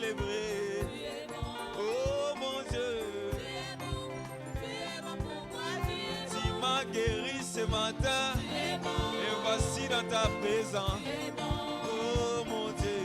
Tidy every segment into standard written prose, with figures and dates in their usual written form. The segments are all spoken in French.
célébrer. Oh mon Dieu, tu m'as guéri ce matin et voici dans ta présence. Oh mon Dieu.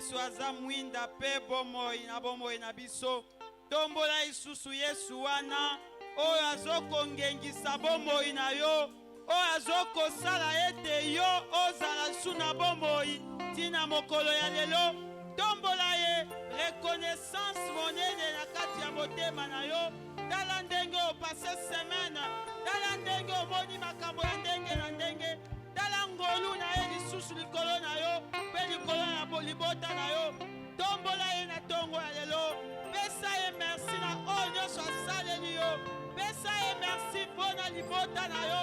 Yesu aza mwinda pe bomoi na biso tombola isusu Yesu wana oyo azokongengisa bomoi na yo oyo azokosala ete yo ozala suna bomoi tina mokolo ya lelo tombola ye reconnaissance monene na kati ya motema na yo tala ndenge opase semaine tala ndenge omoni makambo ya ndenge na ndenge, tala ngolu na ye lisusu likolo na yo mpe likolo ya libota na yo. Tombola ye na ntongo ya lelo, pesa ye merci na oyo nyonso asaleli yo, pesa ye merci mpo na libota na yo,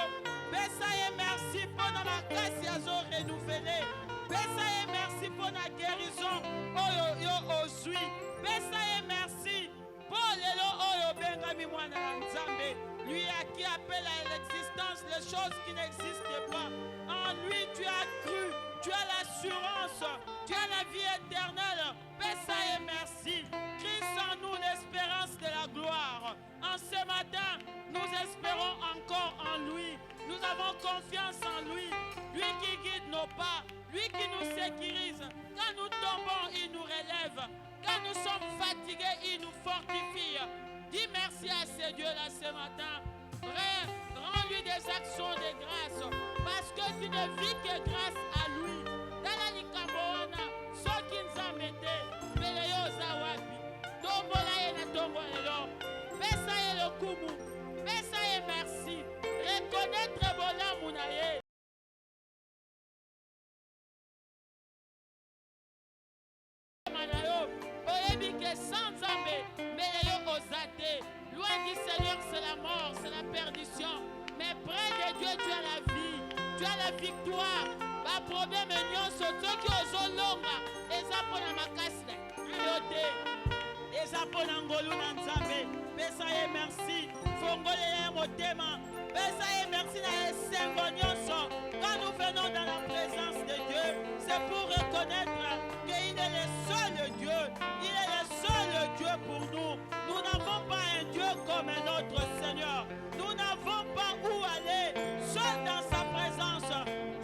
pesa ye merci mpo na makasi azo renouvele, pesa ye merci mpo na guérison oyo yo ozwi, pesa ye merci mpo lelo oyo obengami mwana na Nzambe, lui à qui appelle à l'existence les choses qui n'existent pas. En lui tu as cru, tu as l'assurance, tu as la vie éternelle. Pesa et merci. Christ en nous l'espérance de la gloire. En ce matin, nous espérons encore en lui. Nous avons confiance en lui. Lui qui guide nos pas, lui qui nous sécurise. Quand nous tombons, il nous relève. Quand nous sommes fatigués, il nous fortifie. Dis merci à ce Dieu-là ce matin. Rends-lui des actions de grâce. Parce que tu ne vis que grâce à lui. Dans la Likamboana, ceux qui nous ont mis, mais yo zawapi. Tombola ye na tombo lelo. Pesa ye le kumu. Pesa ye merci. Reconnaître bolamu na ye. Oyebi que sans Nzambe, mais yo osate. Loin du Seigneur, c'est la mort, c'est la perdition. Mais près de Dieu, tu as la vie, tu as la victoire. Pas problème, nyonso, ceux qui osent longa, et ça pour la makasne, yote, et ça pour l'angolou Nzambe. Pesa et merci, fongole et motema. Pesa et merci na esengo nyonso. Quand nous venons dans la présence de Dieu, c'est pour reconnaître qu'il est le seul Dieu. Il est le seul Dieu pour nous. Nous n'avons pas un Dieu comme un autre Seigneur. Nous n'avons pas où aller. Seul dans sa présence.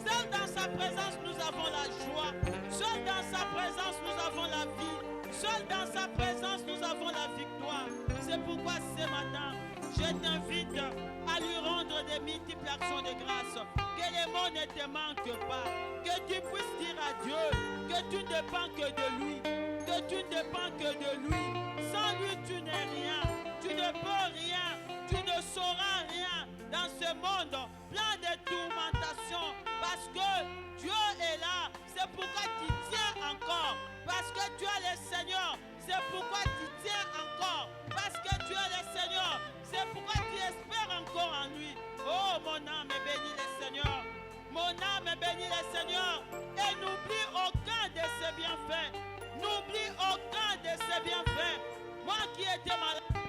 Seul dans sa présence, nous avons la joie. Seul dans sa présence, nous avons la vie. Seul dans sa présence, nous avons la victoire. C'est pourquoi ce matin, je t'invite à lui rendre des multiples actions de grâce. Que les mots ne te manquent pas. Que tu puisses dire à Dieu que tu ne dépends que de lui. Que tu ne dépends que de lui. Sans lui, tu n'es rien. Tu ne peux rien. Tu ne sauras rien dans ce monde plein de tourmentations. Parce que Dieu est là. C'est pourquoi tu tiens encore. Parce que tu es le Seigneur. C'est pourquoi tu tiens encore. Parce que tu es le Seigneur. C'est pourquoi tu espères encore en lui. Oh, mon âme bénit le Seigneur. Mon âme bénit le Seigneur. Et n'oublie aucun de ses bienfaits. N'oublie aucun de ses bienfaits. Moi qui étais malade,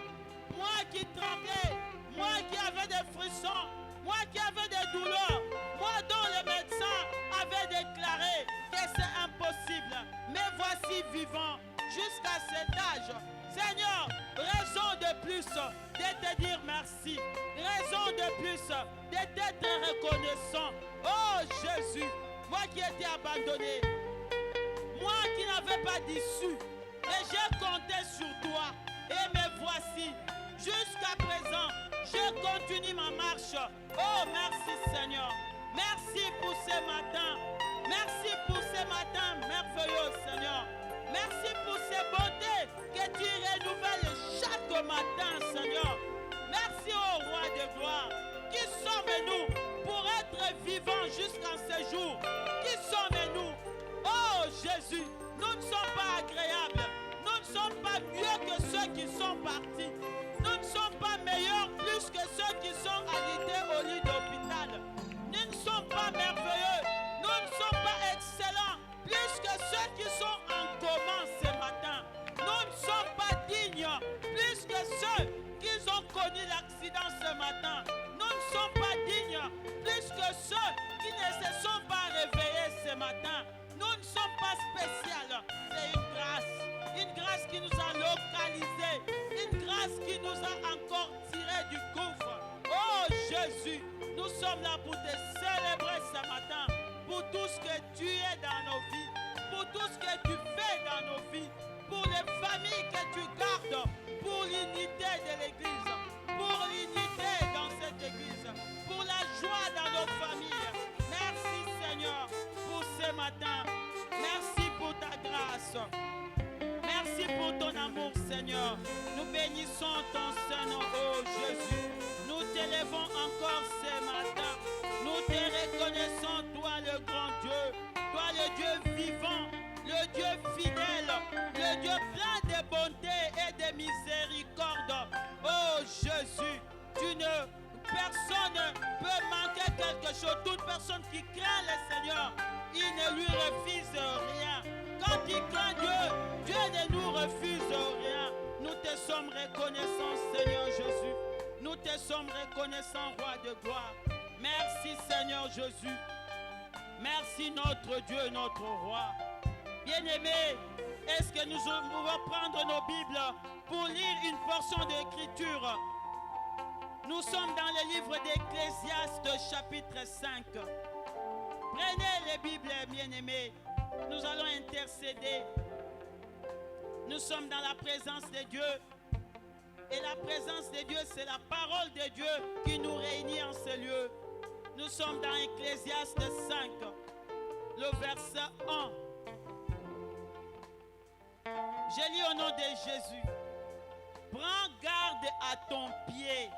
moi qui tremblais, moi qui avais des frissons, moi qui avais des douleurs, moi dont les médecins avaient déclaré que c'est impossible. Mais voici vivant jusqu'à cet âge. Seigneur, raison de plus de te dire merci. Raison de plus de t'être reconnaissant. Oh Jésus, moi qui étais abandonné, moi qui n'avais pas d'issue, et j'ai compté sur toi. Et me voici. Jusqu'à présent, je continue ma marche. Oh merci Seigneur. Merci pour ce matin. Merci pour ce matin merveilleux Seigneur. Merci pour ces bontés que tu renouvelles chaque matin, Seigneur. Merci au Roi de gloire. Qui sommes-nous pour être vivants jusqu'en ce jour? Qui sommes-nous? Oh Jésus, nous ne sommes pas agréables. Nous ne sommes pas mieux que ceux qui sont partis. Nous ne sommes pas meilleurs plus que ceux qui sont alités au lit d'hôpital. Nous ne sommes pas merveilleux. Nous ne sommes pas excellents plus que ceux qui sont en coma ce matin. Nous ne sommes pas dignes plus que ceux qui ont connu l'accident ce matin. Nous ne sommes pas dignes plus que ceux qui ne se sont pas réveillés ce matin. Nous ne sommes pas spéciaux. C'est une grâce qui nous a localisés, une grâce qui nous a encore tirés du gouffre. Oh Jésus, nous sommes là pour te célébrer ce matin, pour tout ce que tu es dans nos vies, pour tout ce que tu fais dans nos vies, pour les familles que tu gardes, pour l'unité de l'Église, pour l'unité dans cette Église, pour la joie dans nos familles. Merci Seigneur pour ce matin. Merci pour ta grâce. Merci pour ton amour Seigneur. Nous bénissons ton Saint-Nom, oh Jésus. Nous t'élèvons encore quelque chose. Toute personne qui craint le Seigneur, il ne lui refuse rien. Quand il craint Dieu, Dieu ne nous refuse rien. Nous te sommes reconnaissants, Seigneur Jésus. Nous te sommes reconnaissants, Roi de gloire. Merci, Seigneur Jésus. Merci, notre Dieu, notre Roi. Bien-aimés, est-ce que nous pouvons prendre nos Bibles pour lire une portion d'écriture? Nous sommes dans le livre d'Ecclésiaste, chapitre 5. Prenez les Bibles, bien-aimés. Nous allons intercéder. Nous sommes dans la présence de Dieu. Et la présence de Dieu, c'est la parole de Dieu qui nous réunit en ce lieu. Nous sommes dans Ecclésiaste 5, le verset 1. Je lis au nom de Jésus. Prends garde à ton pied.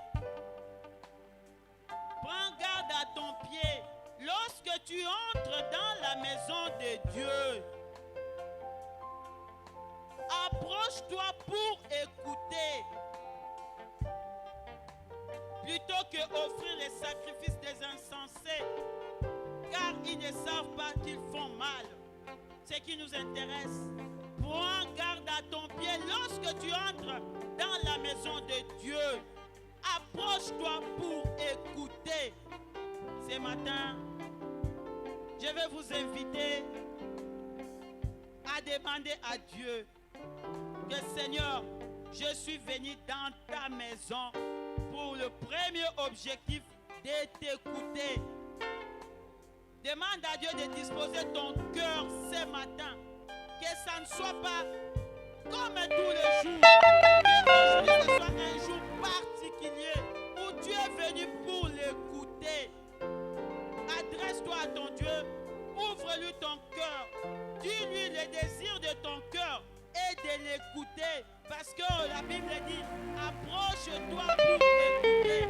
Prends garde à ton pied lorsque tu entres dans la maison de Dieu. Approche-toi pour écouter. Plutôt que offrir les sacrifices des insensés, car ils ne savent pas qu'ils font mal. Ce qui nous intéresse, prends garde à ton pied lorsque tu entres dans la maison de Dieu. Approche-toi pour écouter. Ce matin, je vais vous inviter à demander à Dieu que Seigneur, je suis venu dans ta maison pour le premier objectif de t'écouter. Demande à Dieu de disposer ton cœur ce matin, que ça ne soit pas comme tous les jours, que aujourd'hui ce soit un jour particulier où tu es venu pour l'écouter. Adresse-toi à ton Dieu, ouvre-lui ton cœur, dis-lui les désirs de ton cœur et de l'écouter, parce que la Bible dit, approche-toi pour écouter.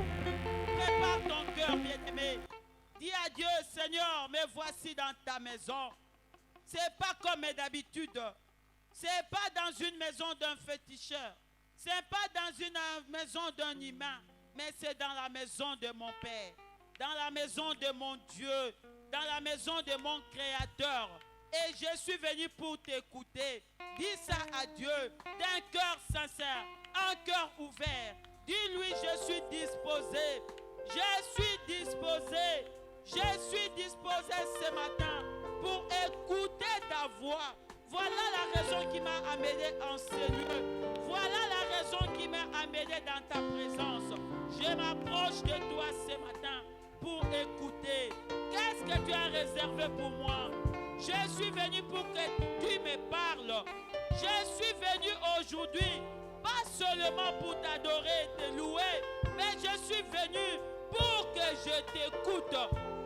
Prépare ton cœur, bien-aimé. Dis à Dieu, Seigneur, me voici dans ta maison. C'est pas comme d'habitude. C'est pas dans une maison d'un féticheur. C'est pas dans une maison d'un humain, mais c'est dans la maison de mon Père, dans la maison de mon Dieu, dans la maison de mon Créateur. Et je suis venu pour t'écouter. Dis ça à Dieu d'un cœur sincère, un cœur ouvert. Dis-lui, je suis disposé. Je suis disposé. Je suis disposé ce matin pour écouter ta voix. Voilà la raison qui m'a amené en ce lieu. Voilà la raison qui m'a amené dans ta présence. Je m'approche de toi ce matin pour écouter. Qu'est-ce que tu as réservé pour moi? Je suis venu pour que tu me parles. Je suis venu aujourd'hui, pas seulement pour t'adorer et te louer, mais je suis venu pour que je t'écoute,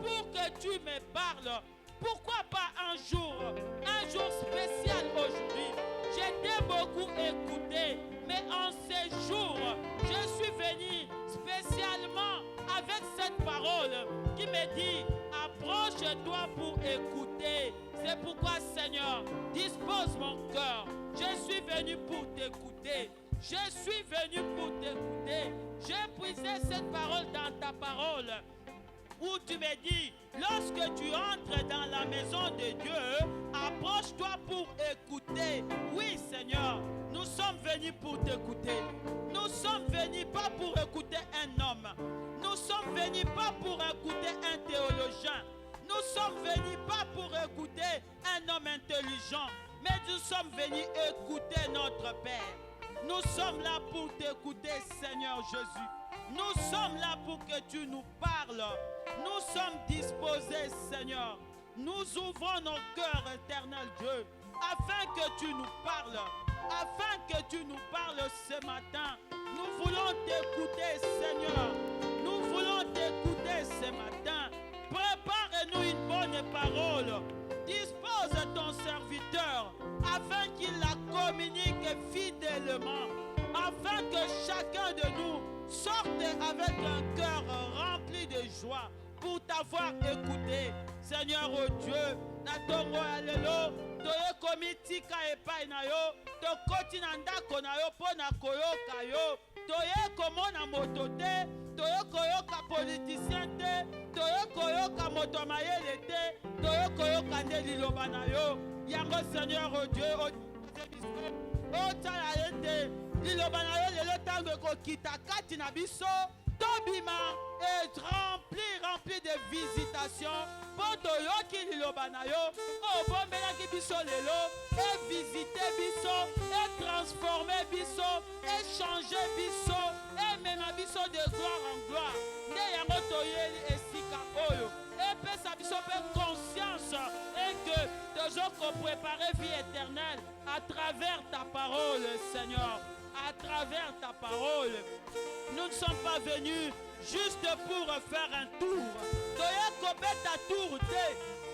pour que tu me parles. Pourquoi pas un jour spécial aujourd'hui? Je t'ai beaucoup écouté, mais en ces jours, je suis venu spécialement avec cette parole qui me dit, approche-toi pour écouter. C'est pourquoi, Seigneur, dispose mon cœur. Je suis venu pour t'écouter. Je suis venu pour t'écouter. J'ai puisé cette parole dans ta parole, où tu me dis, lorsque tu entres dans la maison de Dieu, approche-toi pour écouter. Oui, Seigneur, nous sommes venus pour t'écouter. Nous sommes venus pas pour écouter un homme. Nous sommes venus pas pour écouter un théologien. Nous sommes venus pas pour écouter un homme intelligent, mais nous sommes venus écouter notre Père. Nous sommes là pour t'écouter, Seigneur Jésus. Nous sommes là pour que tu nous parles. Nous sommes disposés, Seigneur. Nous ouvrons nos cœurs, éternel Dieu, afin que tu nous parles. Afin que tu nous parles ce matin. Nous voulons t'écouter, Seigneur. Nous voulons t'écouter ce matin. Prépare-nous une bonne parole. Dispose ton serviteur afin qu'il la communique fidèlement. Afin que chacun de nous sorte avec un cœur rempli de joie pour t'avoir écouté. Seigneur, oh Dieu, natongo alelo, toye komitika epai na yo, tokoti na ndako na yo pona koyoka yo, toye komona moto te, toye koyoka politicien te, toye koyoka toyoka moto mayele te toyokoyoka nde liloba na yo yango Seigneur o Dieu otala ye te liloba na yo lelo ntango ekokita kati na biso tobima et rempli de visitations mpo toyoki liloba na yo obombelaki biso lelo evisite biso etransforme biso echange biso emema biso de gloire en gloire nde yango toyeli esika oyo epesa biso mpe conscience et que tozokopréparer vie éternelle à travers ta parole Seigneur à travers ta parole. Nous ne sommes pas venus juste pour faire un tour. Toya kopeta tour te.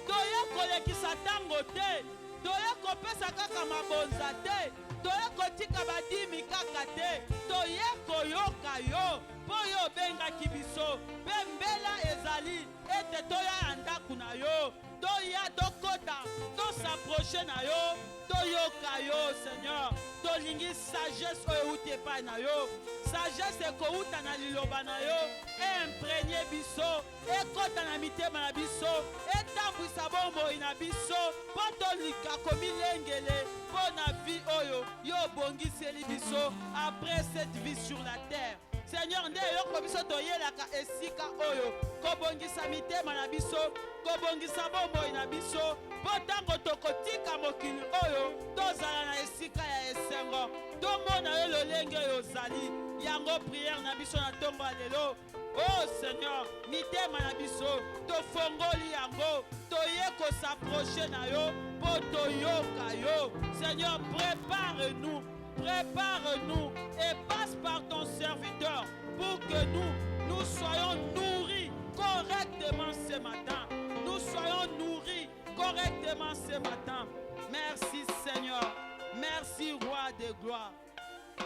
Toya kolekisa tango te. Toya kopesa kaka mabonza te. Toya kotika badimi kaka te. Toya koyoka yo. Po yo bengaki biso. Bembela ezali. Ete toya andaku na yo. Toya dokota. To s'approcher na yo. Toyoka yo Seigneur. Tolingi sagesse outi epai na yo. Sagesse ekouta na liloba na yo. Imprégné biso. Ekota na mitema na biso. Etambwisa bomoi na biso. Po tolika komilengele. Po na vie oyo. Yo bongiseli biso. Après cette vie sur la terre. Seigneur nde yoko biso toyelaka esika oyo. Kobongisa mitema na biso. Kobongisa bomoi na biso. Po tango tokotika mokili oyo. Tozala na esika ya esengo. Tomona yo lolenge yozali. Yango prière na biso na tombo lelo. Oh Seigneur, mitema na biso. Tofongoli yango. Toye ko s'approcher na yo. Po toyoka yo. Seigneur, prépare-nous. Prépare-nous et passe par ton serviteur pour que nous soyons nourris correctement ce matin. Nous soyons nourris correctement ce matin. Merci Seigneur. Merci Roi de gloire.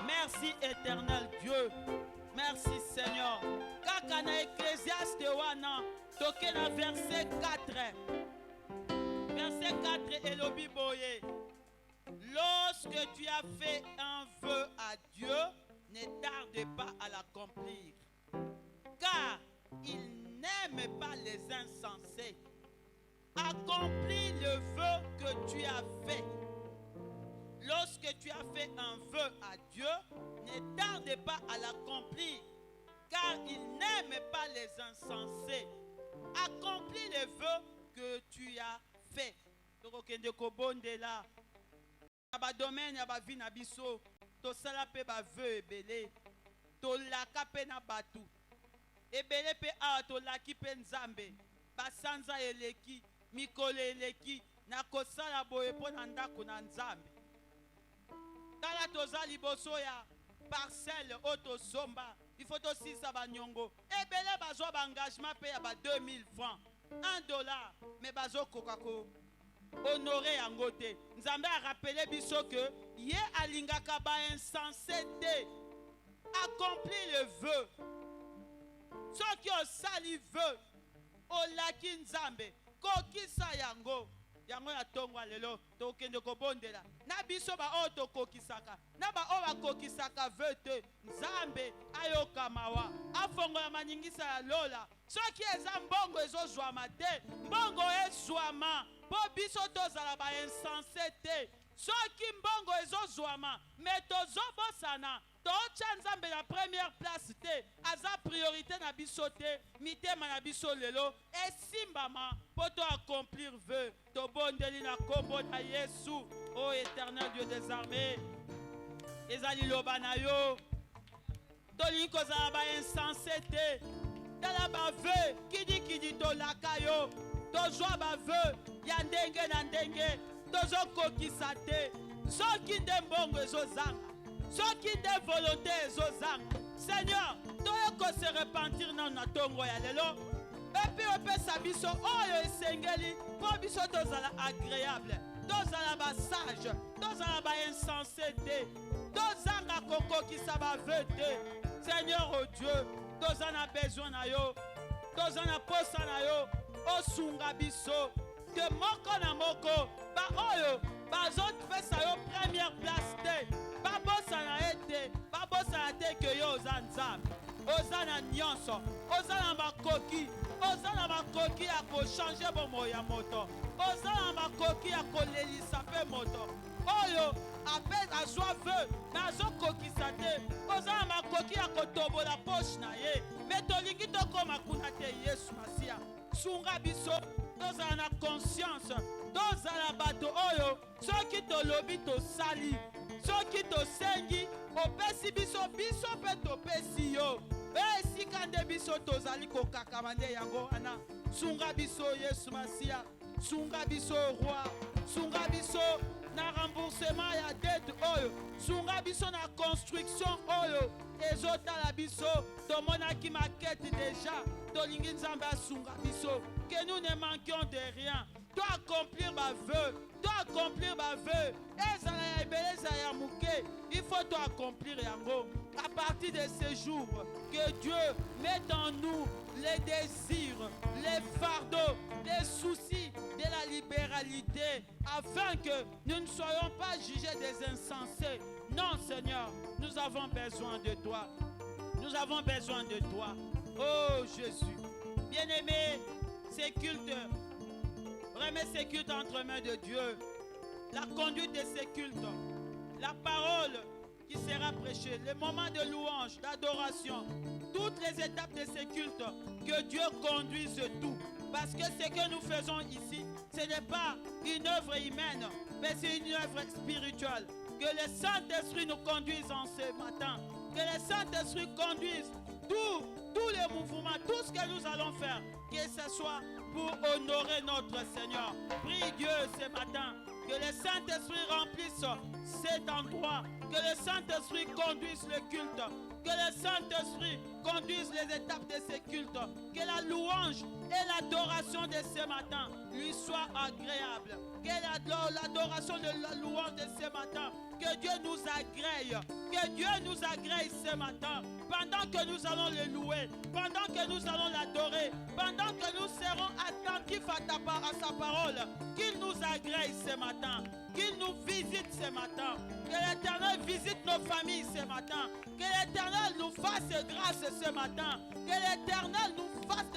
Merci éternel Dieu. Merci Seigneur. Kaka na Ecclésiaste wana toke na verset 4. Verset 4 elobi boye. Lorsque tu as fait un vœu à Dieu, ne tarde pas à l'accomplir. Car il n'aime pas les insensés. Accomplis le vœu que tu as fait. Lorsque tu as fait un vœu à Dieu, ne tarde pas à l'accomplir. Car il n'aime pas les insensés. Accomplis le vœu que tu as fait. Ba domaine ya ba vie na biso to sala pe ba vœu ebele to laka pe na batu ebele pe a to laki pe nzambe basanza eleki mikolo eleki na kosala boye po na ndako na nzambe tala toza liboso ya parcelle oto somba il faut aussi ça ba nyongo ebele bazwa ba engagement pe ya ba 2000 francs $1 mais bazo kokako honoré yango te. Nzambe a rappelé biso que ye alingaka ba insensé te. Accomplis le vœu. Ceux qui ont sali vœu o laki nzambe kokisa yango. Yango ya tongwa lelo tokende kobondela. Na biso ba o to kokisaka. Na ba o ba kokisaka vœu te. Nzambe ayoka mawa. Afongo ya maningisa ya lola. Ceux qui eza mbongo ezozwama te. Mbongo ezwama. Po biso tozala ba insensé te. Soki mbongo ezozwama mais tozobosana tocha nzambe na première place te aza priorité na biso te mitema na biso lelo esimbama po to accomplir vœu tobondeli na kombo na Yesu ô éternel Dieu des armées ezali loba na yo tolingi kozala ba insensé te tala ba vœu kidi tolaka yo tozwa ba vœu ya ndenge na ndenge tozokokisa te soki nde mbongo ezozanga soki nde volonté ezozanga Seigneur toyoko se repentir na tongo ya lelo epi opesa biso oyo esengeli po biso tozala agréable tozala basage tozala ba insensé te tozanga kokokisa ba vœu te Seigneur oh Dieu tozana besoin na yo tozana posa na yo osunga biso que moko na moko ba oyo bazopesa yo première place te babosana ete babosana te ke yo oza nzambe oza na nyonso oza na makoki oza na makoki ya kochange bomoi ya moto, oza na makoki ya kolelisa mpe moto oyo azwa veu me azokokisa te, oza na makoki ya kotobola poshe na ye me tolingi tokóma kuna te. Yesu Masiya, sunga biso tozala na conscience, tozala bato oyo soki tolobi tosali, soki tosengi opesi biso mpe topesi yo. Esika nde biso tozali kokakama nde yango wana. Sunga biso Yesu Masiya, sunga biso roi, sunga biso na remboursement ya dette oyo, sunga biso na construction oyo ezotala biso tomonaki maquette déjà, tolingi Nzambe asunga biso que nous ne manquions de rien, to accomplir ma vœu, ezala ya ebele ezala ya muke, il faut to accomplir yango. À partir de ce jour, que Dieu mette en nous les désirs, les fardeaux, les soucis de la libéralité, afin que nous ne soyons pas jugés des insensés. Non, Seigneur, nous avons besoin de toi. Nous avons besoin de toi. Oh Jésus, bien-aimé, ces cultes, remets ces cultes entre mains de Dieu. La conduite de ces cultes, la parole qui sera prêchée, le moment de louange, d'adoration, toutes les étapes de ces cultes, que Dieu conduise tout. Parce que ce que nous faisons ici, ce n'est pas une œuvre humaine, mais c'est une œuvre spirituelle. Que le Saint-Esprit nous conduise en ce matin. Que le Saint-Esprit conduise tous les mouvements, tout ce que nous allons faire, que ce soit pour honorer notre Seigneur. Prie Dieu ce matin. Que le Saint-Esprit remplisse cet endroit. Que le Saint-Esprit conduise le culte. Que le Saint-Esprit conduise les étapes de ce culte. Que la louange et l'adoration de ce matin lui soient agréables. Que l'adoration de la louange de ce matin, que Dieu nous agrée. Que Dieu nous agrée ce matin. Pendant que nous allons le louer, pendant que nous allons l'adorer, pendant que nous serons attentifs à sa parole, qu'il nous agrée ce matin, qu'il nous visite ce matin, que l'Éternel visite nos familles ce matin, que l'Éternel nous fasse grâce ce matin, que l'Éternel nous fasse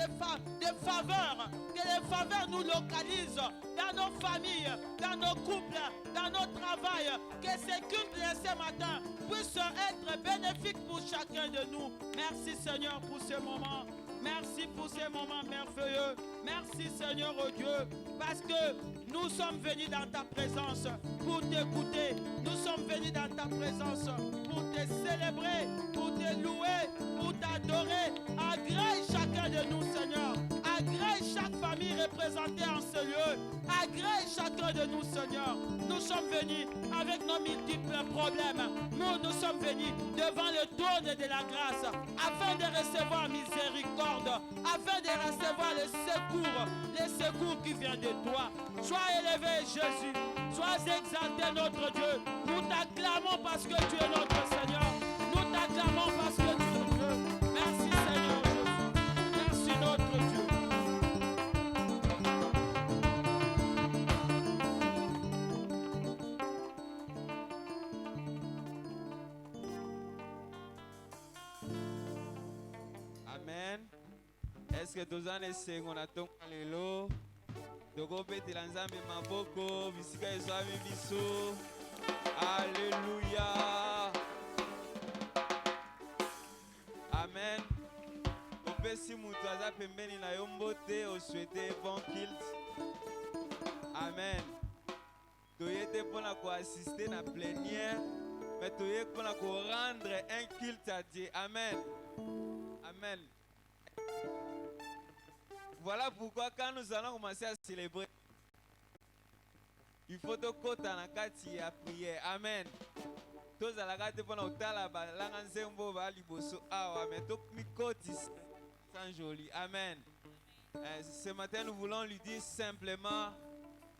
des faveurs, que les faveurs nous localisent dans nos familles, dans nos couples, dans nos travails, que ces cultes de ce matin puissent être bénéfiques pour chacun de nous. Merci Seigneur pour ce moment. Merci pour ces moments merveilleux. Merci Seigneur, oh Dieu, parce que nous sommes venus dans ta présence pour t'écouter. Nous sommes venus dans ta présence pour te célébrer, pour te louer, pour t'adorer. Agrée chacun de nous, Seigneur. Agrée chaque famille représentée en ce lieu. Agrée chacun de nous, Seigneur. Nous sommes venus avec nos multiples problèmes. Nous sommes venus devant le trône de la grâce afin de recevoir miséricorde, afin de recevoir le secours qui vient de toi. Sois élevé, Jésus. Sois exalté, notre Dieu. Nous t'acclamons parce que tu es notre Seigneur. Nous t'acclamons parce que tu es Dieu. Merci, Seigneur Jésus. Merci, notre Dieu. Amen. Est-ce que tous les seigneurs ont lelo tokopetela Nzambe maboko bisika ezwami biso. Alléluia. Amen. Opesi mutu aza pembeni na yo mbote oswete bon culte. Amen. Toye te mpona koassiste na plénière, mais toye mpona korendre un culte à Dieu. Amen. Amen. Voilà pourquoi quand nous allons commencer à célébrer, il faut tokota na kati ya prière. Amen. Tozalaka te mpona otala balanga nzembo ba liboso awa, mais tomikoti sans joli. Amen. Ce matin, nous voulons lui dire simplement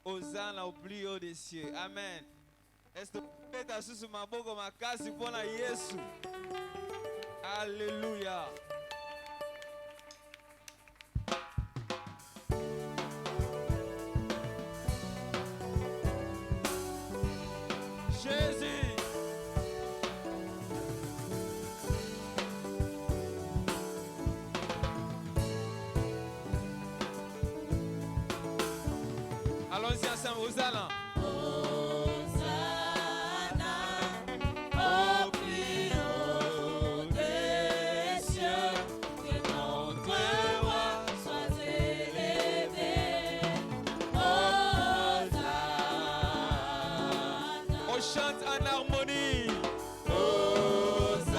Hosanna au plus haut des cieux. Amen. Est-ce que tu as sous ma boko makasi mpona Yesu? Alléluia. Jésus. Allons-y ensemble, Hosanna. Au plus haut des cieux, que notre roi soit élevé. Hosanna. On chante en harmonie. Hosanna.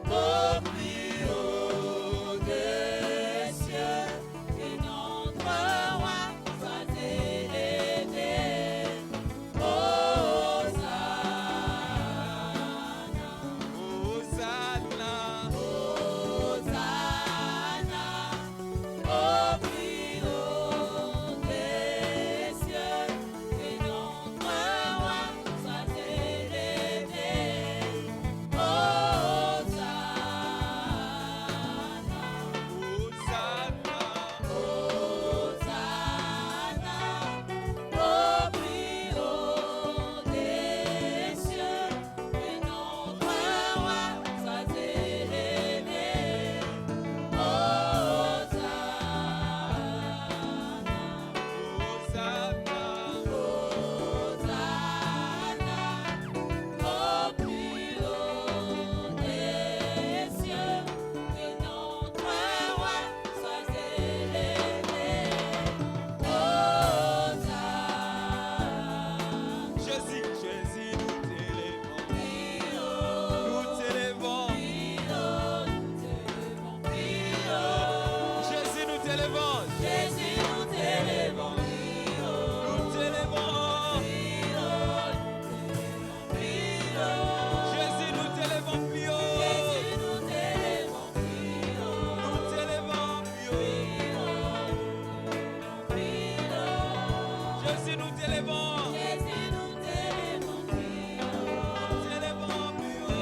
Au plus haut des cieux, que notre roi soit élevé. Hosanna. Hosanna, au plus haut des cieux, que notre roi soit élevé. Hosanna, Hosanna. Hosanna, au plus haut des cieux, que notre roi soit élevé. Jésus, Jésus, nous t'élevons. Jésus, nous t'élevons. Jésus, nous t'élevons. Nous t'élevons. Jésus, nous t'élevons plus haut. Jésus, nous t'élevons. Nous t'élevons plus haut. Jésus, nous t'élevons. Jésus, nous t'élevons. Nous t'élevons plus haut.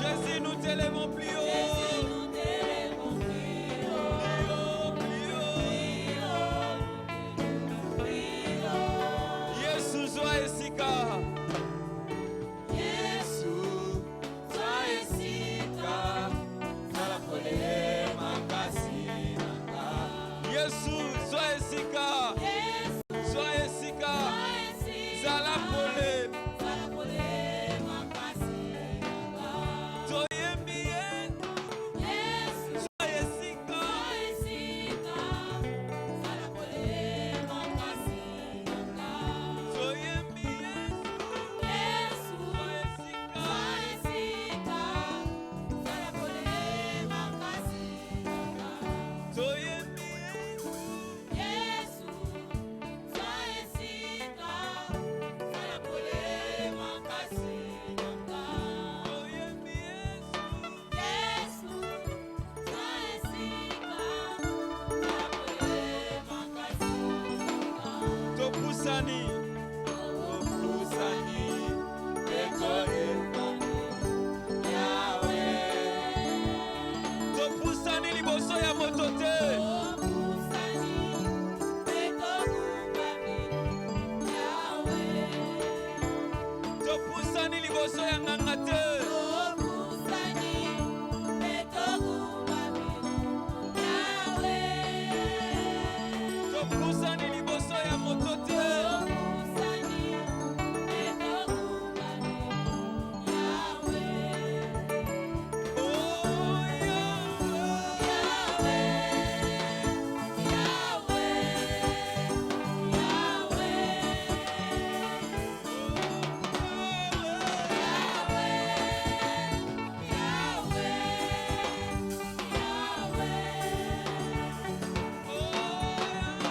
Jésus, nous t'élevons plus haut. Yesu zwa esika. Yesu zwa esika. Zala pole makasi nanga. Yesu zwa esika. Zwa esika. Zala pole. Toyembi Yesu. Zwa esika. Toyembi Yesu. Zwa esika. Toyembi Yesu. Toyembi Yesu. Topusani. Topusani. Topusani liboso ya moto te. Topusani liboso ya nganga te. Topusani liboso ya moto te. Oh,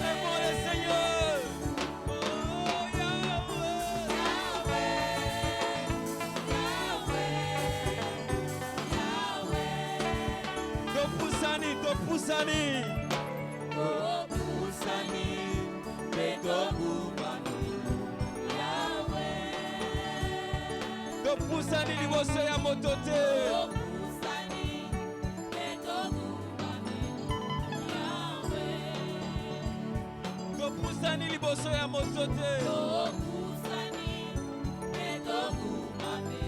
Aimons le Seigneur. Oh, Topusani, topusani. Topusani liboso ya moto te. Topusani liboso ya moto te. Topusani,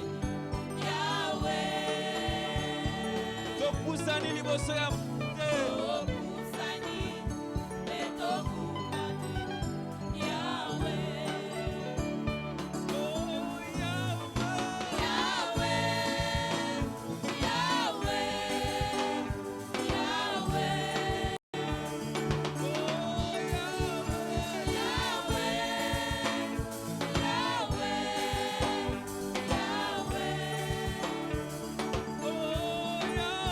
liboso ya te. Okusani, etokumate, Yahweh. Oh, Yahweh. Yahweh, Yahweh, Yahweh. Oh, Yahweh.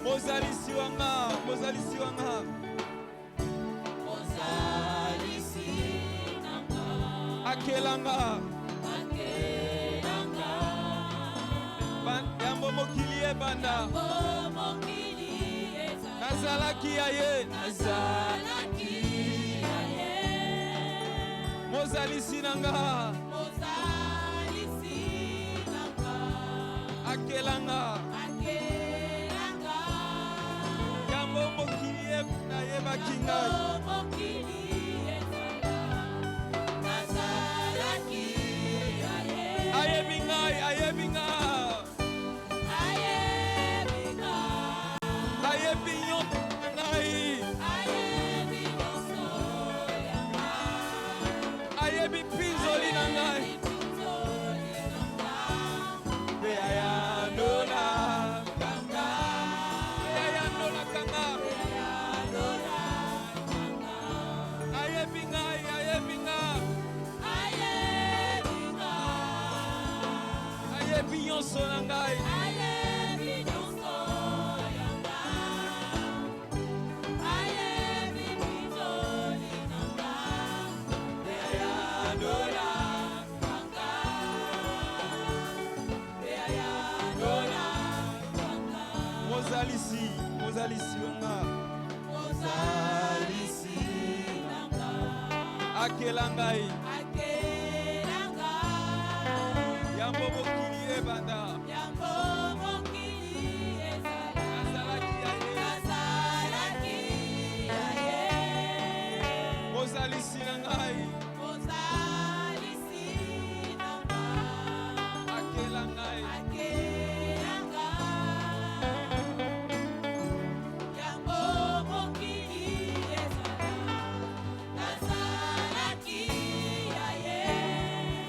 Mozalisi wanga, mozalisi wanga. Akelanga, yambo mokili ebanda. Nazalaki ya ye, mozalisi nanga. Akelanga, yambo mokili ebanda yebaki ngai. Ayebi ngai, ayebi ngai. Ayebi nyonso ngai. Ayebi pinzoli na ngai. Pe ayandola kanga. Pe ayandola kanga. Ayebi ngai, ayebi ngai. Ayebi nyonso na ngai. Mozalisi, mozalisi wanga. Akela ngai. Yambo mokili ebanda. Nazalaki ya ye. Mozalisi na ngai. Akela ngai.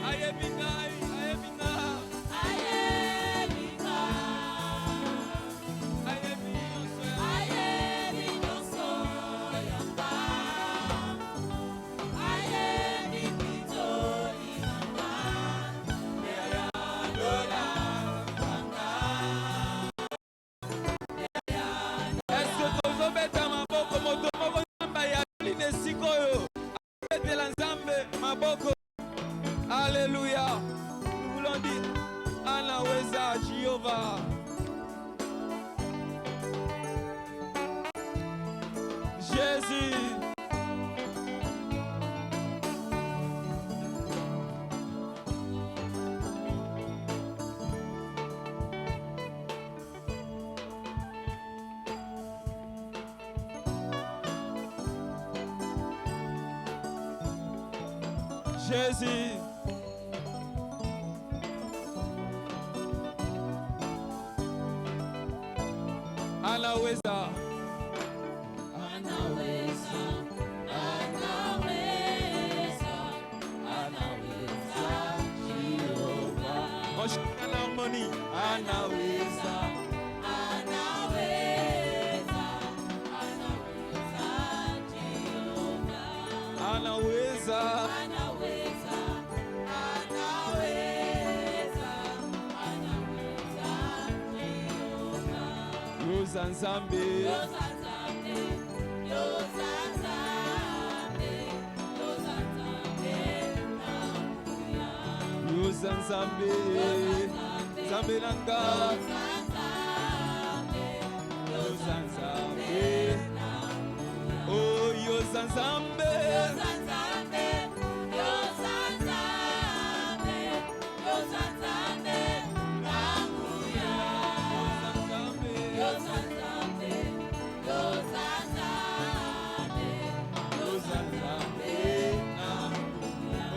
Ayebi ngai, ayebi ngai. Ayebi nyonso ya Est-ce que tozobeta maboko moto moko nzambe ayali na esika oyo abetela nzambe maboko. Alléluia. Nous voulons dire anaweza Jéhovah. Jésus. Jésus. Anaweza. On chante l'harmonie. Anaweza. Anaweza. Yoza nzambe. Yoza nzambe. Nzambe nanga. Yoza nzambe. Oh, yoza nzambe. Yoza nzambe.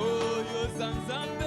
Oh, yoza nzambe.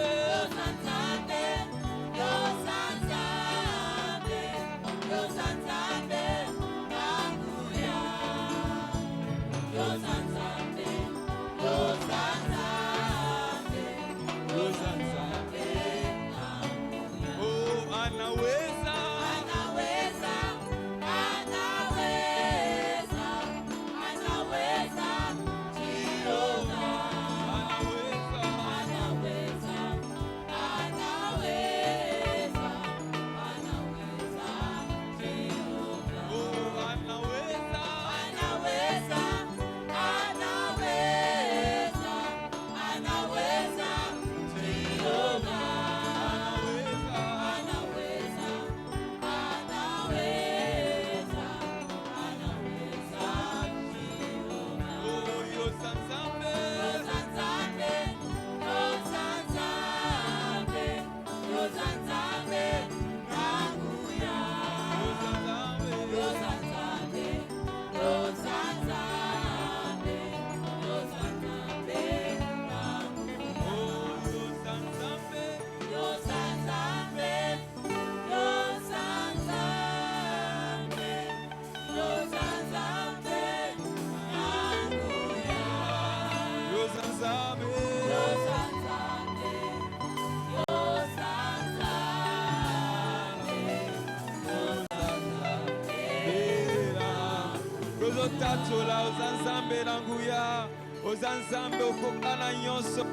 tozotatola oza nzambe na nguya oza nzambe okoka na nyonso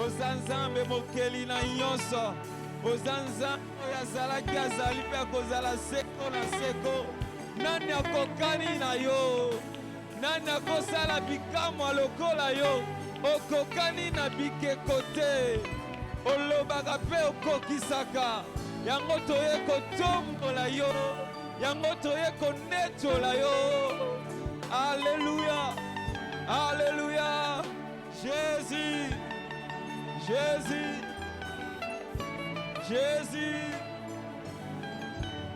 oza nzambe mokeli na nyonso oza nzambe oyo azalaki azali mpe akozala seko na seko nani akokani na yo nani akosala bikamwa lokola yo okokani na bikeko te olobaka mpe okokisaka yango toye kotombola yo yango toye konetola yo Alléluia Alléluia Jésus Jésus Jésus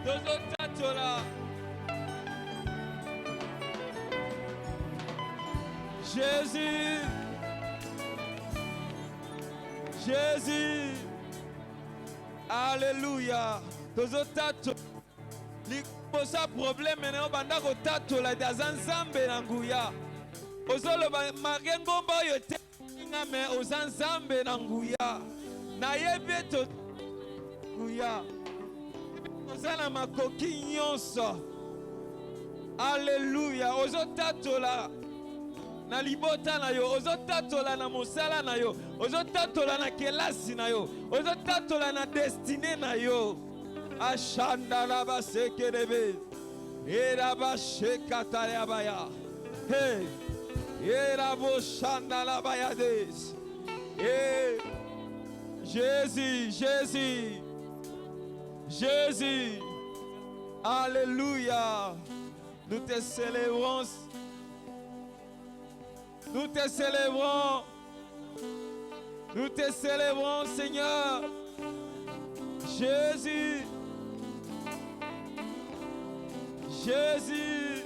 tozotatola Jésus Jésus Alléluia tozotatola libosa problème na yo banda kotatola ete aza nzambe na nguya ozoloba marie ngomba oyo te nga me oza nzambe na nguya nayebi ete nguya oza na makoki nyonso Alléluia ozotatola na libota na yo ozotatola na mosala na yo ozotatola na kelasi na yo ozotatola na destine na yo ashanda la basekerebe era bashekata ya baya hey era boshanda la bayades hey Jésus Jésus Jésus Alléluia nous te célébrons nous te célébrons nous te célébrons Seigneur Jésus Jésus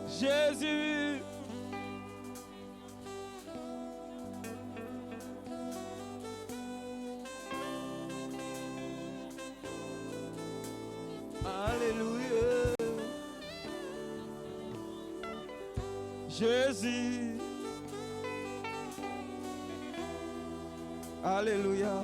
Jésus Alléluia Jésus Alléluia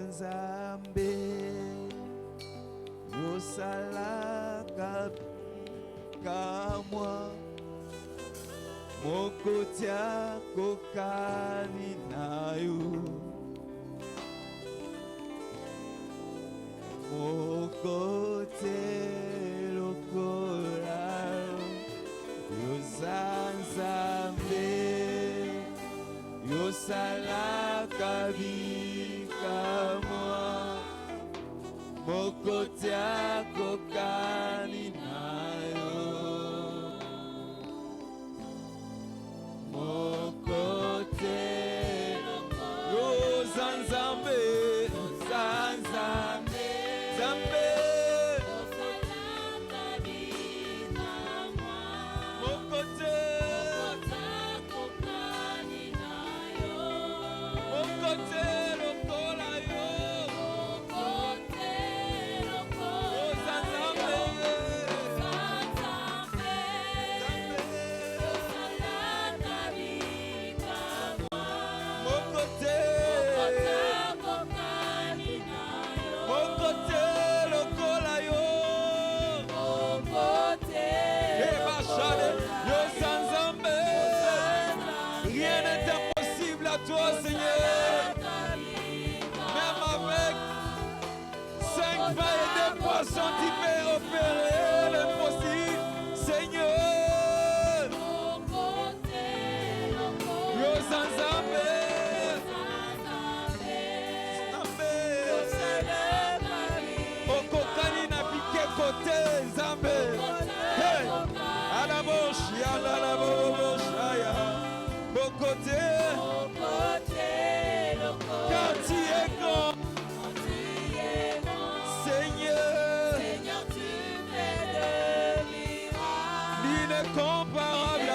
Nzambe yosalaka kamwa mokotia kokani nayo mokote lokola Nzambe yosalaka bikamwa mokotia kokani nayo mokote yo Nzambe Nzambe mokote lokola yo Nzambe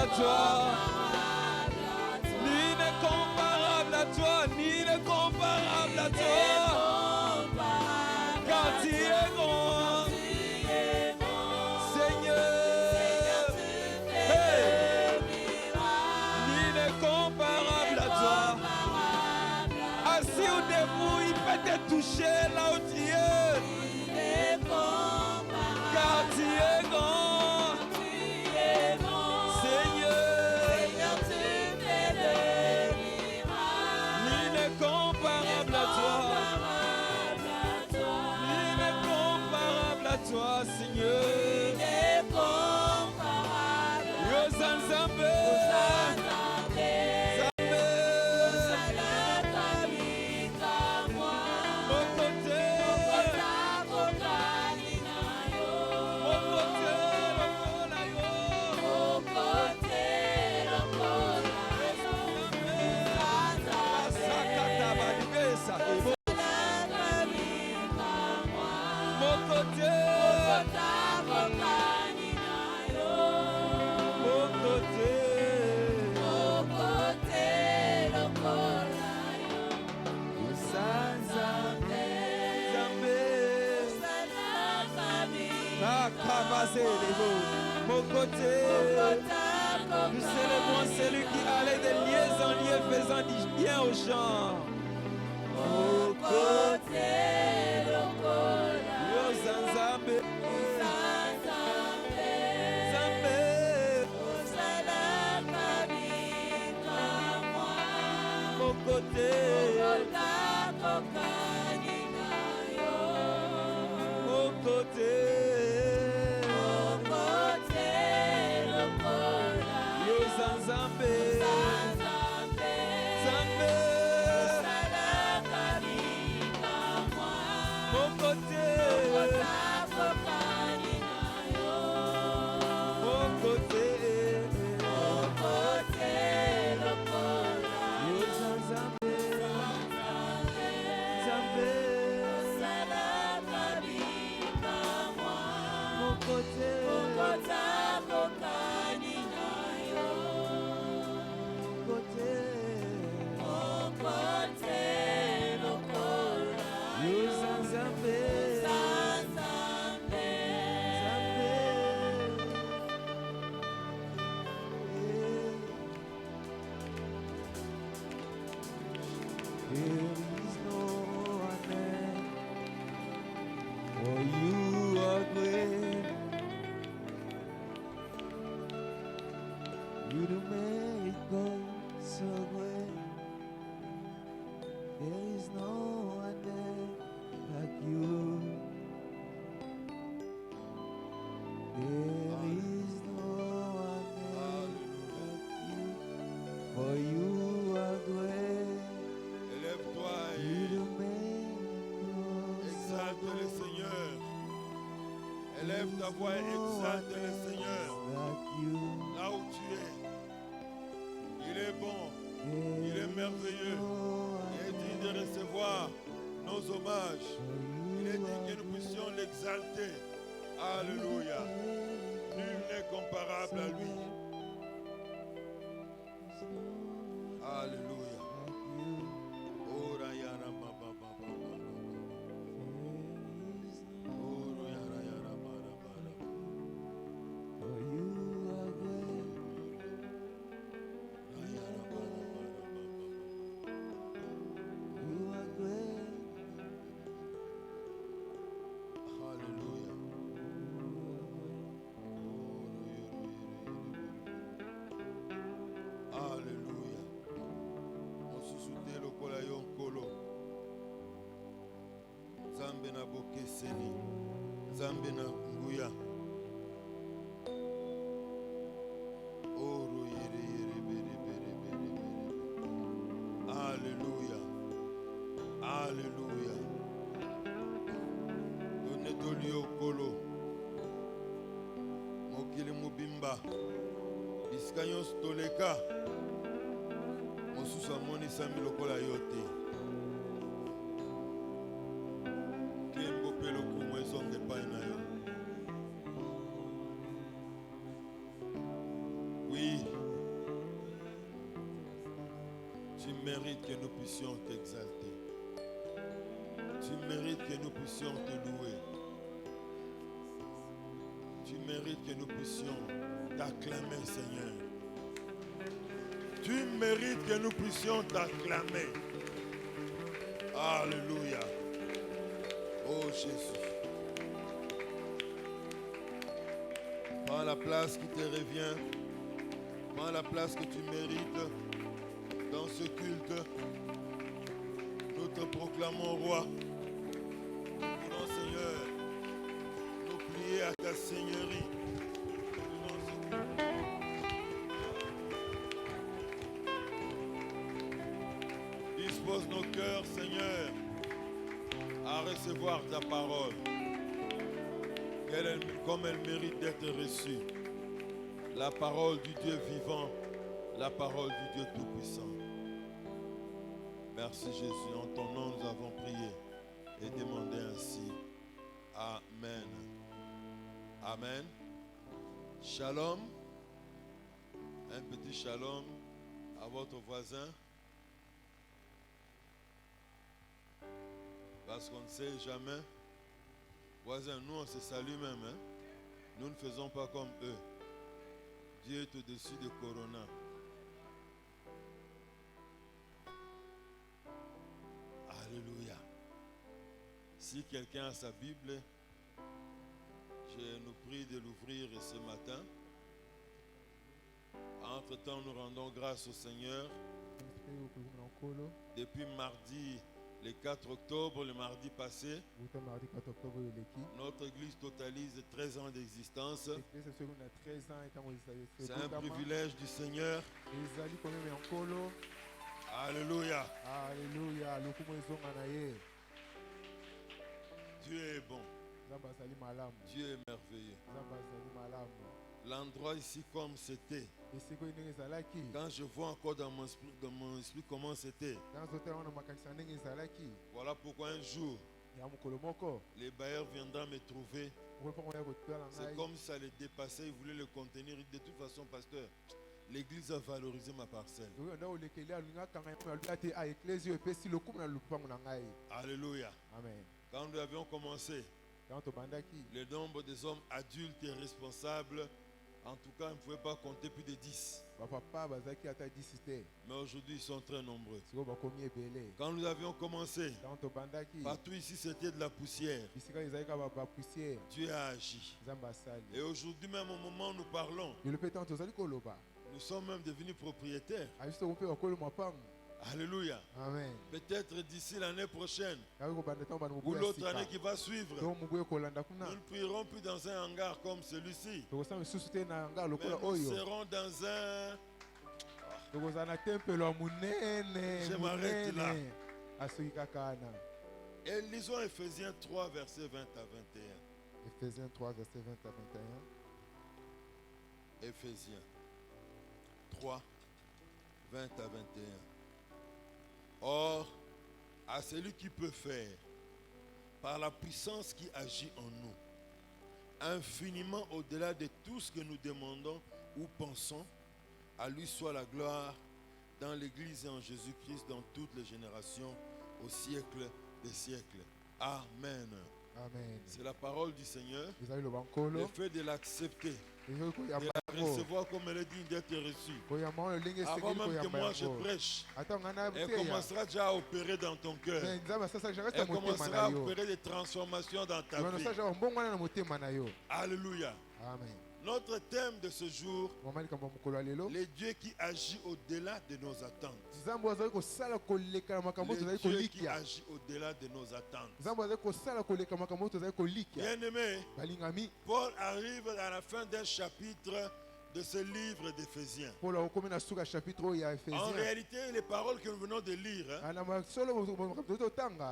à toi. Nul n'est comparable à toi. Nul n'est comparable à toi. Car tu es grand. Seigneur. Hey. Nul n'est comparable à toi. Assis ou debout, il peut te toucher là où tu es. Car tu es grand. Seigneur. Nul n'est comparable à toi. Nul n'est comparable à toi, Seigneur. Yo Zanzambe. Mon côté, nous célébrons celui qui allait de lieu en lieu faisant du bien aux gens. Mon côté, yo Zanzambe, Zambe, mon côté, mon côté. Zambe, Zambe, mon côté, mon côté, yo Zambe, Zambe, mon côté. Élève ta voix et exalte le Seigneur. Là où tu es. Il est bon. Il est merveilleux. Il est digne de recevoir nos hommages. Il est digne que nous puissions l'exalter. Alléluia. Nul n'est comparable à lui. Alléluia. Oh, Rayana, Zambe na bokeseni, Zambe na nguya. Oro yere yere bere bere bere bere. Alléluia, Alléluia. Donne au kolo, mokili mubimba, biskanyo stoleka, mosusu amoni sami lokola yote. Oui, Tu mérites que nous puissions t'exalter. Tu mérites que nous puissions te louer. Tu mérites que nous puissions t'acclamer, Seigneur. Tu mérites que nous puissions t'acclamer. Alléluia. Oh Jésus. Prends la place qui te revient. Prends la place que tu mérites dans ce culte. Nous te proclamons roi. Nous voulons, Seigneur, nous plier à ta seigneurie. Dans ce culte. Dispose nos cœurs, Seigneur, à recevoir ta parole. Comme elle mérite d'être reçue. La parole du Dieu vivant, la parole du Dieu tout-puissant. Merci Jésus, en ton nom nous avons prié et demandé ainsi. Amen. Amen. Shalom. Un petit shalom à votre voisin. Parce qu'on ne sait jamais. Voisin, nous on se salue même. Hein? Nous ne faisons pas comme eux. Dieu est au-dessus de Corona. Alléluia. Si quelqu'un a sa Bible, je nous prie de l'ouvrir ce matin. Entre-temps, nous rendons grâce au Seigneur. Depuis mardi, le 4 octobre, le mardi passé, notre église totalise 13 ans d'existence. C'est un privilège du Seigneur. Alléluia. Dieu est bon. Dieu est merveilleux. L'endroit ici comme c'était. Quand je vois encore dans mon esprit comment c'était. Voilà pourquoi un jour, les bailleurs viendront me trouver. C'est comme si ça les dépassait, ils voulaient le contenir. De toute façon, pasteur, l'église a valorisé ma parcelle. Alléluia. Amen. Quand nous avions commencé, le nombre des hommes adultes et responsables, en tout cas, on ne pouvait pas compter plus de 10. Mais aujourd'hui, ils sont très nombreux. Quand nous avions commencé, partout ici, c'était de la poussière. Dieu a agi. Et aujourd'hui, même au moment où nous parlons, nous sommes même devenus propriétaires. Alléluia. Amen. Peut-être d'ici l'année prochaine ou l'autre année qui va suivre, nous ne prierons plus dans un hangar comme celui-ci. Mais nous serons dans un... Je m'arrête là. Et lisons Ephésiens 3, versets 20 à 21. Ephésiens 3, versets 20 à 21. Ephésiens 3, 20 à 21. Or, à celui qui peut faire, par la puissance qui agit en nous, infiniment au-delà de tout ce que nous demandons ou pensons, à lui soit la gloire dans l'Église et en Jésus-Christ dans toutes les générations, au siècle des siècles. Amen. Amen. C'est la parole du Seigneur. Le fait de l'accepter, de la recevoir comme elle est digne d'être reçue. Avant même que moi je prêche, elle commencera déjà à opérer dans ton cœur. Elle commencera à opérer des transformations dans ta vie. Alléluia. Amen. Notre thème de ce jour, les dieux qui agit au-delà de nos attentes. Les dieux qui agit au-delà de nos attentes. Bien-aimé, Paul arrive à la fin d'un chapitre de ce livre d'Éphésiens. En réalité, les paroles que nous venons de lire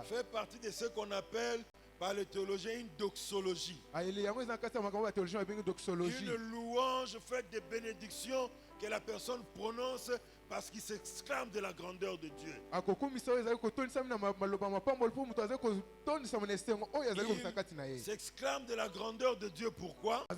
fait partie de ce qu'on appelle par les théologiens une doxologie. Une louange faite de bénédictions que la personne prononce parce qu'il s'exclame de la grandeur de Dieu. Il s'exclame de la grandeur de Dieu. Pourquoi? À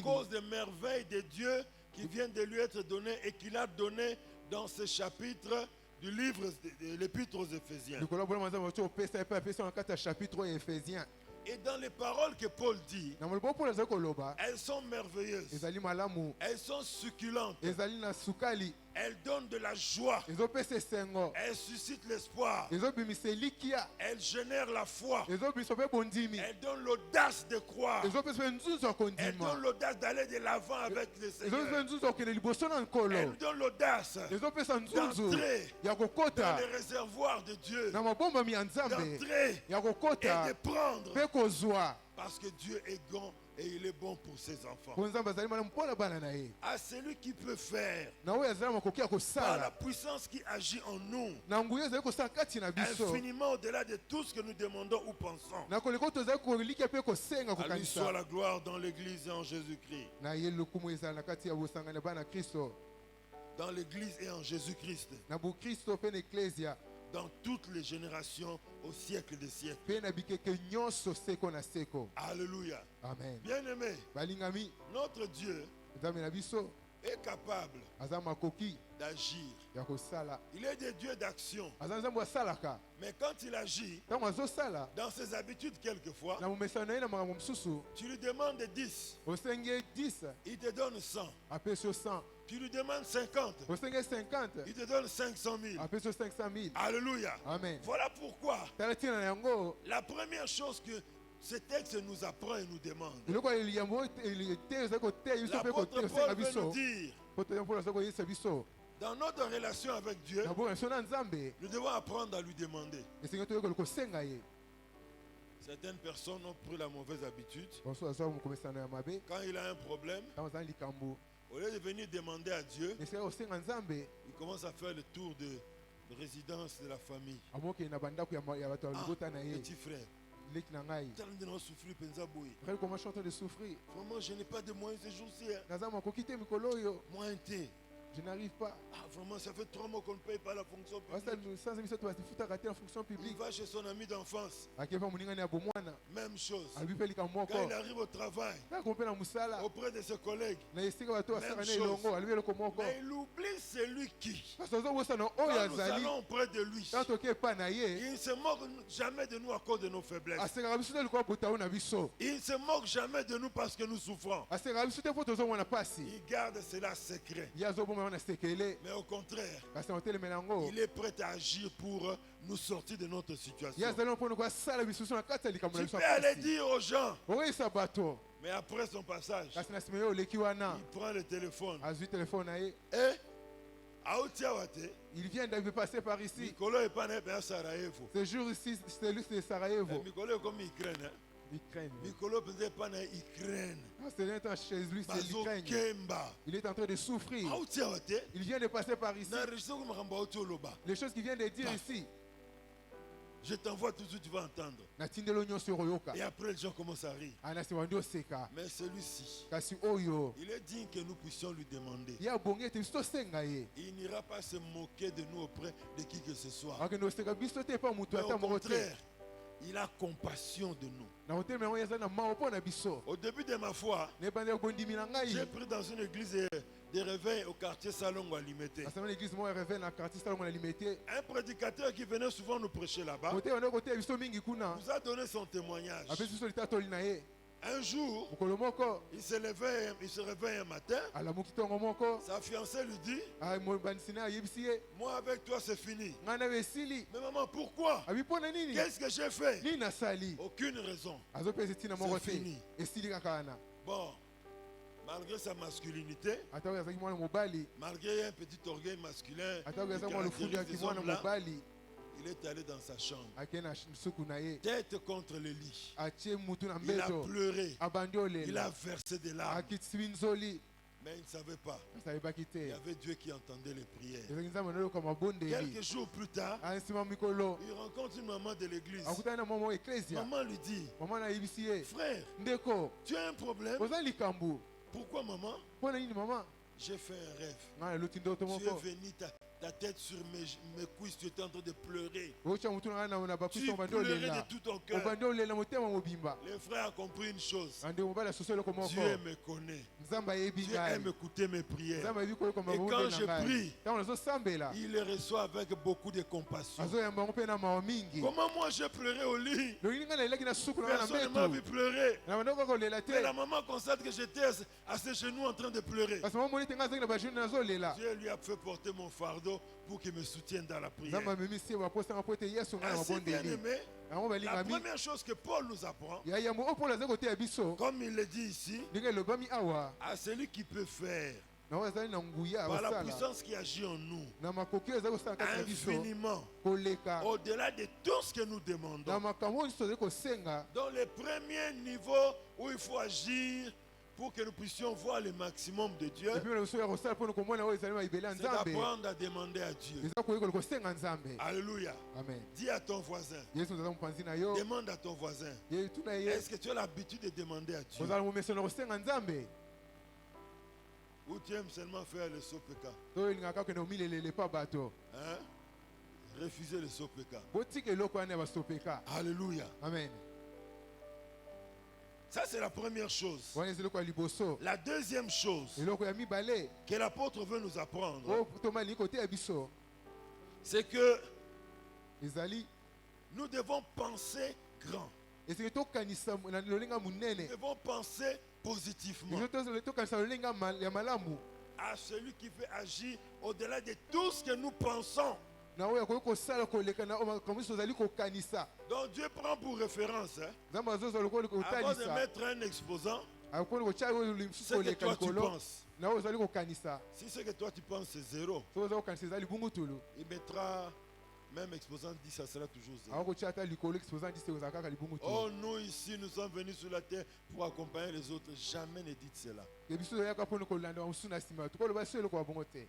cause des merveilles de Dieu qui viennent de lui être données et qu'il a donné dans ce chapitre du livre de l'Épître aux Éphésiens. likolo bolo manza moto opesa epe apesa na kati ya chapitre oyo Éphésiens. Et dans les paroles que Paul dit, Na molobo Paul azali koloba elles sont merveilleuses, ezali malamu, elles sont succulentes, ezali na sukali, elles donnent de la joie, ezopesa esengo, elles suscitent l'espoir, ezobimisa elikia, elles génèrent la foi, ezobimisa mpe bondimi, elles donnent l'audace de croire, ezopesa mpe nzunzu ya elles kondima, donnent l'audace d'aller de l'avant avec le ezopesa mpe Seigneur, nzunzu ya kokende liboso na nkolo, elles donnent l'audace ezopesa nzunzu d'entrer ya dans kokota les réservoirs de Dieu, na mabombami ya nzambe, d'entrer ya et kokota de prendre, mpe kozwa, parce que Dieu est grand et il est bon pour ses enfants. mpo nzambe azali malamu mpo na bana na ye. À celui qui peut faire Na oyo azali na makoki ya par la kosala puissance qui agit en nous, na nguya ezali kosala kati na biso, infiniment au-delà de tout ce que nous demandons ou pensons. na koleka oyo tozali kolika mpe kosenga À lui soit kokanisa, la gloire dans l'Église et en Jésus-Christ. na ye lokumu ezala na kati ya bosangani ya bana kristo, Dans l'Église et en Jésus-Christ. na bokristo mpe na eklesia, Dans toutes les générations au siècle des siècles. mpe na bikeke nyonso seko na seko. Alléluia. Amen. Bien-aimé, Balingami, notre Dieu nzambe na biso est capable aza makoki d'agir. ya kosala, Il est des dieux d'action. aza nzambe asalaka Mais quand il agit, ntango azosala dans ses habitudes quelquefois, na momesano na ye na makambo mosusu, tu lui demandes 10, osengi ye 10 il te donne 100. apesi yo 100, Tu lui demandes 50, osengi ye 50 il te donne 500 000. apesi yo 500 000. Alléluia. Amen. Voilà pourquoi Tala ntina na yango la première chose que ce texte nous apprend et nous demande, eloko ya likambo te ezali koteya biso mpe l'apôtre kosenga Paul veut biso nous dire, po toya mpona azali koyebisa biso dans notre relation avec Dieu, na bonso na nzambe, nous devons apprendre à lui demander. esengi toyekoli kosenga ye. Certaines personnes ont pris la mauvaise habitude. Bonso azwa mokomesano ya mabe Quand il a un problème, ntango azali likambo, au lieu de venir demander à Dieu, esika kosenga nzambe, il commence à faire le tour de résidence de la famille. amokeli na bandako ya bato ya libota na ye. Petit frère, Leki na ngai, frère, comment je suis en train de souffrir? vraiment, je n'ai pas de moyens ces jours-ci. Naza makoki te mikolo oyo, Moi, thé. je n'arrive pas. Ah, vraiment, ça fait 3 mois qu'on ne paye pas la fonction Basa publique. sanza biso to basifutaka te na fonction Il publique. va chez son ami d'enfance. Akepa moningani ya bomwana, Même chose. abi mpe likambo moko. Quand il arrive au travail, Kaka mpe na mosala, auprès de ses collègues, na esika bato basaka na chose. elongo, alibi eloko moko. mais il oublie celui qui, Kasi ozobosana oyo quand nous azali, allons auprès de lui, tanto toke epai na ye, il ne se moque jamais de nous à cause de nos faiblesses. asekaka biso te likolo bota oyo na biso. Il ne se moque jamais de nous parce que nous souffrons. Asekaka biso te mpo tozomona pasi. Il garde cela secret. Ye azoboma na sekele, Mais au contraire, kasi na otelemela yango, il est prêt à agir pour nous sortir de notre ye situation. azali mpona kosala bisusu na kati ya likambo na Tu biso peux ya aller pasi. dire aux gens, Okoyisa bato, mais après son passage, kasi na nsima ye oleki wana, il prend le téléphone. azwi telefone na ye, Et, Aoutiawate, il vient de passer par ici. Mikolo est pas né à Sarajevo. Ce jour ici, c'est lui, c'est Sarajevo. Mikolo est comme Ukraine. Hein? L'Ukraine. Mikolo peut pas né Ukraine. C'est un chez lui, c'est Bazo l'Ukraine. Kemba. Il est en train de souffrir. Aoutiawate, Il vient de passer par ici. na enregistré comme Ramba Aoutioloba. Les choses qu'il vient de dire ici, Je t'envoie tout de suite, tu vas entendre. natindelo nyonso royoka. Et après, les gens commencent à rire. Anasema ndio seka. Mais celui-ci, Kasi oyo, il est digne que nous puissions lui demander. ya bonge te biso senga ye. Il n'ira pas se moquer de nous auprès de qui que ce soit. Akendo seka biso te pa mutu Mais ata au moko te. contraire, il a compassion de nous. Na hotel me oya na mao pona biso. Au début de ma foi, Ne bande bondimi na j'ai ngai. pris dans une église de réveil au quartier Salongo à Limité. Asema l'église mo revient na quartier salon na limité. Un prédicateur qui venait souvent nous prêcher là-bas Côté on côté biso mingi kuna. nous a donné son témoignage. Apesi biso litatoli na ye. Un jour, Mokolo moko, il se réveille un matin. alamuki tongo moko. Sa fiancée lui dit, Banisina ayebisi ye. moi avec toi c'est fini. Nga na besili. Mais maman, pourquoi? Abi pona nini? Qu'est-ce que j'ai fait? Nini nasali? Aucune raison. Azopesa tina moko te. fini. Esili kaka wana. Bon, malgré sa masculinité, Atako yazaki mwana mobali. malgré un petit orgueil masculin Atako qui yazaki mwana lufundi caractérise yaki ces mwana hommes-là, mobali. il est allé dans sa chambre, Ake na suku na ye. tête contre le lit. Atie mutu na Il a mbeto. pleuré, Abandi il a olela. versé des larmes, Akitisibi nzoli. mais il ne savait pas. Asayebaki Il y te. avait Dieu qui entendait les prières. Ezaki nzambe nayoka mabondeli. Quelques jours plus tard, Ansima mikolo. il rencontre une maman de l'église. Akutani na mama eklesia. Maman lui dit, Mama na yebisi ye. frère, Ndeko, tu as un problème? oza likambo. Pourquoi maman? Pona nini mama? J'ai fait un rêve. Nga na loti ndoto Tu es moko. venu, ta tête sur mes cuisses, tu étais en train de pleurer. ocha mutu na na Tu bakusa obande pleurais de olela tout ton cœur. obande olela motema mobimba Les frères ont compris une chose. ande mobala sosolo ko moko Dieu me connaît. nzamba yebi Dieu ngai aime écouter mes prières. nzamba yebi ko Et quand je prie, tango nazo sambela il les reçoit avec beaucoup de compassion. azo yamba ngo pe na mawa mingi Comment moi j'ai pleuré au lit? lolingi ngai naelaki na suku na na Personne ne m'a vu mbetu pleurer. na bando kaka olela Mais la te maman constate que j'étais à ses genoux en train de pleurer. parce que mama moni te ngai azalaki na bajene nazolela Dieu lui a fait porter mon fardeau pour qu'il me soutienne dans la prière. nzamba amemisi ye baposanga po ete yesu ngai na Ainsi, bien mabondeli aimé, yango la balingami première chose que Paul nous apprend, ya yambo oyo mpona azali koteya biso comme il le dit ici, ndenge elobami awa à celui qui peut faire na oyo azali na nguya par la akosala puissance qui agit en nous, na makoki oyo ezali kosala kati na biso infiniment, koleka au-delà de tout ce que nous na demandons. makambo oyo nyonso tozali kosenga Dans les premiers niveaux où il faut agir pour que nous puissions voir le maximum de Dieu, epi na biso ya kosala mpona komona oyo ezali maibele ya c'est nzambe d'apprendre à demander à Dieu. eza koyekola kosenga nzambe Alléluia. amen Dis à ton voisin, yesu ozaza mopanzi na yo demande à ton voisin, ye tuna ye est-ce que tu as l'habitude de demander à Dieu ozala momeso na kosenga nzambe ou tu aimes seulement faire le sopeka? to oyo elingaka kokende komilelele pa bato Hein? Refuser le sopeka. botika eloko wana ya basopeka Alléluia. amen Ça, c'est la première chose. wana eza eloko ya liboso La deuxième chose eloko ya mibale que l'apôtre veut nous apprendre, oyo toma elingi koteya biso c'est que ezali nous devons penser grand. esiki tokanisa na lolenga Nous monene devons penser positivement tokanisa lolenga ya malamu à celui qui veut agir au-delà de tout ce que nous pensons. na oyo akoki kosala koleka na makambo nyonso ozali kokanisa Donc Dieu prend pour référence, hein, nzambe azozwa lokoli avant de kotalisa mettre un exposant, akoni kotia oyo lisusu ce que koleka toi tu likolo penses. na oyo ozali kokanisa Si ce que toi tu penses c'est zéro, soki oza kokanisa eza libungutulu il mettra même exposant 10, ça sera toujours zéro. akokotia ata likolo exposant dise ozala kaka libungutulu Oh, nous ici, nous sommes venus sur la terre pour accompagner les autres. Jamais ne dites cela. ke biso toyaka mpona kolanda mosusu na nsima tokoloba so eloko ya bongo te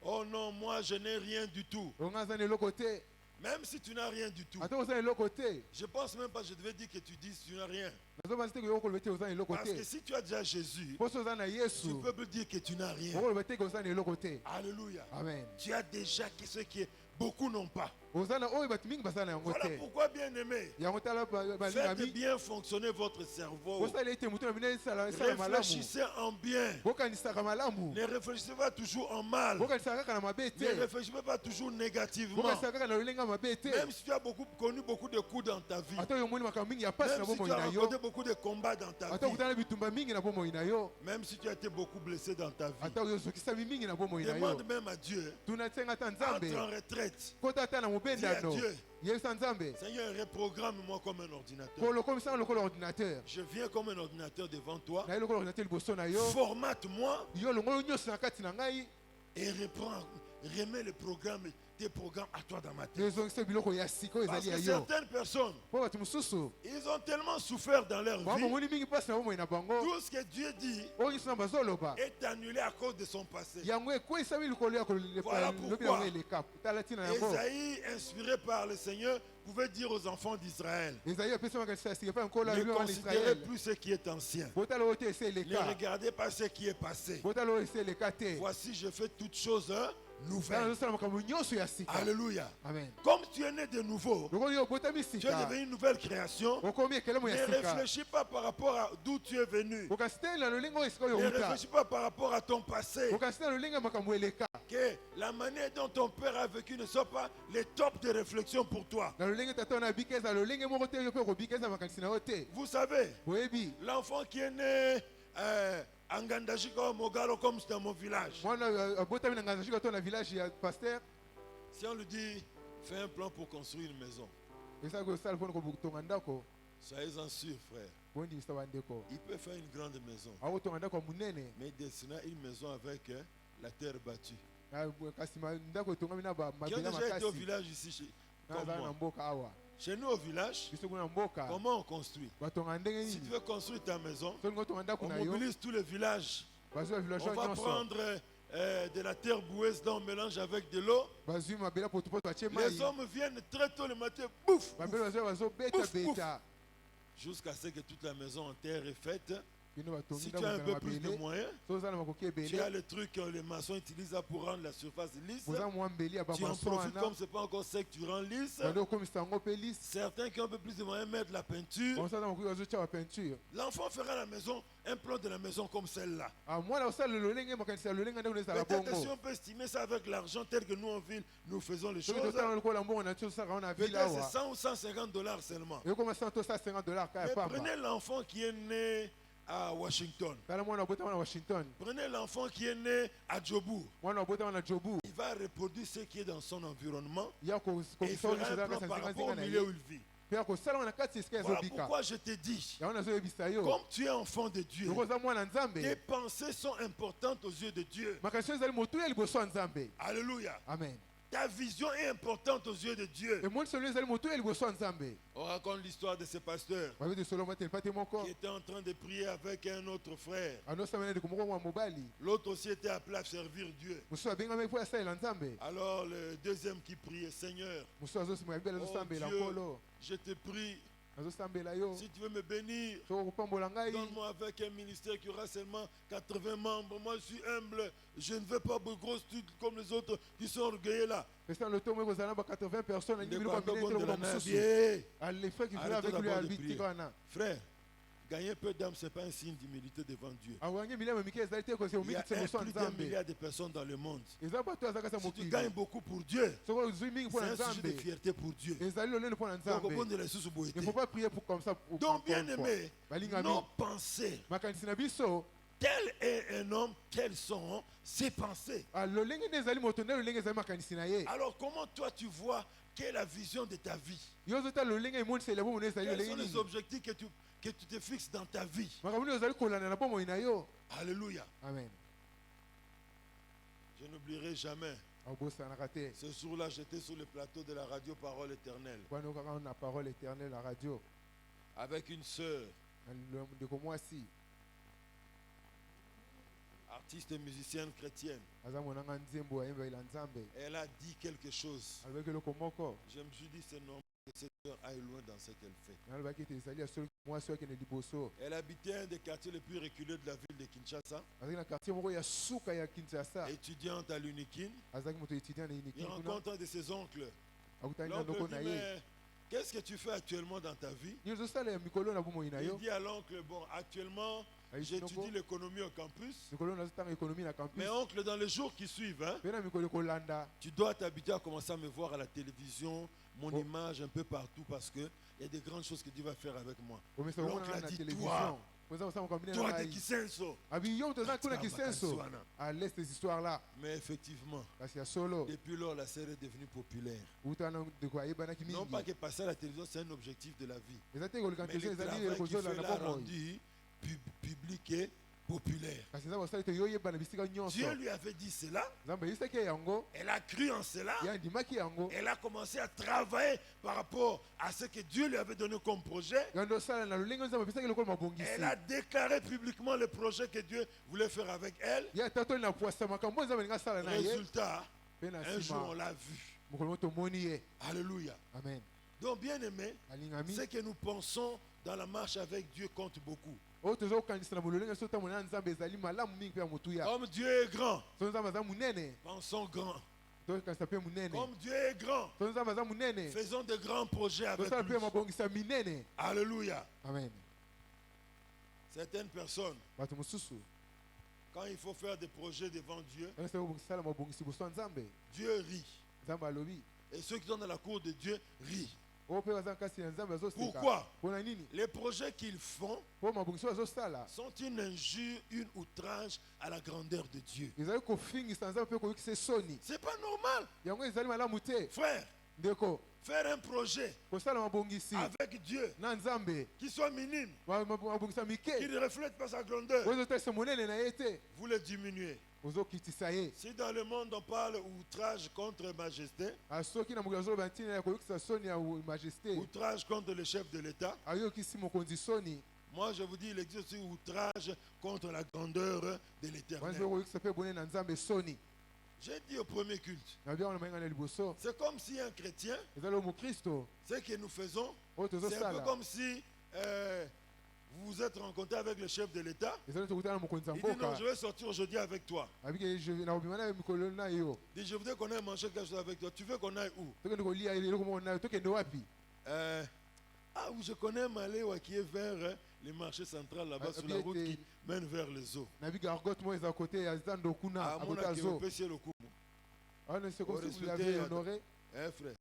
Oh non, moi je n'ai rien du tout. onga aza na eloko te Même si tu n'as rien du tout. ata oza na eloko te Je pense même pas, je devais dire que tu dises tu n'as rien. nazobanzi te koyoka koloba te oza na eloko Parce que te si tu as déjà Jésus, mpo so oza na tu yesu peux plus dire que tu n'as rien. okoloba te ke oza na eloko te Alléluia. amen Tu as déjà ce que beaucoup n'ont pas. oza na oyo bato mingi baza na yango Voilà te pourquoi, bien aimé, yango tala faites balingami bien fonctionner votre cerveau. bosala ete motu na bino esala malamu Réfléchissez en bien. bokanisaka malamu Ne réfléchissez pas toujours en mal. bokanisaka kaka na mabe Ne te réfléchissez pas toujours négativement. bokanisaka kaka na lolenga mabe te Même si tu as connu beaucoup de coups dans ta vie. ata oyo omoni makambo mingi ya pasi Même na si tu bomoi as na yo rencontré beaucoup de combats dans ta ata vie. okutana na bitumba mingi na bomoi na yo Même si tu as été beaucoup blessé dans ta vie. ata oyo ozokisami mingi na bomoi na yo Demande même à Dieu. tuna nsenga ata Entre en nzambe retraite. kota ata na mobendano Dis à Dieu. yebisa nzambe Seigneur, reprogramme-moi comme un ordinateur. kolokomisanga lokola ordinateur Je viens comme un ordinateur devant toi. na ye lokola ordinateur liboso na yo Formate-moi yo longolo nyonso na kati na ngai et remets le programme, tes programmes à toi dans ma tête. ezongisa biloko ya sika oyo Parce ezali que ya yo certaines personnes, mpo bato mosusu ils ont tellement souffert dans leur vie. bamomoni mingi mpasi na bomoi na bango Tout ce que Dieu dit oyo nyonso na bazoloba est annulé à cause de son passé. yango ekwesami likolo ya Voilà lobi pourquoi. yango eleka tala ntina yango Esaïe, inspiré par le Seigneur, pouvait dire aux enfants d'Israël, ezali apesi makanisa ya sika mpe nkolo ne alobi wana considérez israele plus ce qui est ancien. botala oyo te ese Ne eleka regardez pas ce qui est passé. botala oyo ese eleka te Voici, je fais toutes choses tala nouvelles. nazosala makambo nyonso ya sika Alléluia. amen Comme tu es né de nouveau, lokoli yo obotami tu es sika devenu une nouvelle création. okomi ekelemo Ne ya sika réfléchis pas par rapport à d'où tu es venu. okasi te na lolinga oyo esika oyo Ne outa réfléchis pas par rapport à ton passé. okasi te na lolinga makambo eleka Que la manière dont ton père a vécu ne soit pas le top de réflexion pour toi. na lolinga tata na bika eza lolenge moko te yo mpe okobika eza makanisi na yo te Vous savez, boyebi l'enfant qui est né à Ngandajika, Mogalo, comme c'est dans mon village. mwana abotami na nganza shika to na village ya paster Si on lui dit, fais un plan pour construire une maison, esala kosala mpona kotonga ndako soyez-en sûr, frère. bondimisa bandeko Il peut faire une grande maison, akotonga ndako ya monene mais il dessinera une maison avec la terre battue. kasi ndako etongami na Qui ont mabele déjà été au makasi village ici, comme nazala na moi. mboka awa Chez nous au village, biso kuna na mboka comment on construit? batonga ndenge Si tu nini veux construire ta maison, solingi otonga ndako on na yo mobilise tous les villages. bazwi On bavillageois va nyonso prendre de la terre boueuse dont on mélange avec de l'eau. bazwi mabele potopoto batie mai Les hommes viennent très tôt le matin, bouf, babele bazwi bazobeta Ouf, ouf. beta jusqu'à ce que toute la maison en terre est faite. Si tu as un peu plus de moyens, tu as le truc que les maçons utilisent pour rendre la surface lisse. Tu en profites comme ce n'est pas encore sec, tu rends lisse. Certains qui ont un peu plus de moyens mettent la peinture. L'enfant fera à la maison un plan de la maison comme celle-là. Peut-être si on peut estimer ça avec l'argent tel que nous en ville, nous faisons les choses. Peut-être c'est 100 ou 150 $ seulement. Mais prenez l'enfant qui est né à Washington. Prenez l'enfant qui est né à Djobourg. Il va reproduire ce qui est dans son environnement et il fera un plan par rapport au milieu où il vit. Voilà pourquoi je te dis, comme tu es enfant de Dieu, tes pensées sont importantes aux yeux de Dieu. Alléluia. Amen. Ta vision est importante aux yeux de Dieu. On raconte l'histoire de ce pasteur qui était en train de prier avec un autre frère. L'autre aussi était appelé à servir Dieu. Alors le deuxième qui priait, Seigneur, oh Dieu, je te prie, si tu veux me bénir, donne-moi avec un ministère qui aura seulement 80 membres. Moi, je suis humble. Je ne veux pas de grosses trucs comme les autres qui sont orgueilleux là. Frère, gagner un peu d'âme, ce n'est pas un signe d'humilité devant Dieu. Il y a plus d'un milliard de personnes dans le monde. Si tu gagnes beaucoup pour Dieu, c'est un sujet de fierté pour Dieu. Donc, il ne faut pas prier pour comme ça. Donc, bien aimé, nos pensées, tel est un homme, quelles sont ses pensées? Alors, comment toi tu vois quelle est la vision de ta vie? Quels sont les objectifs que tu te fixes dans ta vie? Alléluia. Amen. Je n'oublierai jamais. Ce jour-là, j'étais sur le plateau de la radio Parole Éternelle. Avec une sœur, artiste et musicienne chrétienne. Elle a dit quelque chose. Je me suis dit, c'est normal que cette sœur aille loin dans ce qu'elle fait. Elle habitait un des quartiers les plus reculés de la ville de Kinshasa. Étudiante à l'Unikin. Il rencontre un de ses oncles. L'oncle dit, mais qu'est-ce que tu fais actuellement dans ta vie? Il dit à l'oncle, bon, actuellement, j'étudie l'économie au campus. Mais oncle, dans les jours qui suivent, tu dois t'habituer à commencer à me voir à la télévision, mon image un peu partout, parce qu'il y a des grandes choses que Dieu va faire avec moi. L'oncle a dit, toi de Kisenso. Mais effectivement, depuis lors, la sœur est devenue populaire. Non pas que passer à la télévision, c'est un objectif de la vie. Mais le travail qu'il fait l'a rendu public et populaire. Dieu lui avait dit cela. Elle a cru en cela. Elle a commencé à travailler par rapport à ce que Dieu lui avait donné comme projet. Elle a déclaré publiquement le projet que Dieu voulait faire avec elle. Résultat, un jour on l'a vu. Alléluia. Amen. Donc bien aimé, ce que nous pensons dans la marche avec Dieu compte beaucoup. Comme Dieu est grand, pensons grand. Comme Dieu est grand, faisons de grands projets avec lui. Alléluia. Amen. Certaines personnes, quand il faut faire des projets devant Dieu, Dieu rit. Et ceux qui sont dans la cour de Dieu rient. Pourquoi? Les projets qu'ils font sont une injure, une outrage à la grandeur de Dieu. C'est pas normal. Frère, faire un projet avec Dieu qui soit minime, qui ne reflète pas sa grandeur, vous le diminuez. Si dans le monde on parle outrage contre majesté, outrage contre le chef de l'État, moi je vous dis, il existe aussi outrage contre la grandeur de l'Éternel. J'ai dit au premier culte, c'est comme si un chrétien, ce que nous faisons, c'est un peu comme si Vous vous êtes rencontré avec le chef de l'État. ezali tokutana na mokonzi ya Il dit non, mboka je vais sortir aujourd'hui avec toi. abiki nakobima na mikolo na yo Il dit je voudrais qu'on aille manger quelque chose avec toi. Tu veux qu'on aille où? tokende kolia eloko moko na yo tokende wapi Ah oui, je connais Maléwa qui est vers le marché central là-bas sur la route qui mène vers les eaux. nabiki argote moko eza kote ya zando kuna Ah, mon akota aki, zo vous pêchez le coup. alors c'est comme Au si vous respecter, l'avez honoré Eh frère,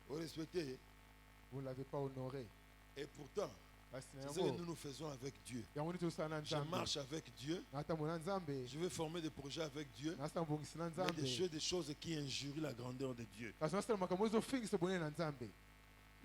au respecter. vous ne l'avez pas honoré Et pourtant, basi na c'est ce que yango nous faisons avec Dieu. yango nini tosala na Je nzambe marche avec Dieu. natambola na nzambe Je vais former des projets avec Dieu. nasala mbongisi na Mais nzambe des choses qui injurient la grandeur de Dieu. kasi nasala makambo ezofingisa bonene na nzambe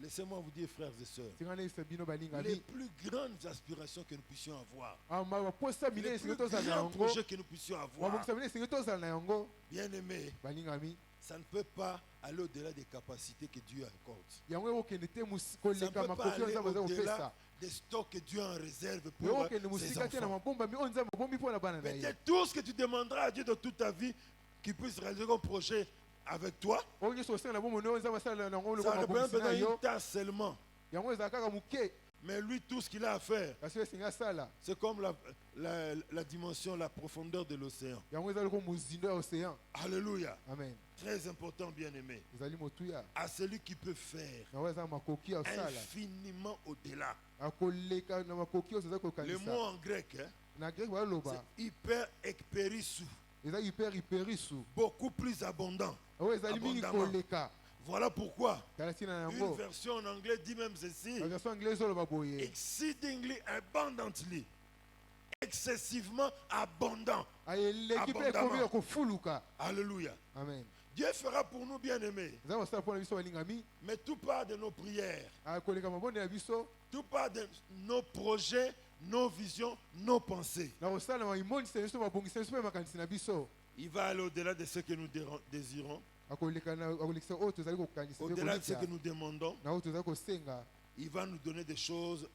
Laissez-moi vous dire, frères et sœurs, tinga nayebisa bino les balingami plus grandes aspirations que nous puissions avoir, baposa les minene plus esengi tozala na grands yango projets que nous puissions avoir, mabongisa minene esengi tozala na yango bien aimés, balingami ça ne peut pas aller au-delà des capacités que Dieu accorde. yango ekokende te Ça ne koleka peut pas makoki oyo aller nzambe aza au-delà kopesa des stocks que Dieu a en réserve pour ekokende ses mosika te na enfants. mabombami oyo nzambe abombi mpo na bana na ye Peut-être tout ce que tu demanderas à Dieu de toute ta vie, qu'il puisse réaliser comme projet avec toi, oyo nyonso osala na bomoi oyo nzambe asala na yango ça lokola représente mabongisi na peut-être yo une tâche seulement. yango ezala kaka moke Mais lui, tout ce qu'il a à faire, kasi oyo esengi asala c'est comme la dimension, la profondeur de l'océan. yango eza lokola mozindo ya océan Alléluia. amen Très important, bien-aimé. ezali motuya À celui qui peut faire yango eza na makoki ya osala infiniment au-delà. akoleka na makoki oyo eza Le kokanisa mot en grec, hein, na grek baloba c'est hyper ekperisou, eza hyperisu beaucoup plus abondant. oyo ezali mingi Abondamment. koleka Voilà pourquoi tala ntina na une yango version en anglais dit même ceci: la version anglaise oloba boye exceedingly abundantly, excessivement abondant. eleki mpe Abondamment. ekomi ya kofuluka Alléluia. amen Dieu fera pour nous, bien-aimés, eza kosala mpo na biso balingami mais tout part de nos prières, akoleka mabonde ya biso tout part de nos projets, nos visions, nos pensées. na kosala maimonisa biso mabongisa biso mpe makanisi na biso Il va aller au-delà de ce que nous désirons, akolekisa oyo tozali kokanisa mpe au-delà de ce que koleka nous demandons. na oyo tozali kosenga Il va nous donner des choses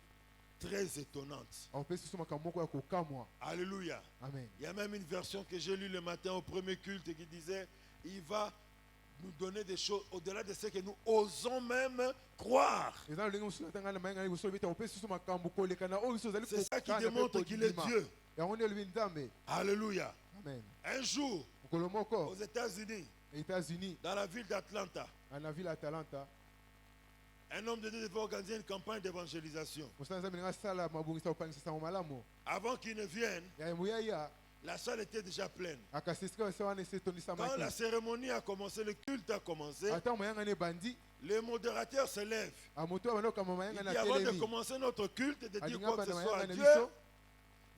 très étonnantes. akopesa biso makambo moko ya kokamwa Alléluia. amen Il y a même une version que j'ai lue le matin au premier culte qui disait: il va nous donner des choses au-delà de ce que nous osons même croire. eza na lolenge mosusu atanga na mayanga na liboso ete akopesa biso makambo koleka na oyo biso ozali C'est ça qui kokana mpe démontre qu'il est kodima Dieu. yango nde elobi nzambe Alléluia. amen Un jour, mokolo moko aux États-Unis, états-unis dans la ville d'Atlanta, na ville ya atalanta un homme de Dieu devait organiser une campagne d'évangélisation. mosala nzambe ndenge asala mabongisa kokanisa sango malamu Avant qu'il ne vienne, ya moyaya la salle était déjà pleine. akasi esika ese wana esi Quand la etondisamaki cérémonie a commencé, le culte a commencé, ata mayanga na ebandi le modérateur se lève. moto oyo abandi kokamba Il mayanga dit: na avant de telemi commencer notre culte, de dire alingi quoi que abanda ce soit à mayanga na Dieu, biso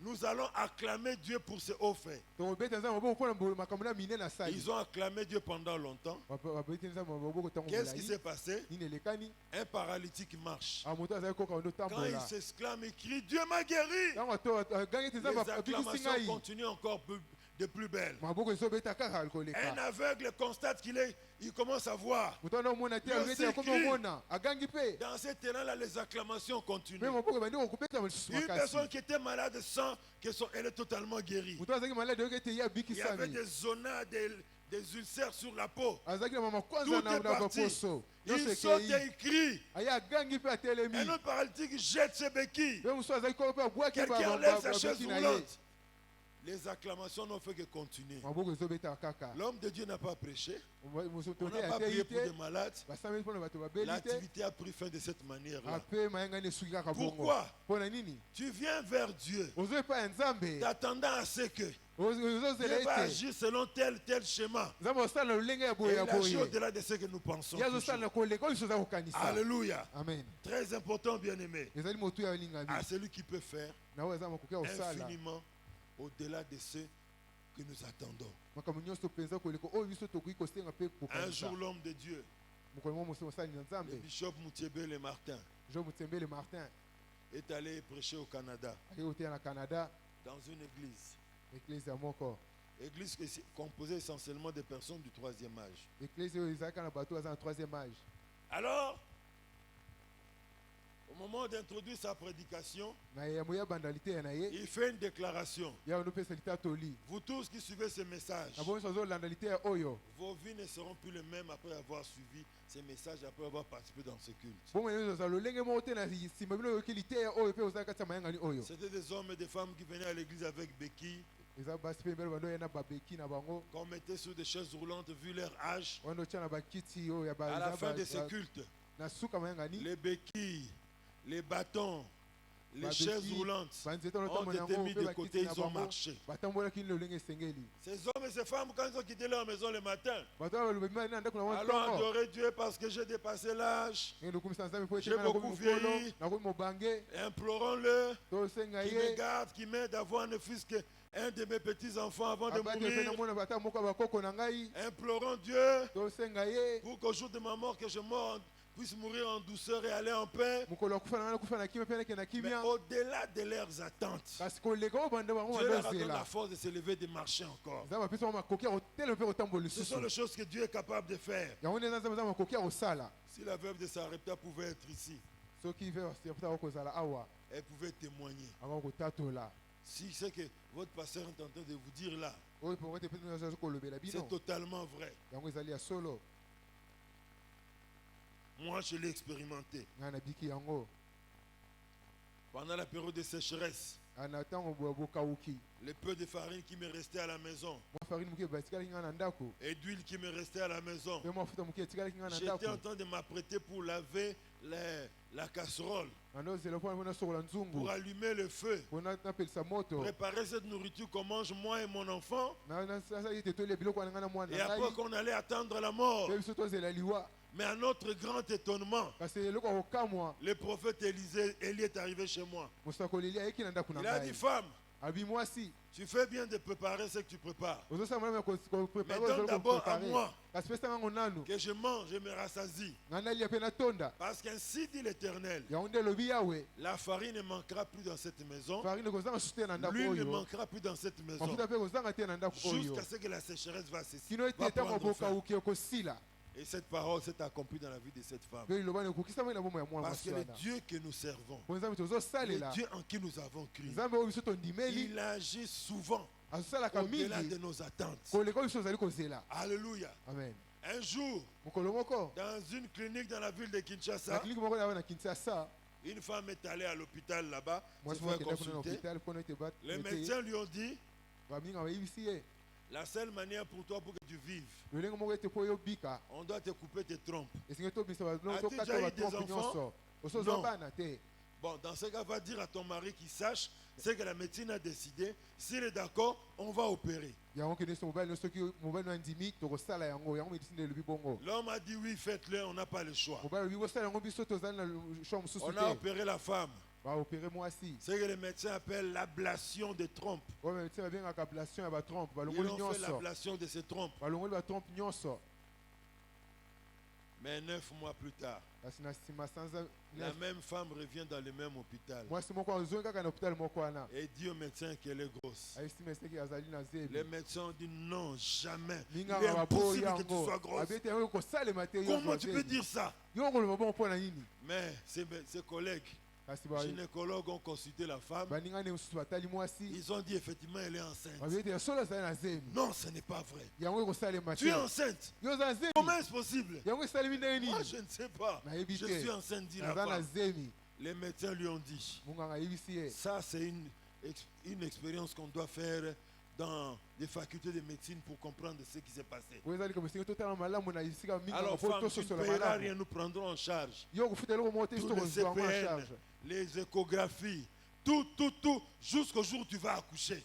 nous allons acclamer Dieu pour ses hauts faits. tokobeta nzambe maboko mpona makambo na minene asali Ils ont acclamé Dieu pendant longtemps. babeti nzambe maboko ntango Qu'est-ce qui molai s'est passé? nini elekani Un paralytique marche. moto azali koka ndo Quand il tambola s'exclame, il crie: Dieu m'a guéri. ntango agangi ete Les nzambe abikisi acclamations ngai continuent encore de plus belles. maboko ezobeta kaka Un koleka aveugle constate il commence à voir. moto wana omona te Dieu alobeti akomi s'écrie. omona agangi mpe Dans ce terrain-là, les acclamations mpe continuent. maboko ebandi kokobeta lisusu Une makasi personne qui était malade sent qu'elle est totalement guérie. moto azalaki malade oyoki ete ye Il y avait abikisami des zonas, des ulcères sur la peau. azalaki na Tout mamakwanza est na parti. baposo Il nyonso saute et ekei il crie. aye agangi mpe atelemi Un autre paralytique jette ses béquilles. mpe mosusu azalaki koko mpe abwaki Quelqu'un enlève sa chaise babiki na ye roulante. Les acclamations n'ont fait que continuer. maboko ezobeta kaka L'homme de Dieu n'a pas prêché. moto On te n'a pas prié atei pour des te malades. basambeli mpona bato babeli te L'activité a pris fin de cette manière-là. ape mayanga ni esuki kaka bongo Pourquoi? mpona nini Tu viens vers Dieu, ozo epai ya nzambe t'attendant à ce que ozozela Dieu va ete agir selon tel schéma. nzambe osala na lolenge ya Et boye ya il agit boye au-delà de ce que nous pensons. ye azosala na koleka oyo biso oza kokanisa Alléluia. amen Très important, bien-aimé. ezali motu ya olingami À celui qui peut faire na oyo eza makoki ya kosala infiniment au-delà de ce que nous attendons. makambo nyonso mpenza koleka oyo biso tokoki kosenga mpe Un kokanisa jour, l'homme de Dieu, mokolo moko mosali na le nzambe bishop Moutiébé Martin, jo motembele martin est allé prêcher au Canada, akei koteya na canada dans une église. eklise ya moko Église qui est composée essentiellement de personnes du 3e âge. eklise oyo ezalaka na bato aza na 3e âge Alors, Au moment d'introduire sa prédication, na ye moya bandalité na ye il fait une déclaration. ya no pesa litatoli Vous tous qui suivez ce message, na bonso zo landalité oyo vos vies ne seront plus les mêmes après avoir suivi ces messages, après avoir participé dans ce culte. bongo nyo zo lolenge mo te na sima bino yoki lité oyo pe ozaka kati mayanga ni oyo C'était des hommes et des femmes qui venaient à l'église avec béquilles, eza basi pe mbele bando na babeki na bango qu'on mettait sur des chaises roulantes vu leur âge. wando tia na bakiti oyo ya À la fin de ba ce culte, na suka mayanga ni les béquilles, les bâtons, les babeki, chaises roulantes banzete no ont tambo été yango mis pe de bakiti côté, na ils ont bango marché. batambolaki ni lolenge esengeli Ces hommes et ces femmes, quand ils ont quitté leur maison le matin, bato balobemi na ndako na allons wantongo adorer Dieu parce que j'ai dépassé l'âge. ngendo kumisa nzambe po J'ai etengana beaucoup nakomi mokolo vieilli. nakomi mobange Implorons-le tosenga qui me ye garde, qui m'aide d'avoir ne fût-ce qu'un de mes petits-enfants avant de abaki mpe mourir. namona bata moko ya bakoko na ngai Implorons Dieu tosenga ye pour qu'au jour de ma mort, que je puisse mourir en douceur et aller en paix. mokolo ya kufa na ngai nakufa na kimia mpe nake na Mais kimia au-delà de leurs attentes, kasi koleka oyo banda bango Dieu leur a donné la bazozela force de se lever et de marcher encore. nzambe apesi bango makoki ya kotelema mpe kotambola Ce sont lisusu les choses que Dieu est capable de faire. yango nde nzambe aza makoki ya kosala Si la veuve de Sarepta pouvait être ici, soki ve basirapota akokozala awa elle pouvait témoigner. akoki kotatola Si c'est que votre pasteur est en train de vous dire là, oyo mpengo te pete aza kolobela bino c'est totalement vrai. yango ezali ya solo Moi, je l'ai expérimenté. ngai nabiki yango Pendant la période de sécheresse, na ntango bokauki le peu de farine qui me restait à la maison mwa farine moke batikalaki ngai na ndako et d'huile qui me restait à la maison, mpe mafuta moke etikalaki ngai na j'étais en ndako train de m'apprêter pour laver la casserole, nando ozela mpona mpona sokola nzungu pour allumer le feu, mpona napelisa moto préparer cette nourriture qu'on mange moi et mon enfant, nasali ete tolia biloko wana ngai na mwana et na après ngai qu'on allait attendre la mort. mpe biso tozela liwa Mais à notre grand étonnement, kasi eloko ya kokamwa le prophète Élie est arrivé chez moi. mosakoli eli ayeki na ndako na Il a dit, ngai femme, abi mwasi tu fais bien de préparer ce que tu prépares. ozosala malamu ya Mais donne d'abord à moi kasi pesa ngango nanu que je mange et me rassasie. ngai nalia mpe natonda Parce qu'ainsi dit l'Éternel, yango nde elobi yawe la farine ne manquera plus dans cette maison, farine kozanga susu te na ndako l'huile ne oyo manquera plus dans cette maison, mafuta mpe kozanga te na ndako oyo jusqu'à ce que la sécheresse va cesser. kino ete Va ntango prendre fin. bokauki ekosila Et cette parole s'est accomplie dans la vie de cette femme. mpe liloba ekokisama na bomoi ya mwana Parce mwasi que le wana Dieu que nous servons, po nzambe le tozosalela Dieu en qui nous avons cru, nzambe oyo biso tondimeli il agit souvent azosalaka au-delà de mingi nos attentes. koleka oyo biso ozali kozela Alléluia. amen Un jour, mokolo moko dans une clinique dans la ville de na Kinshasa, kliniki moko na kinshasa une femme est allée à l'hôpital là-bas se mwasi moko faire akenda kuna na consulter. hôpital mpona ete Les médecins lui ont dit, baminga bayebisi ye la seule manière pour toi pour que tu vives, lolenge moko ete mpo oyobika on doit te couper tes trompes. esingi tobimisa As-tu tokata déjà eu des batrompe enfants? nyonso oso ozwa Non. bana te Bon, dans ce cas, va dire à ton mari qu'il sache ce que la médecine a décidé. S'il est d'accord, on va opérer. yango kende so mobali no soki mobali no andimi tokosala yango yango medicine elobi bongo L'homme a dit oui, faites-le, on n'a pas le choix. mobali alobi bosala yango biso tozali na choix mosusu On a te opéré la femme. baopere mwasi Ce que les médecins appellent l'ablation des trompes. oyo medecin babengaka ablation ya batrompe Ils balongoli ont fait nyonso l'ablation de ces trompes. balongoli batrompe nyonso Mais 9 mois plus tard, kasi na nsima sanza la même femme revient dans le même hôpital mwasi moko azongi kaka na hôpital moko wana et dit au médecin qu'elle est grosse. ayebisi meseki azali na Les zebi médecins ont dit non, jamais. Il est minganga baboyi impossible que tu yango sois grosse. abi ete yango kosalema te yo Comment tu peux dire ça? yo koloba bongo mpo na nini Mais ses collègues kasi gynécologues ont consulté la femme. baningani mosusu batali mwasi Ils ont dit effectivement elle est enceinte. babi ete solo azali na zemi Non, ce n'est pas vrai. yango ekosalema Tu es te enceinte. yo oza na zemi Comment est-ce possible? yango esalemi ndenge Moi, nini je ne sais pas. nayebi Je te suis enceinte, dit la naza na femme. zemi Les médecins lui ont dit, munganga ayebisi ye ça c'est une expérience qu'on doit faire dans les facultés de médecine pour comprendre ce qui s'est passé. oyo ezali komesenge totala malamu na esika minganga Alors mpo femme, tu ne tososola payeras malamu rien, nous prendrons en charge. yo kofuta eloko moko te biso Tous les tokozwa yango en CPN, charge les échographies, tout, jusqu'au jour où tu vas accoucher.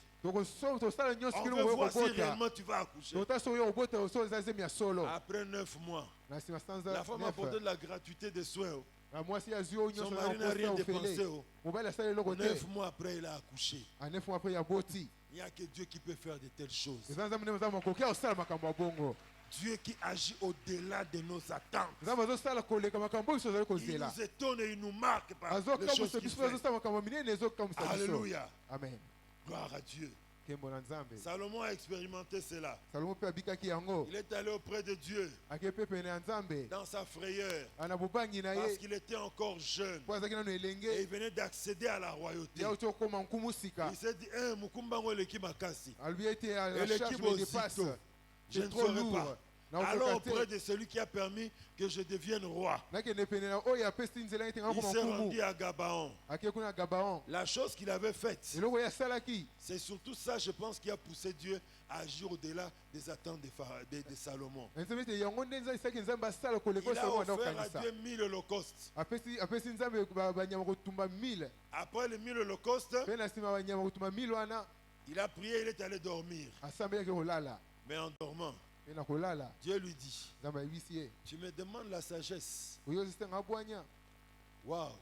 tosala nyonso On kino veut oyo voir si kobota réellement tu vas accoucher. totala soki oyo kobota so eza zemi ya solo Après 9 mois, na nsima sanza la femme a apporté de la gratuité des soins. na mwasi azwi oyo Son nyonso mari n'a rien dépensé. ofele mobali asali eloko te 9 mois après, il a accouché. a 9 mois après ya boti Il n'y a que Dieu qui peut faire de telles choses. eza nzambe nde nzambe makoki akosala makambo ya bongo Dieu qui agit au-delà de nos attentes. nzambe azosala koleka makambo oyo biso azali Il kozela nous étonne et il nous marque par les choses azokamwisa qu'il biso fait. azosala makambo minene ezokamwisa biso Alléluia. amen Gloire à Dieu. nkembo na nzambe. Salomon a expérimenté cela. Salomo mpe abikaki yango. Il est allé auprès de Dieu Ake mpe pene ya nzambe. dans sa frayeur Ana bobangi na parce ye. qu'il était encore jeune Po azalaki nano et il elenge. venait d'accéder à la royauté. Ya auti okoma nkumu sika. Il s'est dit, Mukumbango eleki makasi. Alobi ete Et la l'équipe charge me dépasse. aussitôt, je C'est ne trop ferai lourd. pas. Na Allons okoka auprès te. de celui qui a permis que je devienne roi. Nakende pene na oyo apesi nzela ete nga Il koma s'est nkumu. rendu à Gabaon. Ake kuna Gabaon. La chose qu'il avait faite, Eloko ye asalaki. c'est surtout ça, je pense, qui a poussé Dieu à agir au-delà des attentes de Salomon. Nzambe ete yango nde esaki nzambe asala koleka Il a Salomo anda offert à kokanisa. Dieu 1000 holocaustes. Apesi nzambe banyama kotumba 1000. Après les 1000 holocaustes, Mpe na nsima banyama kotumba 1000 wana il a prié, il est allé dormir. asambelaki kolala. Mais en dormant, Mpe na kolala Dieu lui dit, nzambe ayebisi ye tu me demandes la sagesse. oyosi te nga bwanya Waouh!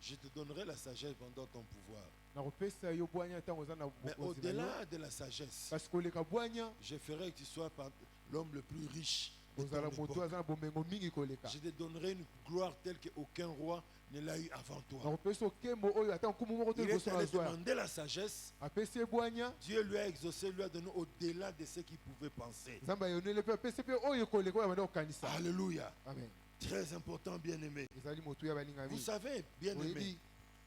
Je te donnerai la sagesse pendant ton pouvoir. nakopesa yo bwanya ntango oza na Mais bokonzi na yo. au-delà de la sagesse, Kasi koleka bwanya je ferai que tu sois l'homme le plus riche de ton ozala moto époque. aza na bomengo mingi koleka. Je te donnerai une gloire telle qu'aucun roi ne l'a eu avant toi. nakopesa okembo oyo ata nkumu moko te Il est liboso na allé zwa. demander la sagesse. Apesi ye bwanya Dieu lui a exaucé, lui a donné au-delà de ce qu'il pouvait penser. nzambe ayoneli mpe apesi mpe oyo koleka oyo abanda kokanisa. Alléluia. Amen. Très important, bien-aimé. ezali motu ya Vous balingami. savez, bien-aimé, oyebi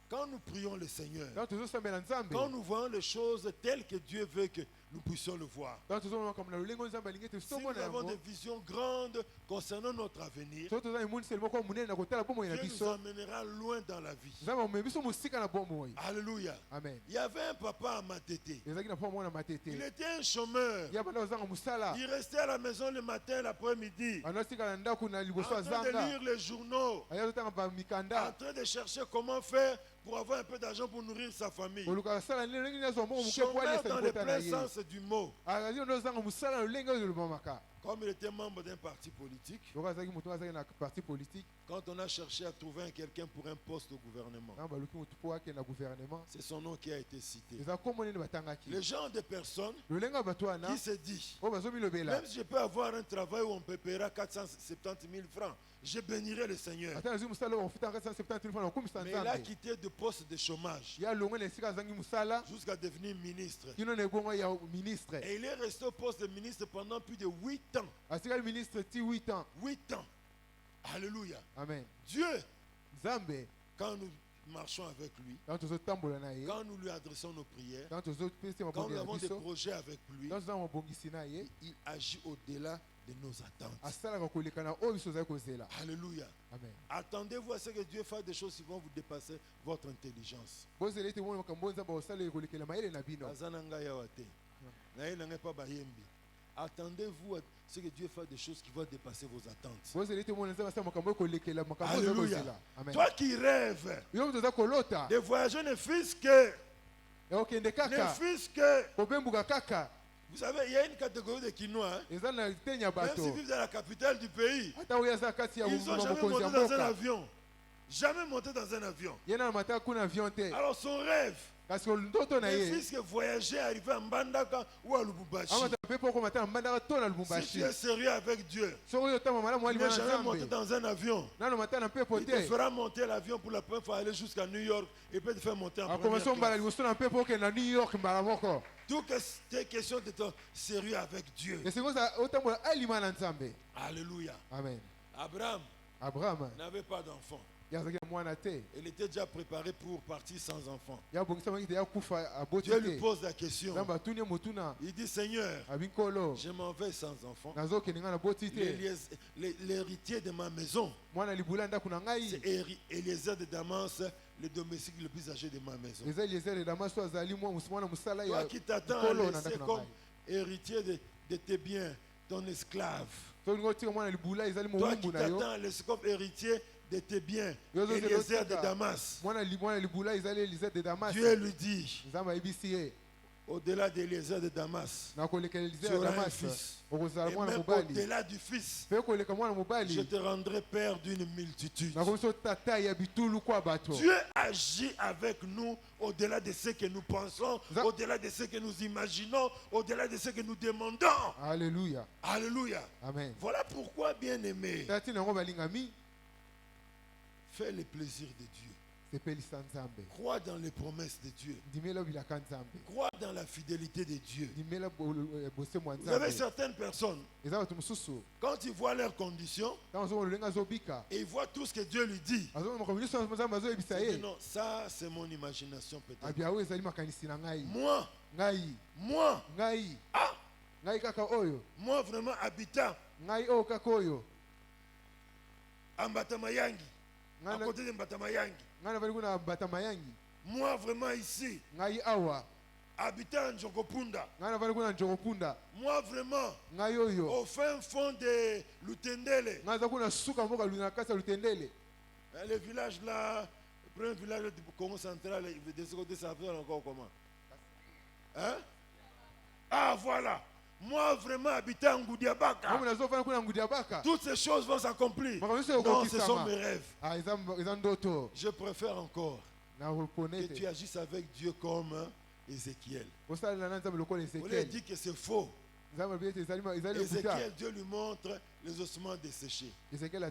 quand nous prions le Seigneur, ntango tozosambela nzambe quand nous voyons les choses telles que Dieu veut que nous puissions le voir, ntango tozomona makambo na lolenge oyo nzambe alingi ete si nous tomona avons yango des visions grandes concernant notre avenir, soki toza na emoniseli moko monene na kotala bomoi na Dieu nous biso emmènera loin dans la vie. nzambe amemi biso mosika na bomoi. Alléluia. Amen. Il y avait un papa à Matete. ezalaki na mpo moko na Il matete était un chômeur. ya banda kozanga mosala Il restait à la maison le matin, l'après-midi, anda otika na ndako na en liboso train de azanga lire les journaux, aya zotanga en bamikanda train de chercher comment faire pour avoir un peu d'argent pour nourrir sa famille. koluka asala ndenge nini azwa moko moke po Chômeur alesa dans le libota na plein ye sens du mot. azali ondo ozanga mosala na lolenge oyo elobamaka. Comme il était membre d'un parti politique, loko azalaki motu azalaki na parti politique quand on a cherché à trouver quelqu'un pour un poste au gouvernement, ntango baluki motu po akende na gouvernement c'est son nom qui a été cité. eza kombo nini batangaki Le genre de personnes lolenge ya bato wana qui se dit, oyo bazomilobela même si je peux avoir un travail où on me paiera 470 000 francs, je bénirai le Seigneur. ata nazwi mosala oyo bafutaka 170 000 francs nakomisa Mais il a nzambe quitté de poste de chômage ya longwe na esika azangi mosala jusqu'à devenir ministre. kino na ebongo ya ministre Et il est resté au poste de ministre pendant plus de 8 ans. asikali ministre ti 8 ans. 8 ans. Alléluia. Amen. Dieu, nzambe quand nous marchons avec lui, ntango tozotambola na ye quand nous lui adressons nos prières, ntango tozopesa quand mabongo nous ya avons des biso projets avec lui, ntango toza mabongisi na ye il agit au-delà de nos attentes. asalaka koleka na oyo biso ozali kozela. Alléluia. Amen. Attendez-vous à ce que Dieu fasse des choses qui vont vous dépasser votre intelligence. bozela ete mona makambo oyo nzambe akosalela kolekela mayele na bino. Aza na ngai awa te. Na ye na ngai pa bayembi. Attendez-vous à ce que Dieu fasse des choses qui vont dépasser vos attentes. bozela ete mona nzambe asala makambo oyo kolekela makambo oyo ozali Alléluia. kozela. Amen. Toi qui rêves yo moto oza kolota de voyager ne fût-ce que, ya kokende ne kaka fût-ce que, kobembuka kaka vous savez, il y a une catégorie de Quinois, hein, eza na teni ya même s'ils bato vivent dans la capitale du pays, ata oyo aza kati ya ils n'ont jamais mokonzi ya monté dans un mboka avion. Jamais monté dans un avion. ye na mataka kuna avion te Alors son rêve, kasi ndoto na ne ye fût-ce que voyager, arriver à Mbandaka ou à Lubumbashi. amata mpe mpo komata na mbandaka to na Si tu lubumbashi es sérieux avec Dieu, soki oyo otama malamu tu alima n'es na jamais monté nzambe dans un avion. nano mata na mpepo Il te te fera monter l'avion pour la première fois, aller jusqu'à New York et peut te faire monter en première akomisa ombala classe. liboso na mpepo okende na new york mbala moko Tout est question d'être sérieux avec Dieu. esengo otambola alima na nzambe. Alléluia. Amen. Abraham abraham n'avait pas d'enfant. ye azalaki na mwana te Il était déjà préparé pour partir sans enfant. ye abongisamaki te ye akufa aboti Dieu lui te pose la question. nzambe atuni ye motuna Il dit, Seigneur, abi nkolo je m'en vais sans enfant. nazokende ngai naboti te L'héritier de ma maison, mwana libula ya ndako na ngai c'est Eliezer de Damas, le domestique le plus âgé de ma maison. eza eliezer damaso azali mwana mosala Toi ya qui t'attends à nkolo na laisser ndako na comme ngai héritier de tes biens, ton esclave. soki olingi otika mwana libula ezali Toi qui mowumbu na yo t'attends à laisser comme héritier de tes biens, Yo zo Eliezer de otika Damas. mwana libula ezali eliezer de damas Dieu lui dit, nzambe ayebisi ye au-delà d'Eliezer de Damas, nakoleka tu eliezer ya auras un damas fils. okozala Et mwana même mobali au-delà du fils, mpe koleka mwana je mobali te rendrai père d'une multitude. nakomisa tata ya bitulu kwa bato. Dieu agit avec nous au-delà de ce que nous pensons, au-delà de ce que nous imaginons, au-delà de ce que nous demandons. Alléluia. Alléluia. Amen. Voilà pourquoi, bien-aimé, tati nango balingami fais le plaisir de Dieu. sepelisa nzambe Crois dans les promesses de Dieu. ndimela obilaka nzambe Crois dans la fidélité de Dieu. ndimela bosembo ya Vous avez nzambe certaines personnes, eza bato mosusu quand ils voient leurs conditions, ntango azomona lolenge azobika et ils voient tout ce que Dieu lui dit, azomona makambo nyonso nzambe azoyebisa ils disent ye non, ça c'est mon imagination peut-être. abi awo ezali makanisi na ngai Moi, ngai kaka oyo moi vraiment habitant ngai oyo kaka oyo à Mbatamayangi, à ngai côté de Mbatamayangi. navali kuna bata mayangi Moi vraiment ici, ngai awa habitant à Njokopunda. ngai navali kuna njokopunda Moi vraiment, ngai oyo au fin fond de Lutendele, ngai aza kuna suka mboka na kati ya lutendele le village là, le premier village du Congo central, de ce côté, ça s'appelle encore comment? Hein? Ah voilà. Moi vraiment habitant à Ngoudiabaka. ngai nazofana kuna ngudi ya baka Toutes ces choses vont s'accomplir. makambo nyonso Non, ce sont ekokisama mes rêves. eza ndoto Je préfère encore na que reconnaître tu agisses avec Dieu comme Ézéchiel. osalela na nzambe lokola On lui a ezekiel dit que c'est faux. nzambe alobi ete ezali lokuta Ézéchiel, Dieu lui montre les ossements desséchés. ezekiel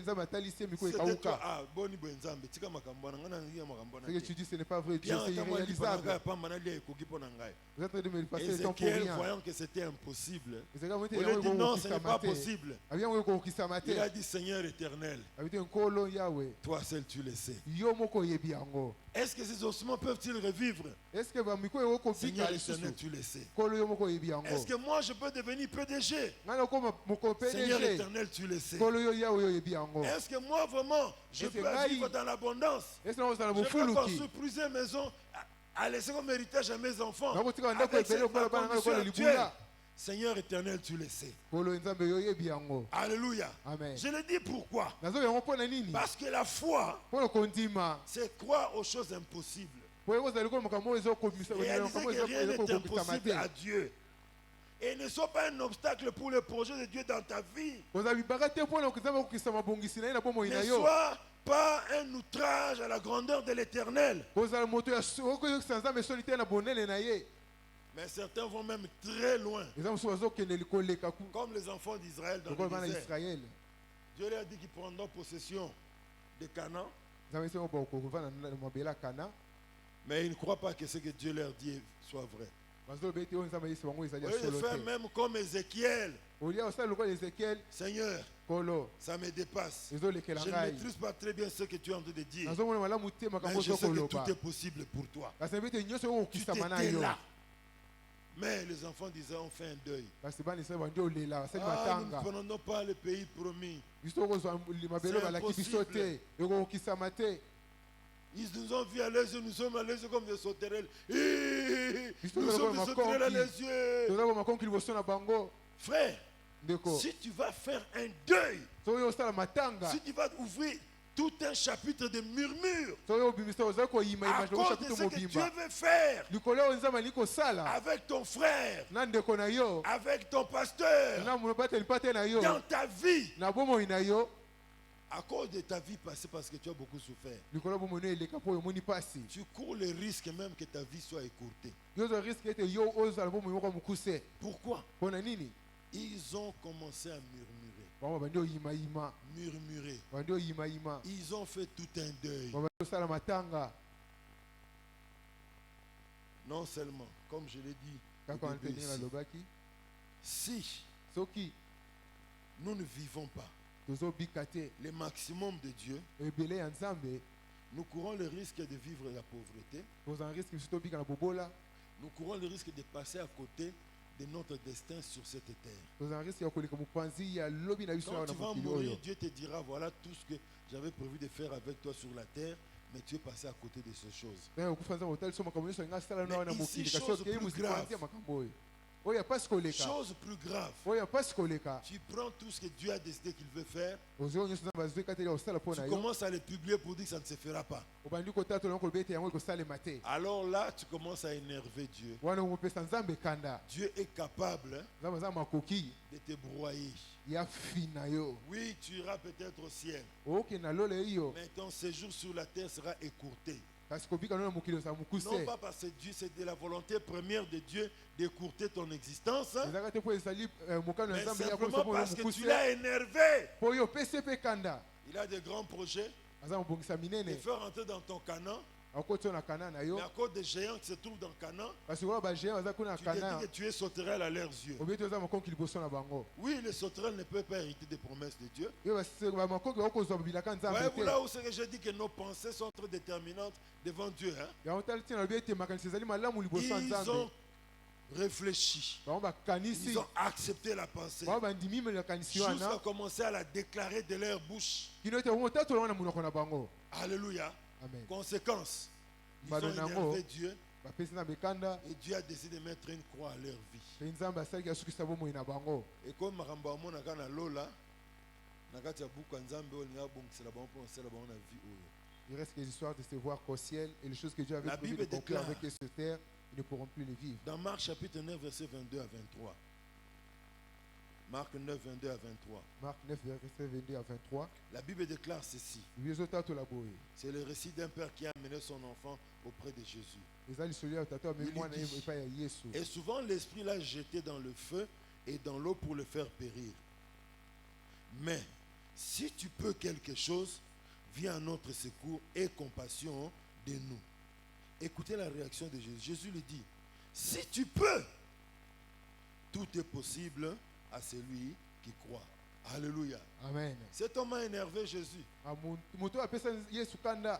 nzambe atalisi ye mikolo C'était toi, ekauka ah, boni bwenzambe, tika makambo na ngana ngia makambo na ce que te. tu dis ce n'est pas vrai Dieu Bien, c'est tamo ya lipa na ngai, irréalisable pamba na lia ekoki mpo na ngai. vous êtes en train de me passer le temps pour Ézéchiel, rien voyant que c'était impossible, ezekiel on lui a dit non, ce n'est pas possible. abiyango ekokisama te Il a dit Seigneur éternel, abi te nkolo yawe toi seul tu le sais. yo moko oyebi yango Est-ce que ces ossements peuvent-ils revivre? est ce que bamikolo ekokobika Seigneur lisusu éternel, tu le sais. nkolo yo moko oyebi yango Est-ce que moi je peux devenir PDG? ngai nakoma moko Seigneur pdg éternel, tu le sais. nkolo yo yawe yo oyebi yango Est-ce que moi vraiment je Est-ce que peux ngai- vivre dans l'abondance? est ce nakozala Je peux mofuluki construire plusieurs maisons à laisser comme héritage à mes enfants. nakotika bandako Avec ebele cette kokola bana ngai condition lokola actuelle. libula Seigneur éternel, tu le sais. nkolo nzambe yo oyebi yango Alléluia. amen Je le dis pourquoi? nazobi yango mpo na nini Parce que la foi, mpo na kondima c'est croire aux choses impossibles. po ekozala lokola makambo oyo ezokomisa Réaliser makambo que rien n'est ezokokokisama impossible te à Dieu. Et ne sois pas un obstacle pour le projet de Dieu dans ta vie. kozala bibaka te mpo na nzambe akokisa mabongisi na ye na bomoi na Ne yo sois pas un outrage à la grandeur de l'éternel. kozala moto okoyokisa nzambe soni te na bonene na ye Mais certains vont même très loin. eza mosusu bazokende koleka Comme les enfants d'Israël dans lokola le bana ya désert. israele Dieu leur a dit qu'ils prendront possession de Canaan. nzambe esi bakovanda na mabele ya kana Mais ils ne croient pas que ce que Dieu leur dit soit vrai. bazoloba ete oyo nzambe yesi bango ezali Au ya lieu de solo faire te même comme Ézéchiel, olia osala lokola ezekiel Seigneur, kolo ça me dépasse. ezolekela Je ne ngai maîtrise pas très bien ce que tu es en train de dire. nazomona malamu te Mais makambo je sais que ozokoloba tout est possible pour toi. kasi nayebi ete nyonso Tu ekokokisama na t'étais yo là. Mais les enfants d'Israël ont fait un deuil. kasi bana israele bandi olela basali Ah, nous matanga ne prenons pas le pays promis. biso tokozwa mabele oyo balaki biso te ekokokisama te Ils nous ont vus à les yeux, nous sommes à les yeux comme des sauterelles. Nous Ils sommes sont des dans sauterelles à ma les yeux. toza komakonki liboso na bango Frère, ndeko si tu vas faire un deuil, soki osala matanga si tu vas ouvrir tout un chapitre de murmures soki obimisa ozali koyimayima à cause de ce que Dieu mobimba veut faire likolo oyo nzambe alingi kosala avec ton frère, na ndeko na yo avec ton pasteur, na mobateli mpa te na yo dans ta vie, na bomoi na yo à cause de ta vie passée parce que tu as beaucoup souffert, likolo bomoi no eleka mpo oyo omoni mpasi tu cours le risque même que ta vie soit écourtée. yo ozwa riske ete yo ozala bomoi moko ya mokuse Pourquoi? mpo na nini Ils ont commencé à murmurer. bango bandi oyimayima Murmurer. bandi oyimayima Ils ont fait tout un deuil. bandi osala matanga Non seulement, comme je l'ai dit, au kaka début antenir ici, alobaki si soki nous ne vivons pas tozobika te le maximum de Dieu, ebele ya nzambe nous courons le risque de vivre la pauvreté. tozala riske biso tobika na bobola Nous courons le risque de passer à côté de notre destin sur cette terre. tozala riske ya koleka mopanzi ya lobi na biso Quand awa tu na vas mokili mourir, oyo Dieu te dira, voilà tout ce que j'avais prévu de faire avec toi sur la terre, mais tu es passé à côté de ces choses. naye okufa nzambe otali so makambo nyonso alingi asala na awa na Mais ici, mokili kasi chose okei plus mosika grave. ya makambo oyo oyo apasi koleka Chose plus grave, oyo apasi koleka tu prends tout ce que Dieu a décidé qu'il veut faire, ozwi oyo nyonso nzambe azwi ekateli ya kosala mpo tu na yo commences à les publier pour dire que ça ne se fera pas. obandi kotatola yango koloba ete yango ekosalema te Alors là, tu commences à énerver Dieu. wana omopesa nzambe ekanda Dieu est capable nzambe aza makoki de te broyer. ya fina yo Oui, tu iras peut-être au ciel, okende na lola iyo mais ton séjour sur la terre sera écourté. kasi kobika no na mokili ozala Non mokuse pas parce que Dieu, c'est de la volonté première de Dieu d'écourter ton existence, hein, ezalaka te mpo ezali mokano ya mais nzambe ya simplement kosa mpo parce que tu mokuse l'as énervé. mpo oyo opesi mpe kanda Il a de grands projets, aza mobongisa et minene faire rentrer dans ton Canaan. akoti na kana na yo Mais à cause des géants qui se trouvent dans Canaan, parce que bagéant baza kuna na tu te kana dis que tu es sauterelle à leurs yeux. obi toza makongi liboso na bango Oui, les sauterelles ne peuvent pas hériter des promesses de Dieu. yo bamakongi bakozwa bilaka nzambe Voyez-vous te là où c'est que je dis que nos pensées sont très déterminantes devant Dieu. Hein? yango tala ntina lobi ete makanisi ezali malamu liboso ya Ils nzambe ont réfléchi. bango bakanisi Ils ont accepté la pensée. bango bandimi makanisi Jusqu'à wana commencer à la déclarer de leur bouche. kino ete bango tatola wana monoko na bango Alléluia. amen Conséquence. Ils ont Madonna énervé ngo. Dieu bapesi na bekanda et Dieu a décidé de mettre une croix à leur vie. mpe nzambe asalaki asukisa bomoi na bango Et comme makambo amonaka na lola, na kati ya buku ya Nzambe oyo linga bongisela bango mpo nasala bango na vie oyo. il reste que les histoires de se voir qu'au ciel et les choses que Dieu avait La prévues Bible de conclure déclare. avec eux sur terre ils ne pourront plus les vivre Dans Marc chapitre 9 verset 22 à 23. Marc 9 22 à 23. Marc 9 verset 22 à 23 La Bible déclare ceci. bible ezotatola boye C'est le récit d'un père qui a amené son enfant auprès de Jésus. eza lisolo ya tata amemi Il mwana dit. epai ya yesu Et souvent l'esprit l'a jeté dans le feu et dans l'eau pour le faire périr. Mais si tu peux quelque chose, viens à notre secours et compassion de nous. Écoutez la réaction de Jésus. Jésus lui dit, si tu peux, tout est possible à celui qui croit. Alléluia. amen Cet homme a énervé Jésus. moto apesa yesu kanda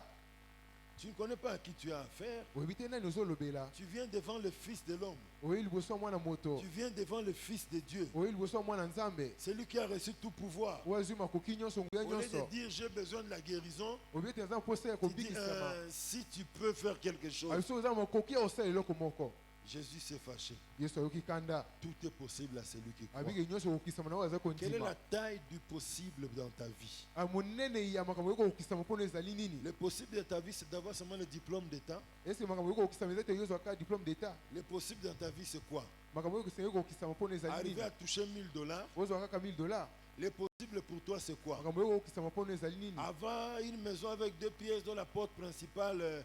Tu ne connais pas à qui tu as affaire. oyebi te nani ozolobela Tu viens devant le Fils de l'homme. oyebi liboso ya mwana moto Tu viens devant le Fils de Dieu. oyebi liboso ya mwana nzambe C'est lui qui a reçu tout pouvoir. oyo azwi makoki nyonso nguya Au lieu nyonso de dire j'ai besoin de la guérison, oyebi ete aza mposa ya tu dis kobikisama si tu peux faire quelque chose. abiso oza makoki ya kosala eloko moko Jésus s'est fâché. yesu ayoki kanda Tout est possible à celui qui croit. abiki nyonso ekokisama na oyo aza Quelle est kondima la taille du possible dans ta vie? monene ya makambo ekokokisama mpona ezali nini Le possible de ta vie, c'est d'avoir seulement le diplôme d'État. eske makambo ekokokisama eza te yo ozwaka diplôme d'état Le possible dans ta vie, c'est quoi? makambo ekokokisama mpona ezali Arriver nini à toucher $1000. ozwa kaka $1000 Le possible pour toi, c'est quoi? makambo ekokokisama mpona ezali nini Avoir une maison avec 2 pièces dont la porte principale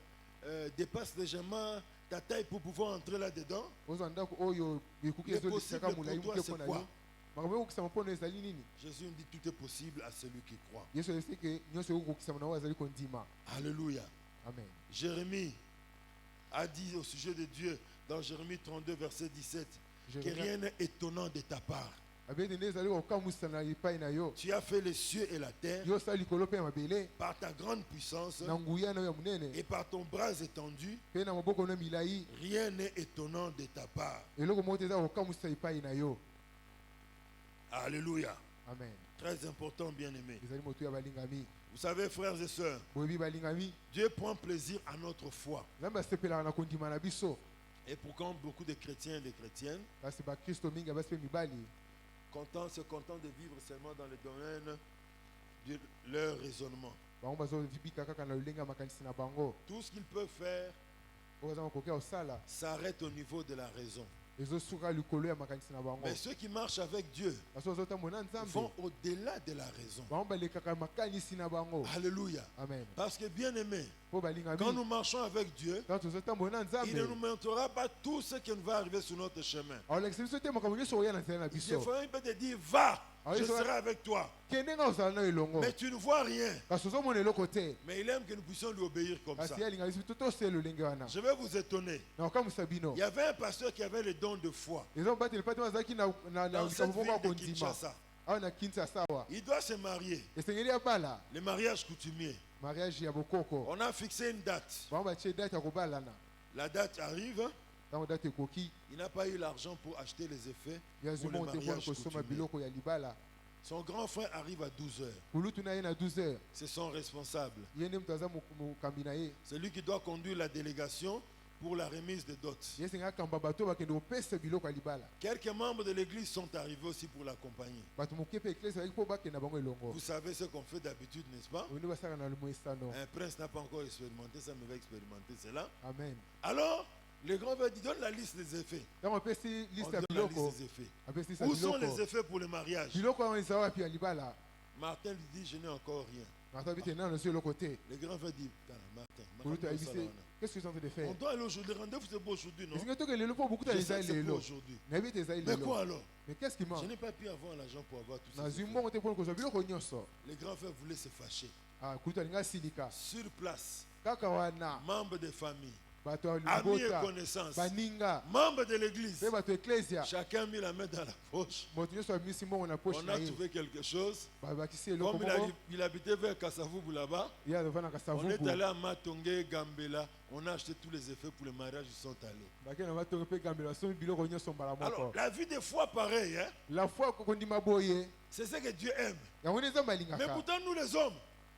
dépasse légèrement ta taille pour pouvoir entrer là-dedans. ozwa ndako oyo ekoki Le ezodisaka possible molai pour toi, moke c'est mpona quoi? yo makambo ekokokisama mpona ezali nini Jésus me dit tout est possible à celui qui croit. yesu ayebisi ke nyonso ekokokisama na oyo azali kondima Alléluia. amen Jérémie a dit au sujet de Dieu dans Jérémie 32 verset 17 que Jérémie rien n'est étonnant de ta part. abeti nde ezali kokamwisa na epai na yo Tu as fait les cieux et la terre yo osala likolo mpe ya mabele par ta grande puissance na nguya na yo ya monene et par ton bras étendu. mpe na maboko na milai Rien n'est étonnant de ta part. eloko moko te eza kokamwisa epai na yo Alléluia. amen Très important, bien-aimé. ezali moto ya balingami Vous savez, frères et sœurs, boyebi balingami Dieu prend plaisir à notre foi. nzambe asepelaka na kondima na biso Et pourquoi beaucoup de chrétiens et de chrétiennes kasi bakristo mingi basi mpe mibali se contentent de vivre seulement dans le domaine de leur raisonnement. bango bazobika kaka na lolenge ya makanisi na bango Tout ce qu'ils peuvent faire oyo aza makoki ya kosala s'arrête au niveau de la raison. ezosuka likolo ya makanisi na bango Mais ceux qui marchent avec Dieu kasi ozotambola nzambe vont au-delà de la raison. bango balekaka makanisi na bango Alléluia. amen Parce que bien aimé, mpo balingami quand nous marchons avec Dieu, quand tozotambola na il ne nous nzambe montrera pas tout ce qui nous va arriver sur notre chemin. aolakisa biso te makambo nyonso oya na nzela na Il biso peut te dire, va, Ah oui, je ça va. serai avec toi. kende nga ozala na elongo Mais tu ne vois rien. kasi ozomona eloko te Mais il aime que nous puissions lui obéir comme ça. kasi alinga biso totosela elolenge wana Je vais vous étonner. na kokamwisa bino Il y avait un pasteur qui avait le don de foi eza mobateli pate azalaki na dans cette likambo moko ya ville de kondima Kinshasa. awa na kinshasa awa Il doit se marier. esengeli abala Le mariage coutumier. mariage ya bokoko On a fixé une date. bango batie date ya kobalana La date arrive. ntango date ekoki Il n'a pas eu l'argent pour acheter les effets yazwi pour le monte mpona mariage kosomba coutumier. biloko ya libala Son grand frère arrive à 12 heures. kulutu na ye na 12 heures C'est son responsable. ye nde moto aza mokambi na ye C'est lui qui doit conduire la délégation pour la remise des dots. ye esengi akamba bato bakende kopesa biloko ya libala Quelques membres de l'église sont arrivés aussi pour l'accompagner. bato moke mpe eklesi azalaki mpo bakenda bango elongo Vous savez ce qu'on fait d'habitude, n'est-ce pas? oyo nde basalaka na moesano Un prince n'a pas encore expérimenté ça, mais va expérimenter cela. amen Alors, le grand frère dit, donne la liste des effets. ntango apesi On liste donne ya la biloko liste des effets. apesi liste ya Où sont les biloko effets pour le mariage? biloko wana eza wapi ya libala Martin lui dit, je n'ai encore rien. Martin bite nano sur le côté. Le grand frère dit, Martin, Kulutu Martin, ayebise, qu'est-ce que tu es en train de faire? on doit aller aujourd'hui. Le rendez-vous, c'est beau aujourd'hui, non? Esinga toke lelo po beaucoup Je ta sais que ezali c'est beau lelo. aujourd'hui. Na yebi te ezali Mais quoi lelo. alors? Mais qu'est-ce qui manque? Je n'ai pas pu avoir l'argent pour avoir tout ça. Nazwi mbongo te mpo kozwa biloko nyonso. Les grands frères voulaient se fâcher. Ah, Kulutu alingi asilika. Sur place, Kaka wana membres de famille, bato ya amis et libota, connaissances, baninga, membres de l'église, mpe bato eklesia. chacun a mis la main dans la poche. Moto nyonso amisi mbongo na poche On na a ye. trouvé quelque chose. Babakisi eloko Comme moko. il habitait vers Kassavubu là-bas, Ye azovanda on est Kasavubu. allé à Matongé, Gambela. On a acheté tous les effets pour le mariage, ils sont allés. Bake na batongo mpe gambela basomi biloko nyonso mbala Alors, moko. la vie des fois pareil, hein, La foi kokondima boye. c'est ce que Dieu aime. Yango nde nzambe Mais alingaka. pourtant, nous les hommes,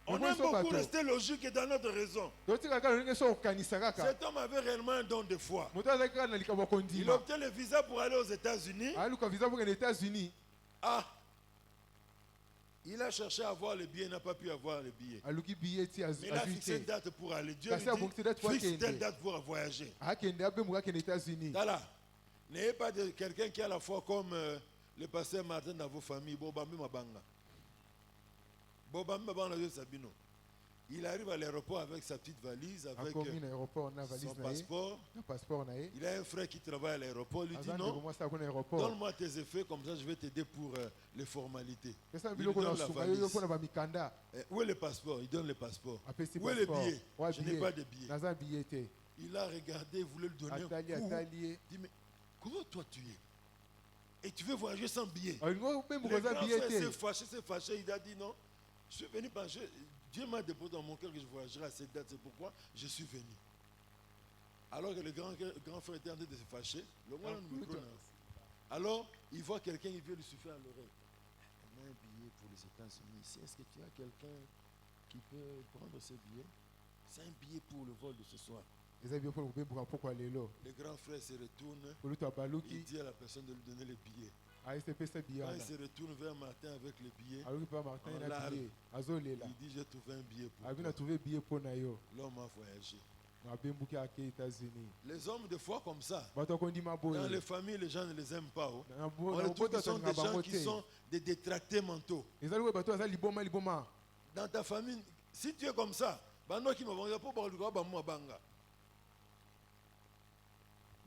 on Mais aime bon, beaucoup bateau. rester logique et dans notre raison. totika kaka ndenge so okanisa kaka. Cet homme avait réellement un don de foi. Moto azalaki kaka na likambo ya Il kondima. obtient le visa pour aller aux États-Unis. aluka visa pour les États-Unis. Ah, il a cherché à avoir le billet, il n'a pas pu avoir le billet. Aluki billet ti Mais il a fixé une azwite. date pour aller. Dieu Kasi abongisi date lui pour dit, fixe telle akende. date pour voyager. Akende abemuka kende États-Unis. Là, n'ayez pas de quelqu'un qui a la foi comme le pasteur Martin dans vos familles. Bobambi Mabanga. Bobambi Mabanga Sabino. Il arrive à l'aéroport avec sa petite valise, avec Akomi na aéroport na valise son na ye. passeport. Na passeport na ye. Il a un frère qui travaille à l'aéroport. Il lui dit Azande non, komwa sa ko na aéroport. donne-moi tes effets, comme ça je vais t'aider pour les formalités. Pesa Il biloko lui na donne la suka yo valise. pona ba mikanda. Où est le passeport? Il donne le passeport. Apesi Où est le passeport. billet? Wa Je n'ai billet. pas de billet. Naza billet te. Il a regardé, il voulait lui donner Atali un coup. atali. Il dit, mais comment toi tu es? Et tu veux voyager sans billet? Alingo Le bemuka za grand billet frère te. s'est fâché, il a dit non. Je suis venu parce que Dieu m'a déposé dans mon cœur que je voyagerai à cette date, c'est pourquoi je suis venu. Alors que le grand frère était en train de se fâcher, le roi nous me connaît. Alors, il voit quelqu'un, il vient lui souffler à l'oreille. On a un billet pour les États-Unis ici. Est-ce que tu as quelqu'un qui peut prendre ce billet? C'est un billet pour le vol de ce soir. Eza biloko ko bemuka pokwa lelo. Le grand frère se retourne, Kulutu il abaluki. dit à la personne de lui donner le billet. Aise pesa billet Quand wana. il se retourne vers Martin avec le billet, Aluki pa Martin En na larmes. billet. Azolela. il dit j'ai trouvé un billet pour Abi toi. na trouver billet pona yo. L'homme a voyagé. Abembuki ake États-Unis. Les hommes de foi comme ça, Bato kondima dans les boye. familles, les gens ne les aiment pas. Oh. Na On les trouve qui sont des gens qui sont des détractés mentaux. ezali oyo bato aza liboma liboma. Dans ta famille, si tu es comme ça, bando qui m'ont banga.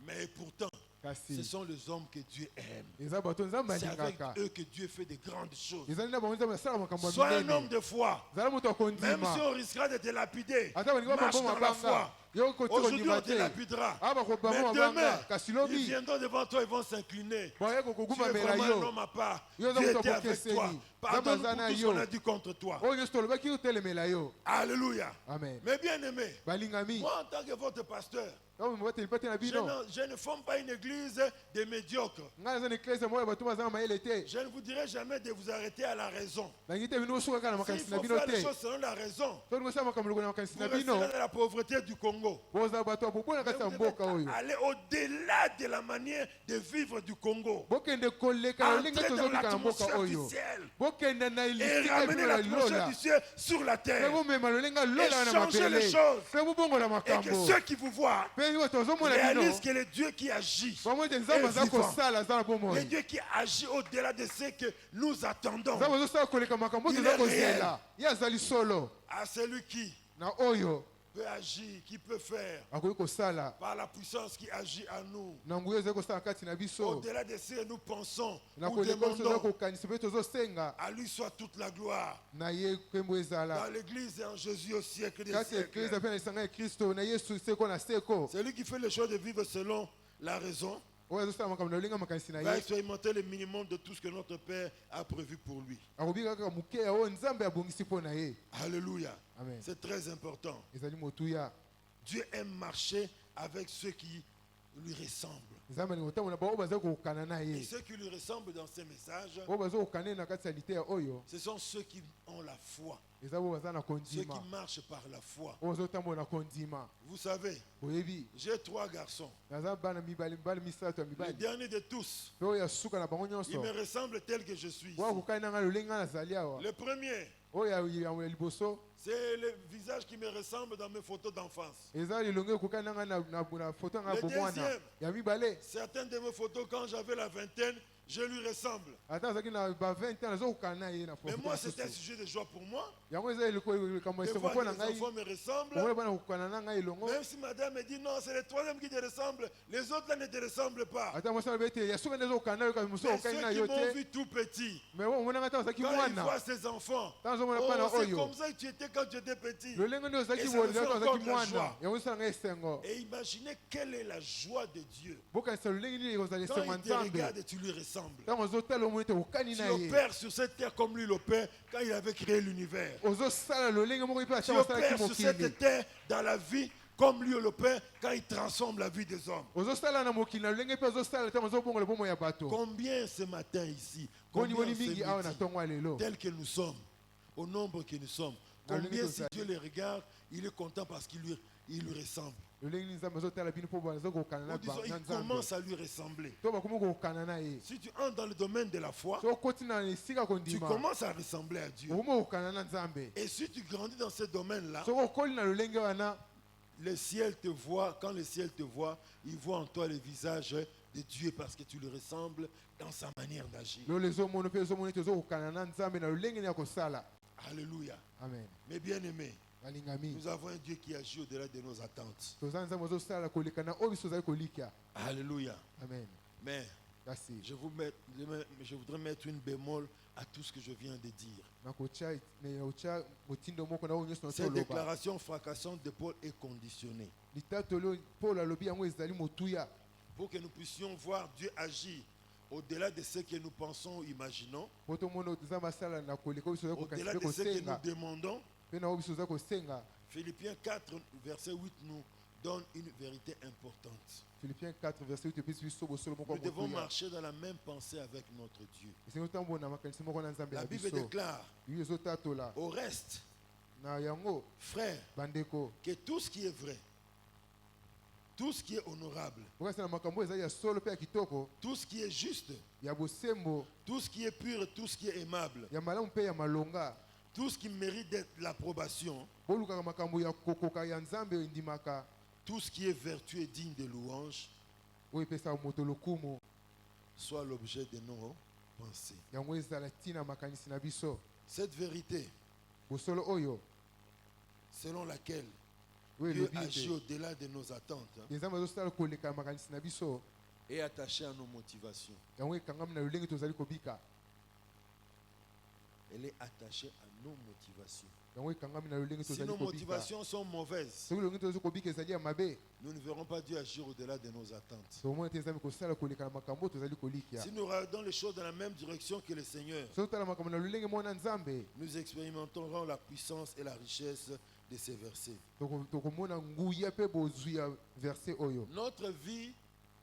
Mais pourtant, ce Kasi sont les hommes que Dieu aime. eza bato nzambe C'est avec alingaka. eux que Dieu fait de grandes choses. ezali na bango nzambe asala makambo ya Sois un homme minene. de foi. zala moto Même si akondima. on risquera de te lapider, ata balingi marche bambo dans la mabanga. foi. Yo koti Aujourd'hui, kondima on te te. lapidera. Ah Mais bakobamo demain, mabanga. Kasi ils lobi viendront devant toi, ils vont s'incliner. boye Tu es kokogumamela vraiment un yo. homme à part. Yo Dieu eza était moto avec toi. akokeseni. Pardonne Nzambe aza pour na tout ce yo. qu'on a dit contre toi. oyo nyonso tolobaki otelemela yo. Alléluia. Amen. Mais bien aimé, balingami moi en tant que votre pasteur, oyo mobateli te na je bino. je ne forme pas une église de médiocres. ngai naza na eklese moyo bato baza na mayele te. Je ne vous dirai jamais de vous arrêter à la raison. nangi te bino osuka kaka na S'il makanisi na faut bino faire les te. choses selon la raison, tolingo osala makambo lokolo na makanisi vous na resterez bino. dans la pauvreté du Congo. bozala bato ya bobona Mais kati ya vous mboka devez oyo. aller au-delà de la manière de vivre du Congo. bokende koleka na ndenge Entrez dans tozobika na mboka l'atmosphère oyo. du ciel bokende na et lisika ramener ebino na l'atmosphère lilola. du ciel sur la mpe terre. bomema lolenga lola na changer les mabele. choses. mpe bobongola Et que makambo. ceux qui vous voient mpe bato bazomona bino. réalisent que le Dieu qui agit, bamoi ete nzambe est aza vivant. kosala aza na le bomoi. Dieu qui agit au-delà de ce que nous attendons, nzambe azosala koleka makambo Il toza est kozela. ye azali solo. à celui qui na oyo peut agir, qui peut faire, akoki kosala. par la puissance qui agit en nous, na nguya ezali kosala kati na biso. au-delà de ce que nous pensons na ou koleka biso toza demandons, kokanisa mpe tozosenga. à lui soit toute la gloire, na ye nkembo dans ezala. l'Église et en Jésus au siècle des kati ya eklise siècles. mpe na lisanga ya kristo na yesu seko na seko. Celui qui fait le choix de vivre selon la raison oyo azosala makambo na lolenga makanisi na va ye. expérimenter le minimum de tout ce que notre Père a prévu pour lui. akobika kaka moke ya oyo nzambe abongisi mpo na ye. Alléluia. amen. C'est très important. ezali motuya. Dieu aime marcher avec ceux qui lui ressemblent. nzambe alingi kotambola bao baza kokokana na Et ye. ceux qui lui ressemblent dans ces messages, oyo baza kokana ye na kati ya liteya oyo ce sont ceux qui ont la foi, eza oyo baza na ceux kondima. qui marchent par la foi. oyo bazotambola na kondima. Vous savez, boyebi j'ai 3 garçons. naza bana mibale misato ya Le mibali. dernier de tous, mpe oyo ya suka na bango il nyonso. me ressemble tel que je suis. oyo akokani na ngai lolenga nazali awa. Le premier, oyo ya liboso c'est le visage qui me ressemble dans mes photos d'enfance. eza lilongo ekokani na ngai na foto ya ngai Le bomwana. deuxième. ya mibale Certaines de mes photos, quand j'avais la vingtaine, je lui ressemble. ata azalaki na ba 20 ans azokokana na ye na Mais moi, c'est un sujet de joie pour moi. yango eza likambo De esengo voir mpo que na les ngai enfants me ressemblent. omona bana kokana na ngai elongo Même si madame me dit non, c'est le troisième qui te ressemble, les autres là ne te ressemblent pas. ata mwasi alobi ete ya soki nde ezokokana na yo kasi mosusu Mais okani na ceux yo qui m'ont te vu tout petit, mais omonanga ata ozalaki quand ils mwana voient ses enfants, ntango ozomona bana c'est oyo comme ça que tu étais quand tu étais petit. lolenge nde ozalaki Et ça me fait ata encore ozalaki de la mwana joie. yango esala ngai esengo Et imaginez quelle est la joie de Dieu. bokanisa lolenge nini ekozala Quand esengo ya il te nzambe regarde et tu lui ressembles. ntango ozotala omoni ete okani Tu na ye opères sur cette terre comme lui l'opère quand il avait créé l'univers. ozosala lolenge moko mpe Tu ata osalaki opères sur mokili cette terre dans la vie comme lui l'opère quand il transforme la vie des hommes. ozosala na mokili na lolenge mpe ozosala ntango ozobongola bomoi ya bato Combien ce matin ici, boni combien boni ce mingi awa na midi, ntongo ya lelo tels que nous sommes, au nombre que nous sommes, Dans le combien niveau si de- Dieu les regarde, il est content parce qu'il lui ressemble. lolenge nini nzambe azotala bino mpo bazokokana Nous disons, na il nzambe commence à lui ressembler. to bakomi kokokana na ye Si tu entres dans le domaine de la foi, so okoti na esika tu kondima commences à ressembler à Dieu. okomi kokokana na nzambe Et si tu grandis dans ce domaine-là, soki okoli na lolenge wana le ciel te voit, quand le ciel te voit, il voit en toi le visage de Dieu parce que tu lui ressembles dans sa manière d'agir. lolo ezomona mpe ezomona ete ozokokana na nzambe na lolenge nini ya kosala Alléluia. amen Mes bien-aimés, balingami nous avons un Dieu qui agit au-delà de nos attentes. toza nzambe ozosala koleka na oyo biso ozali kolikya Alléluia. amen Mais kasi je voudrais mettre une bémol à tout ce que je viens de dire. nakotya motindo moko na oyo nyonso Cette natoloba déclaration fracassante de Paul est conditionnée litatoli oyo paul alobi yango ezali motuya pour que nous puissions voir Dieu agir au-delà de ce que nous pensons ou imaginons, po tomona nzambe asala na koleka oyo biso ozali au-delà kokasi de mpe ce que nous kosenga demandons. mpe na oyo biso ozali kosenga Philippiens 4, verset 8 nous donne une vérité importante. philippiens 4 verset 8 epesi biso bosolo moko Nous ya devons motuya marcher dans la même pensée avec notre Dieu. esengi otambola na makanisi moko na nzambe La na Bible biso déclare bibi ezotatola au reste, na yango frères, bandeko que tout ce qui est vrai, tout ce qui est honorable, bokasi na makambo ezali ya solo mpe ya kitoko tout ce qui est juste, ya bosembo tout ce qui est pur, tout ce qui est aimable, ya malamu mpe ya malonga tout ce qui mérite d'être l'approbation, bolukaka makambo ya kokoka ya nzambe endimaka tout ce qui est vertu et digne de louange, oyo epesaka moto lokumu soit l'objet de nos pensées. yango ezala ntina makanisi na biso Cette vérité, bosolo oyo selon laquelle oyo Dieu elobi agit ete au-delà de nos attentes, nzambe azosala koleka makanisi na biso est attaché à nos motivations. yango ekangami na lolenge tozali kobika Elle est attachée à nos motivations. yango ekangami na lolenge Si tozali nos kobika motivations sont mauvaises, soki lolenge tozali kobika ezali ya mabe nous ne verrons pas Dieu agir au-delà de nos attentes. tomona ete nzambe kosala koleka na makambo oyo tozali kolikya Si nous regardons les choses dans la même direction que le Seigneur, soki totala makambo na lolenge moko na nzambe nous expérimenterons la puissance et la richesse de ces versets. tokomona nguya mpe bozwi ya verset oyo Notre vie,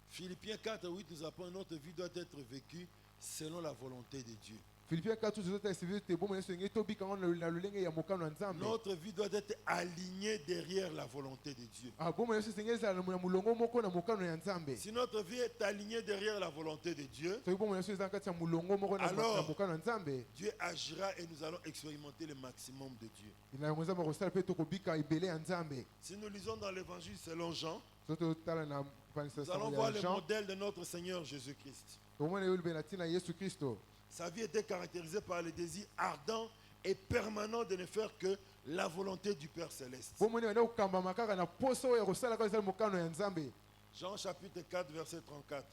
Philippiens 4, 8 nous apprend, notre vie doit être vécue selon la volonté de Dieu. philippiens 4 tozotala sivi ete bomona nyonso ndenge tobika ngo na lolenge ya mokano ya nzambe Notre vie doit être alignée derrière la volonté de Dieu. bomona nyonso ndenge ezala na molongo moko na mokano ya nzambe Si notre vie est alignée derrière la volonté de Dieu, soki bomona nyonso eza na kati ya molongo moko na Alors, na mokano ya nzambe Dieu agira et nous allons expérimenter le maximum de Dieu. na yango nzambe akosala mpe tokobika ebele ya nzambe Si nous lisons dans l'évangile selon Jean, soki totala na nous allons voir panisation le ya jean modèle de notre Seigneur Jésus-Christ. tokomona eyo libe na ntina ya yesu kristo Sa vie était caractérisée par le désir ardent et permanent de ne faire que la volonté du Père Céleste. bomoni banda kokambama kaka na poso oyo ya kosala kaka ezali mokano ya nzambe Jean chapitre 4, verset 34.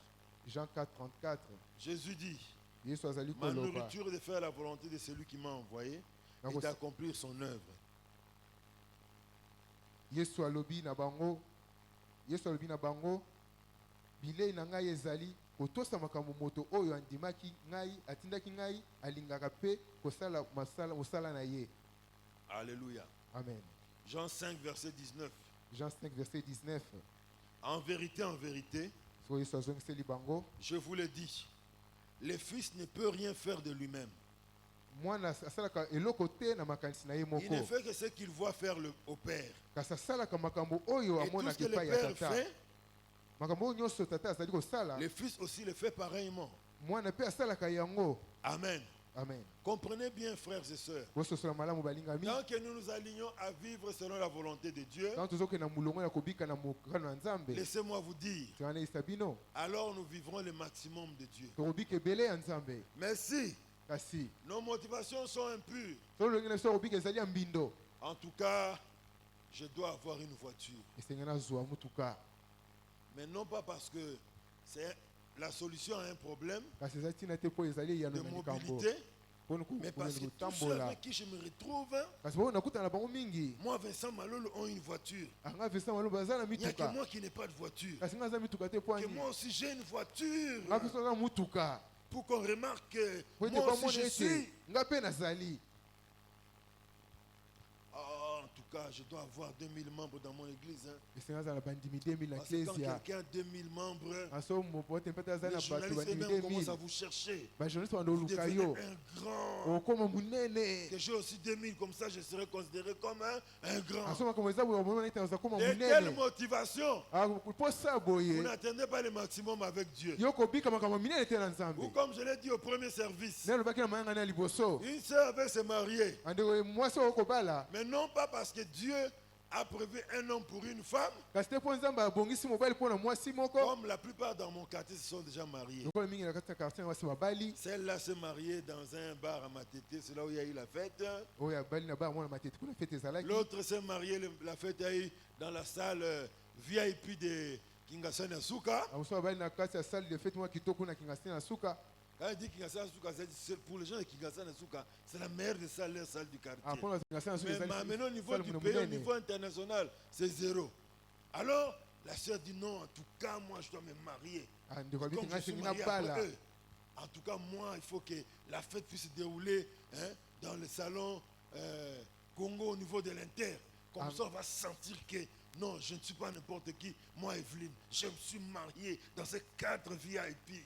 jean 4 34 Jésus dit, yesu azali ma koloba nourriture est de faire la volonté de celui qui m'a envoyé et d'accomplir son œuvre. yesu alobi na bango bilei na ngai ezali kotosa makambo moto oyo andimaki ngai atindaki ngai alingaka mpe kosala mosala na ye Alléluia. amen Jean 5, verset 19. jean 5 verset 19 En vérité, so yesu azongiseli bango je vous le dis, le Fils ne peut rien faire de lui-même. mwana asalaka eloko te na makanisi na ye Il moko ne fait que ce qu'il voit faire au Père. kasi asalaka makambo oyo Et tout ce amonaka que le epai ya Père tata fait, makambo oyo nyonso tata azali kosala le Fils aussi le fait pareillement. mwana mpe asalaka yango Amen. Amen. Comprenez bien, frères et sœurs. Bososola malamu balingami. Tant que nous nous alignons à vivre selon la volonté de Dieu, Tant tozokenda mulongo ya kobika na mokano ya Nzambe. laissez-moi vous dire, Twana isabino. alors nous vivrons le maximum de Dieu. Tokobika ebele ya Nzambe. Mais si Kasi nos motivations sont impures, tolongi na biso kobika ezali ya mbindo. en tout cas, je dois avoir une voiture. Esengana zwa mutuka. Mais non pas parce que c'est la solution à un problème Kasi ezali tina te po ezali ya de na likambo. mobilité, Pona mais parce que tous ceux kotambola. avec qui je me retrouve, Kasi bo nakutana na bango mingi. moi, Vincent Malolo, ont une voiture. Anga vesa malo bazana Il n'y a que mituka. moi qui n'ai pas de voiture. Kasi nga za mituka te po Que ani. moi aussi j'ai une voiture. Nga biso na mutuka. Pour qu'on remarque que Po ete moi aussi bamona je suis. ete nga pe nazali. En tout cas, je dois avoir 2000 membres dans mon église. Hein. Esenga za na bandimi 2000 na Parce que quand ecclesia. quelqu'un a 2000 membres, Aso mopote mpeta za les na bato journalistes bandimi eux-mêmes commencent 2000. à vous chercher. Ba journaliste Vous bandoluka devenez yo. un grand. Okoma munene. Que j'ai aussi 2000, comme ça je serai considéré comme un grand. Aso makamweza bo mona ita za koma Et quelle munene. motivation? Ah po sa Vous boye. n'attendez pas le maximum avec Dieu. Yo kobika makamwa minene te na Ou Nzambe. comme je l'ai dit au premier service, Nelo baki na mayanga na liboso. une sœur avait se marier. Andeko mwasi okobala. Mais non pas parce que Dieu a prévu un homme pour une femme, Kasi te po Nzambe abongisi mobali po na mwasi moko. comme la plupart dans mon quartier se sont déjà mariés. Lokola mingi na kati ya quartier mwasi babali. Celle-là s'est mariée dans un bar à Matete, c'est là où il y a eu la fête. Oyo abali na ba mwana matete kuna fete ezalaki. L'autre s'est mariée, la fête a eu dans la salle VIP de Kingasana Asuka. Amuso abali na kati ya salle de fete mwa kitoko na Kingasina na suka. Quand il dit Kingasana Asuka, c'est pour les gens de Kingasana Asuka, c'est la meilleure des salles, la salle du quartier. Ah pona Kingasina na suka Mais ezali. maintenant, au niveau du pays, au niveau international, c'est zéro. Alors, la sœur dit non, en tout cas, moi, je dois me marier. Ah ndeko Comme abiti je ngasi suis ngina marié bala. après eux. En tout cas, moi, il faut que la fête puisse se dérouler hein, dans le salon Congo au niveau de l'Inter. Comme ça, on va sentir que non, je ne suis pas n'importe qui. Moi, Evelyne, je me suis marié dans ce cadre VIP.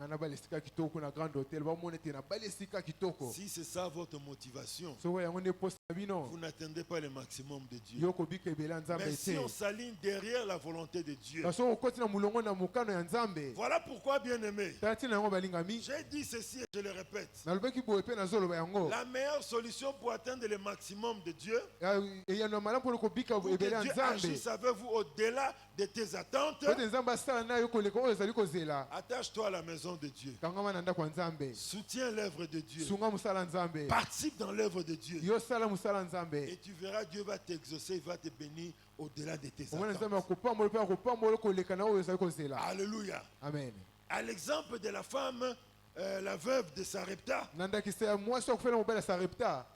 Ngana bala sika kitoko na grand hôtel ba mona te na bala sika kitoko. Si c'est ça votre motivation, So yango ne poste bino. vous n'attendez pas le maximum de Dieu. Yo kobika ebela Nzambe Mais si te. on s'aligne derrière la volonté de Dieu, Kaso okoti na mulongo na mukano ya Nzambe. voilà pourquoi, bien aimé, Tati na yango balingami. j'ai dit ceci et je le répète. Na lobeki boye pe na zolo ba yango. La meilleure solution pour atteindre le maximum de Dieu, Ya no malamu pour kobika pour que ebela Dieu Nzambe. agisse avec vous au-delà de tes attentes, Kote Nzambe asala na yo koleka oyo ezali kozela. attache-toi à la maison de Dieu. Kangama na ndako ya Nzambe. Soutiens l'œuvre de Dieu. Sunga musala Nzambe. Participe dans l'œuvre de Dieu. Yo sala musala Nzambe. Et tu verras, Dieu va t'exaucer, il va te bénir au-delà de tes Omwana Nzambe attentes. akopambola pe akopambola koleka na oyo ezali kozela. Alléluia. Amen. À l'exemple de la femme, la veuve de Sarepta, Na ndakisa ya mwasi okufela mobali ya Sarepta.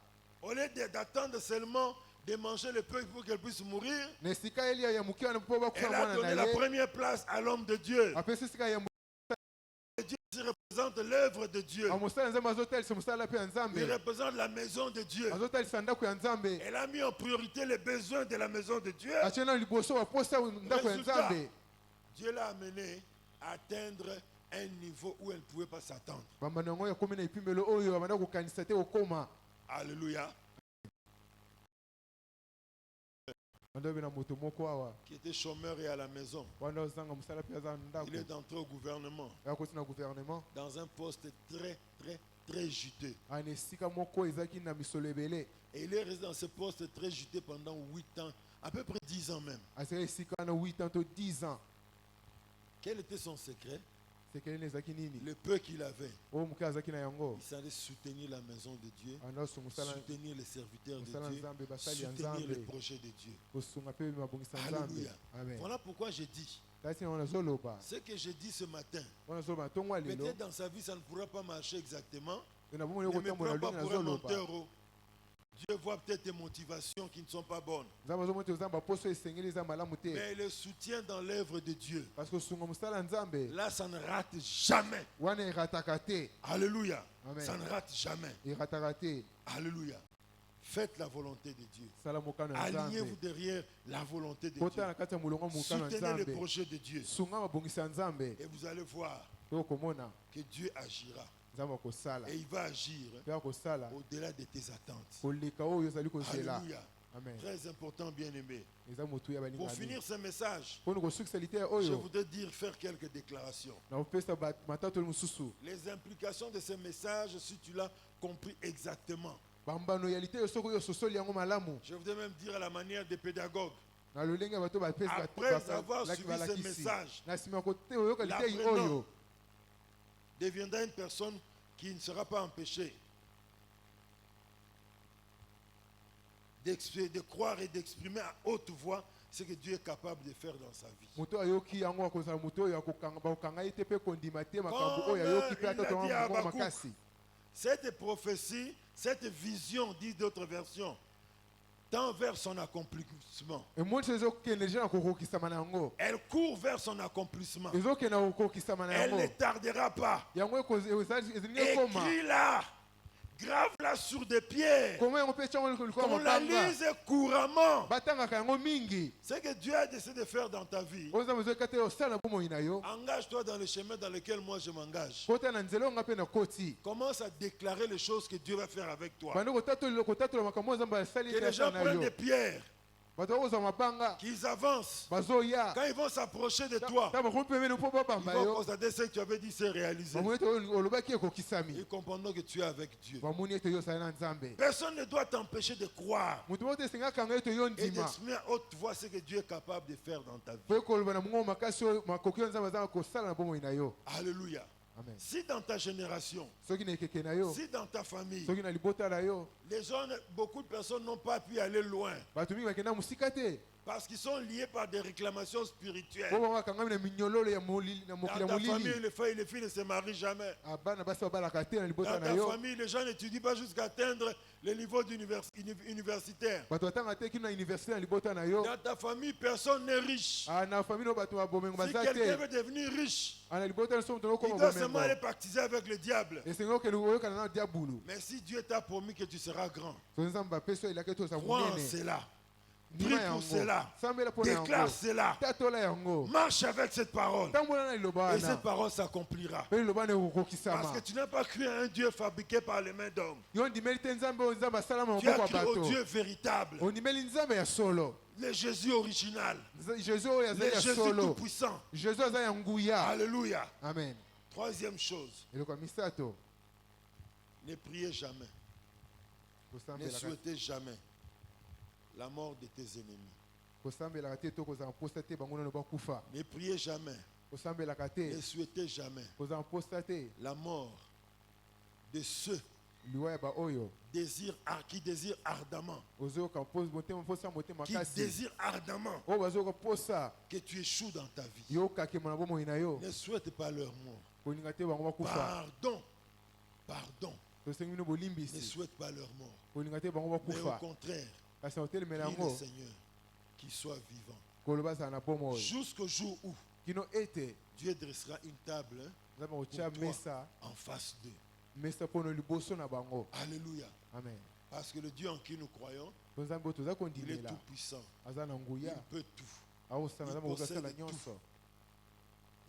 au lieu d'attendre seulement de manger le peu pour qu'elle puisse mourir, Na esika elia ya mokia na mpo bakufela elle a mwana donné na la ye. première place à l'homme de Dieu. Apesi esika ya Et Dieu qui représente l'œuvre de Dieu. mosala Nzambe azotalisa mosala pe ya Il Nzambe. représente la maison de Dieu. Azotalisa ndako ya Nzambe. Elle a mis en priorité les besoins de la maison de Dieu. Atie na liboso baposa ndako ya Résultat, Nzambe. Dieu l'a amené à atteindre un niveau où elle ne pouvait pas s'attendre. Bambano yango yakomi na epimelo oyo babanda kokanisa te kokoma. Alléluia. Banda oyo na moto moko awa. Qui était chômeur et à la maison. Banda ozanga mosala pe aza na ndako. Il est entré au gouvernement Yakoti na gouvernement. dans un poste très, très, très juteux. Ana esika moko ezaki na misolo ebele. Et il est resté dans ce poste très juteux pendant 8 ans, à peu près 10 ans même. Asika esika na 8 ans to 10 ans. Quel était son secret? Sekele ezaki nini? Le peu qu'il avait, Oyo moke azaki na yango. il savait soutenir la maison de Dieu, Anaso mosala soutenir les serviteurs de mosala Dieu, Nzambe basali ya soutenir les Nzambe. projets de Dieu. Kosunga pe mabongisa Nzambe. Alléluia. Amen. Voilà pourquoi j'ai dit, Tati na wana zoloba. ce que j'ai dit ce matin, Wana zoloba tongwa lelo. peut-être dans sa vie ça ne pourra pas marcher exactement. Na bomo Ne yoko me tambola prends pas lingi na pour un zoloba. menteur. Oh. Dieu voit peut-être tes motivations qui ne sont pas bonnes. Nzambe zomote ozamba poso esengeli za malamu te. Mais le soutien dans l'œuvre de Dieu, Parce que sunga mosala Nzambe là ça ne rate jamais. wana erataka te. Alléluia. Amen. Ça ne rate jamais. Erataka te. Alléluia. Faites la volonté de Dieu. Sala mokano ya Alignez-vous Nzambe. derrière la volonté de Kota Dieu. na kati ya mulongo mokano ya Soutenez le Nzambe. projet de Dieu. Sunga mabongisa ya Nzambe. Et vous allez voir To komona que Dieu agira. Nzambe akosala. Et il va agir Pe akosala. au-delà de tes attentes. Koleka oyo ezali kozela. Alléluia. Amen. Très important, bien-aimé. Eza motu ya balinga Pour ami. finir ce message, Mpona kosukisalite je oyo voudrais faire quelques déclarations. na kopesa matatu mosusu Les implications de ce message, si tu l'as compris exactement. bambano ya lite yo soko yo sosoli yango malamu Je voudrais même dire à la manière des pédagogues. na lolenge ya bato Après avoir suivi ce message, na nsima kote oyoka litei l'apprenant oyo deviendra une personne qui ne sera pas empêchée de croire et d'exprimer à haute voix ce que Dieu est capable de faire dans sa vie. moto ayoki yango akozala moto oyo bakokanga ye te mpe kondima te makambo Comme oyo ayoki mpe il ata l'a dit à tonga Habakkuk. makasi Cette prophétie, cette vision, dit d'autres versions, tend vers son accomplissement. emonisi ezokende deja na kokokisama na yango Elle court vers son accomplissement. ezokende na kokokisama na Elle ne yango tardera pas. yango ezilingi ekoma Écris-la, grave-la sur des pierres, koma yango mpe tiango likolo qu'on la mabanga lise couramment. batangaka yango mingi Ce que Dieu a décidé de faire dans ta vie, oyo nzambe ezoyika te osala na bomoi na yo engage-toi dans le chemin dans lequel moi je m'engage. kota na nzela oyo nga mpe na koti Commence à déclarer les choses que Dieu va faire avec toi. bandi kotatola makambo oyo nzambe asali Que les gens na prennent yo des pierres, bato bakozwa mabanga qu'ils avancent. bazoya Quand ils vont s'approcher de toi, ta bakomi pemene mpo ils babamba vont yo constater ce que tu avais dit, c'est réalisé. bamoni ete olobaki ekokisami Ils comprendront que tu es avec Dieu. bamoni ete yo osali na nzambe Personne ne doit t'empêcher de croire moto moko te esengakanga ete yo et ndima d'exprimer à haute voix ce que Dieu est capable de faire dans ta vie. mpo ekoloba na mongo makasi oyo makoki oyo nzambe azanga kosala na bomoi na yo Alléluia. amen Si dans ta génération, soki na ekeke na yo si dans ta famille, soki na libota na yo les gens, beaucoup de personnes n'ont pas pu aller loin bato mingi bakenda mosika te parce qu'ils sont liés par des réclamations mpo spirituelles. bango bakangami na minyololo ya mokili Dans ya ta famille, molili les filles ne se marient jamais. bana basi babalaka te na libota Dans na ta yo famille, les gens n'étudient pas jusqu'à atteindre le niveau universitaire. bato batanga te kino na université na libota na yo Dans ta famille, personne n'est riche. na famille oyo bato babomengo Si baza quelqu'un te veut devenir riche, na libota na so moto il nokoma doit seulement aller bomengo baptiser avec le diable. esengi okende oyokana na diabulu Mais si Dieu t'a promis que tu seras grand, so nzambe apesi oyo elaki ete oza crois en monene cela. Prie ndima pour yango cela. sambela mpo na Déclare yango cela. tatola yango Marche avec cette parole. tambola na liloba Et wana cette parole s'accomplira. mpe liloba wana Parce ekokokisama que tu n'as pas cru à un Dieu fabriqué par les mains d'hommes. yo ndimeli te nzambe oyo nzambe asalama Tu as maboko ya cru au bato Dieu véritable. ondimeli nzambe ya solo Le Jésus original. jésus oyo Le azali ya Jésus solo tout-puissant. jésus aza ya nguya Alléluia. amen Troisième chose, eloko ya misato ne priez jamais. Ne kosambelaka souhaitez jamais la mort de tes ennemis. kosambelaka te to kozala mposa te bango nano bakufa Ne priez jamais. kosambelaka te Ne souhaitez jamais kozala mposa te la mort de ceux liwa ya baoyo qui désirent ardemment, ozoyoka mposa motema qui makasi désirent ardemment oyo bazoyoka mposa que tu échoues dans ta vie. yo okakema na bomoi na yo Ne souhaite pas leur mort. kolinga te bango bakufa Pardon. Pardon. tosengi bino Ne bolimbisi souhaite pas leur mort. kolinga te bango Mais au bakufa contraire, kasi na otelemela prie le yango Seigneur qu'il soit vivant. koloba azala na bomoi Jusqu'au jour où kino ete Dieu dressera une table nzambe akotia pour toi mesa en face d'eux. mesa mpo na liboso na bango Alléluia. amen Parce que le Dieu en qui nous croyons, to nzambe oyo toza il est kondimela tout puissant. aza na Il nguya peut tout. aosala nzambe akoki asala possède nyonso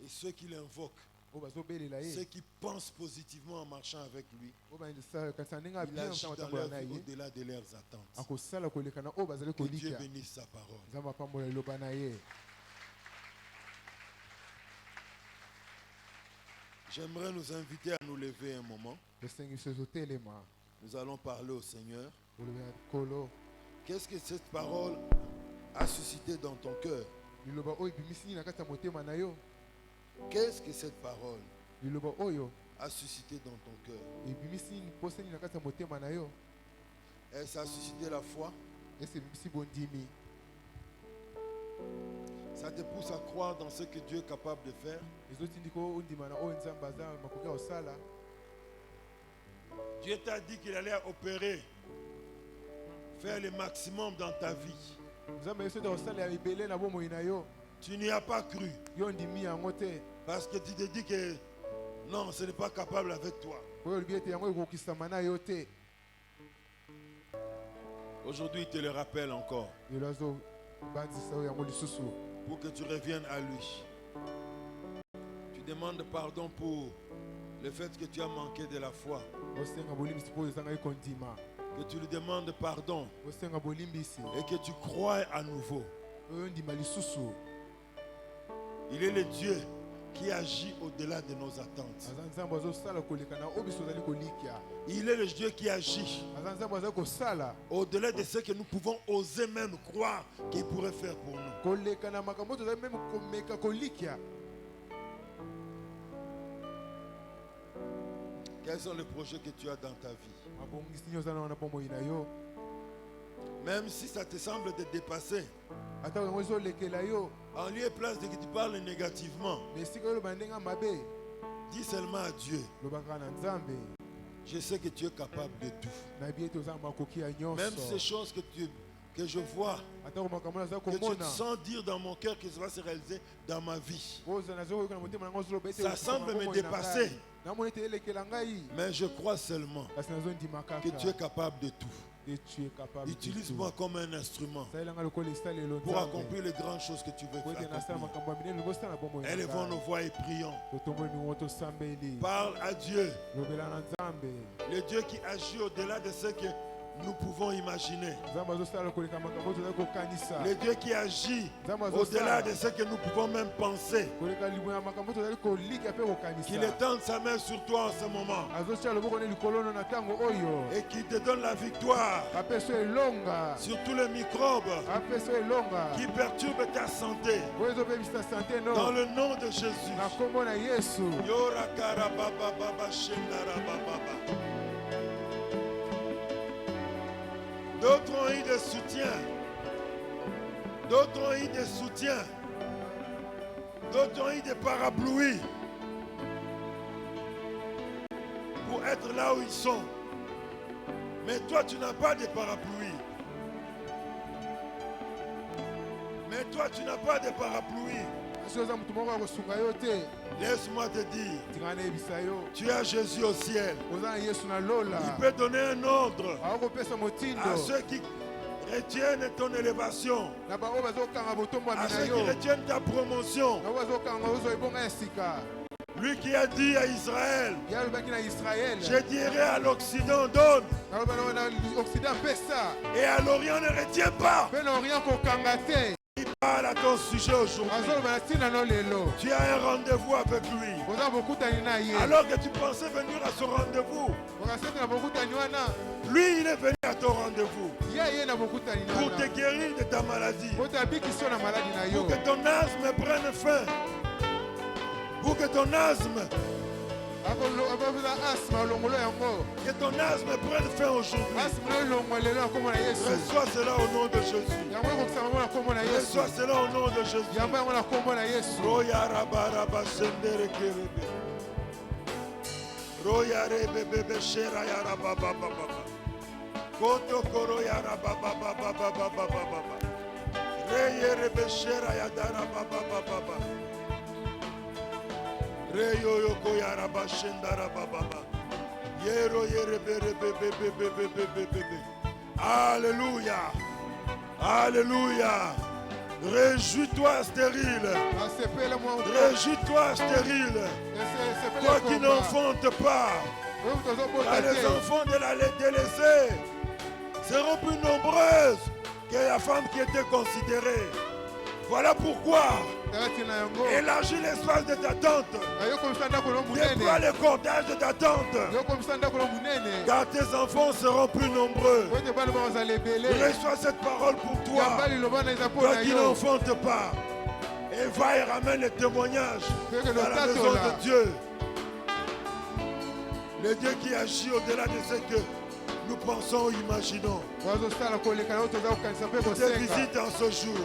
Et ceux qui l'invoquent, oyo bazobelela ceux ye qui pensent positivement en marchant avec lui, oyo bakanisa ndenge il abien agit ntango dans atambola leur na vie ye au-delà de leurs attentes. akosala koleka na oyo bazali Que Dieu kolika bénisse sa parole. nzambe apambola liloba na ye J'aimerais nous inviter à nous lever un moment. tosengisi totelema Nous allons parler au Seigneur. koloba ya kolo Qu'est-ce que cette parole a suscité dans ton cœur? liloba oyo ebimisi nini na kati ya motema na yo Qu'est-ce que cette parole liloba oyo a suscité dans ton cœur? ebimisi nini mposa nini na kati ya motema na yo Est-ce ça a suscité la foi? ese ebimisi bondimi Ça te pousse à croire dans ce que Dieu est capable de faire? ezotindika ondima na oyo nzambe aza makoki ya kosala Dieu t'a dit qu'il allait opérer, faire le maximum dans ta vie. nzambe yesu ete kosala ya ebele na bomoi na yo Tu n'y as pas cru yo ndimi yango te parce que tu te dis que non, ce n'est pas capable avec toi. oyo olobi ete yango ekokisama na yo te Aujourd'hui, il te le rappelle encore lelo azobandisa oyo yango lisusu pour que tu reviennes à lui. Tu demandes pardon pour le fait que tu as manqué de la foi. osenga bolimbisi mpo oyo ezanga ye kondima que tu lui demandes pardon osenga bolimbisi et que tu crois à nouveau. oyo ndima lisusu Il est le Dieu qui agit au-delà de nos attentes. aza nzambe azosala koleka na oyo biso ozali kolikya Il est le Dieu qui agit aza nzambe azali kosala au-delà de ce que nous pouvons oser même croire qu'il pourrait faire pour nous. koleka na makambo oyo tozali meme komeka kolikya. Quels sont les projets que tu as dans ta vie? mabongisi nini oza na bomoi na yo Même si ça te semble te dépasser, ata yango ezolekela yo en lieu et place de que tu parles négativement, na esika oloba ndenge mabe dis seulement à Dieu, lobaka na nzambe je sais que tu es capable de tout. nayebi ete oza na makoki ya Même ces nyonso choses que je vois, atako makambo naza que je komona sens dire dans mon cœur que ça va se réaliser dans ma vie. oza nazokoyoka na motema nango ozoloba ete Ça semble me dépasser, namoni ete elekela ngai mais je crois seulement kasi nazondima que tu es kaka capable de tout. et tu es capable Utilise-moi comme un instrument salelanga lokola esalelo pour nzambe accomplir les grandes choses que tu veux po ete nasala faire. makambo ya minene lobosala na bomoi na Élevons ngai. nos voix et prions. totomboli mingo tosambeli Parle à Dieu, lobela na nzambe le Dieu qui agit au-delà de ce que nous pouvons imaginer. nzambe azosala koleka makambo oyo tozali kokanisa Le Dieu qui agit nzambe au-delà azosala de ce que nous pouvons même penser. koleka limwe ya makambo oyo tozali kolika mpe Qu'il kokanisa étende sa main sur toi en ce moment azotia loboko ne likolo no na ntango oyo et qu'il te donne la victoire apesa oyo elonga sur tous les microbes apesa oyo elonga qui perturbent ta santé. oyo ezobebisa sante Dans no le nom de Jésus. na nkombo na yesu Yorakara baba baba shendara baba baba. D'autres ont eu des soutiens. D'autres ont eu des soutiens. D'autres ont eu des parapluies pour être là où ils sont. Mais toi, tu n'as pas de parapluie. Mais toi, tu n'as pas de parapluie. kasi oza motu moko ya kosunga yo te Laisse-moi te dire, tingana nayebisa yo tu as Jésus au ciel. oza na yesu na lola Il peut donner un ordre akokopesa motindo à ceux qui retiennent ton élévation, na bango bazokanga botombo ya à mina ceux qui yo retiennent ta promotion. na bango bazokanga ozwa ebonga ya sika Lui qui a dit à Israël, ye alobaki na israele je dirai à l'Occident, donne, naloba na occident pesa et à l'Orient, ne retiens pas. mpe na orient kokanga te Il parle à ton sujet aujourd'hui. azoloba na ntina no lelo Tu as un rendez-vous avec lui. oza bokutani na ye Alors que tu pensais venir à ce rendez-vous, okasete na bokutani wana lui, il est venu à ton rendez-vous ye na bokutani na pour te wana guérir de ta maladie, po te abikisi yo na maladi na yo pour que ton asthme prenne fin, pour que ton asthme akoza asma olongolo yango Que ton asthme prenne fin aujourd'hui. asma no elongwa lelo na nkombo na yesu Reçois cela au nom de Jésus. yango ekokisa bango na nkombo na yesu Reçois cela au nom de Jésus. yango yango na nkombo na yesu Roya raba raba sendere kerebe. Roya rebe bebe shera ya raba baba baba. Koto koro ya raba baba baba baba baba. Reye rebe shera ya dara baba baba baba. Reyo yoko ya raba shendara baba baba. Yero yere bere bebe bebe bebe bebe. Alléluia. Alléluia. Réjouis-toi stérile. asepele mwa Réjouis-toi stérile. Toi qui n'enfantes pas. oyo tozobota Car les te enfants de la délaissée seront plus nombreuses que la femme qui était considérée. Voilà pourquoi takati na yango élargis l'espace de ta tente. nayokomisa ndako no Déploie munene le cordage de ta tente. nayokomisa ndako no munene Car tes enfants seront plus nombreux. po ete bana bazala ebele Reçois cette parole pour toi. yamba liloba na eza mpo Toi na qui yo n'enfantes pas. Et va et ramène les témoignages Fais que dans la le maison tato, là. de Dieu. Le Dieu qui agit au-delà de ce que nous pensons ou imaginons. bazosala koleka na oyo toza kokanisa mpe Te kosenga visite en ce jour.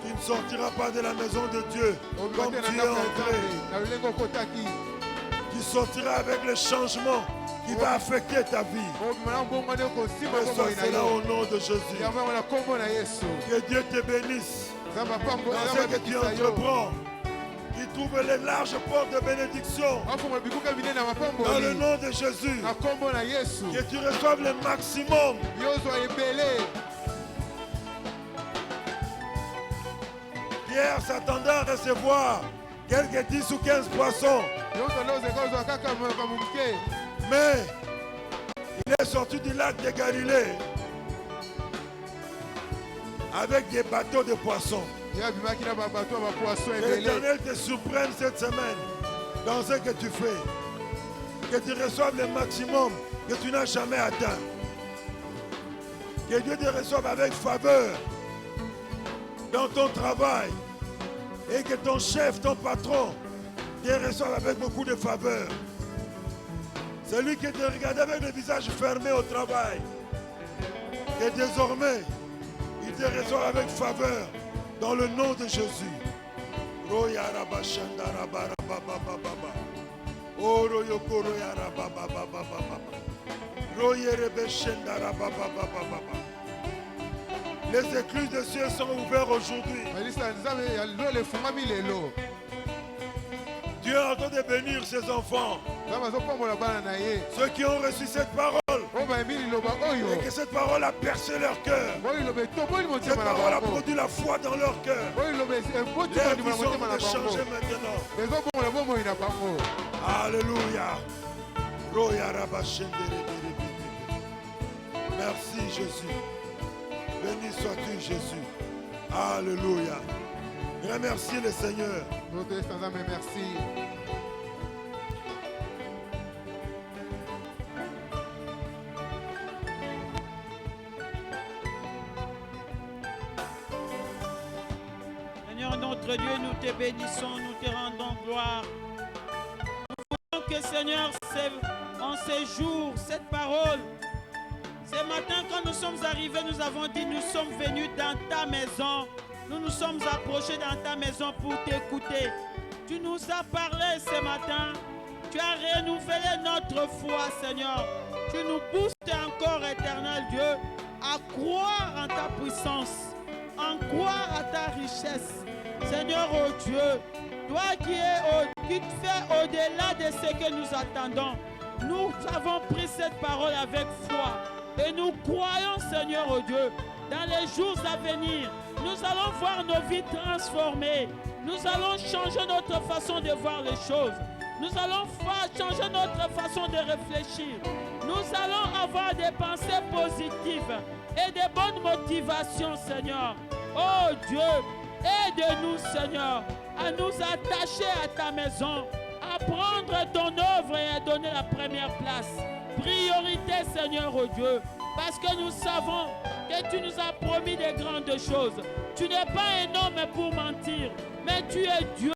Tu ne sortiras pas de la maison de Dieu obima comme te na tu es ndako ya entré. nzambe na lolenge okotaki Tu sortiras avec le changement qui va affecter ta vie. obima na mbongwani okosima Reçois bomoi na cela yo au nom de Jésus. yango yango na nkombo na yesu Que Dieu te bénisse nzambe dans ce que tu apambisa yo entreprends. Qui trouve les larges portes de bénédiction. afungola bikuka minene na Dans le mapamboli nom de Jésus. na nkombo na yesu Que tu reçoives le maximum. yozwa ebele Pierre s'attendait à recevoir quelques 10 ou 15 poissons. Mais il est sorti du lac de Galilée avec des bateaux de poissons. Que l'Éternel te surprenne cette semaine dans ce que tu fais. Que tu reçoives le maximum que tu n'as jamais atteint. Que Dieu te reçoive avec faveur dans ton travail. Et que ton chef, ton patron, te reçoive avec beaucoup de faveur. Celui qui te regarde avec le visage fermé au travail. Et désormais, il te reçoit avec faveur dans le nom de Jésus. Les écluses des cieux sont ouvertes aujourd'hui. Dieu est en train de bénir ses enfants. Ceux qui ont reçu cette parole. Et que cette parole a percé leur cœur. Cette parole a produit la foi dans leur cœur. Leur vie sont en train de changer maintenant. Alléluia. Merci Jésus. Béni sois-tu Jésus. Alléluia. Remercie le Seigneur. Merci. Seigneur notre Dieu, nous te bénissons, nous te rendons gloire. Nous voulons que Seigneur, en ces jours, cette parole, ce matin quand nous sommes arrivés, nous avons dit nous sommes venus dans ta maison. Nous nous sommes approchés dans ta maison pour t'écouter. Tu nous as parlé ce matin. Tu as renouvelé notre foi, Seigneur. Tu nous boostes encore, éternel Dieu, à croire en ta puissance, en croire à ta richesse. Seigneur, oh Dieu, toi qui te fais au-delà de ce que nous attendons, nous avons pris cette parole avec foi. Et nous croyons, Seigneur, oh Dieu, dans les jours à venir, nous allons voir nos vies transformées. Nous allons changer notre façon de voir les choses. Nous allons changer notre façon de réfléchir. Nous allons avoir des pensées positives et des bonnes motivations, Seigneur. Oh Dieu, aide-nous, Seigneur, à nous attacher à ta maison, à prendre ton œuvre et à donner la première place. Priorité, Seigneur, oh Dieu, parce que nous savons que tu nous as promis de grandes choses. Tu n'es pas un homme pour mentir, mais tu es Dieu.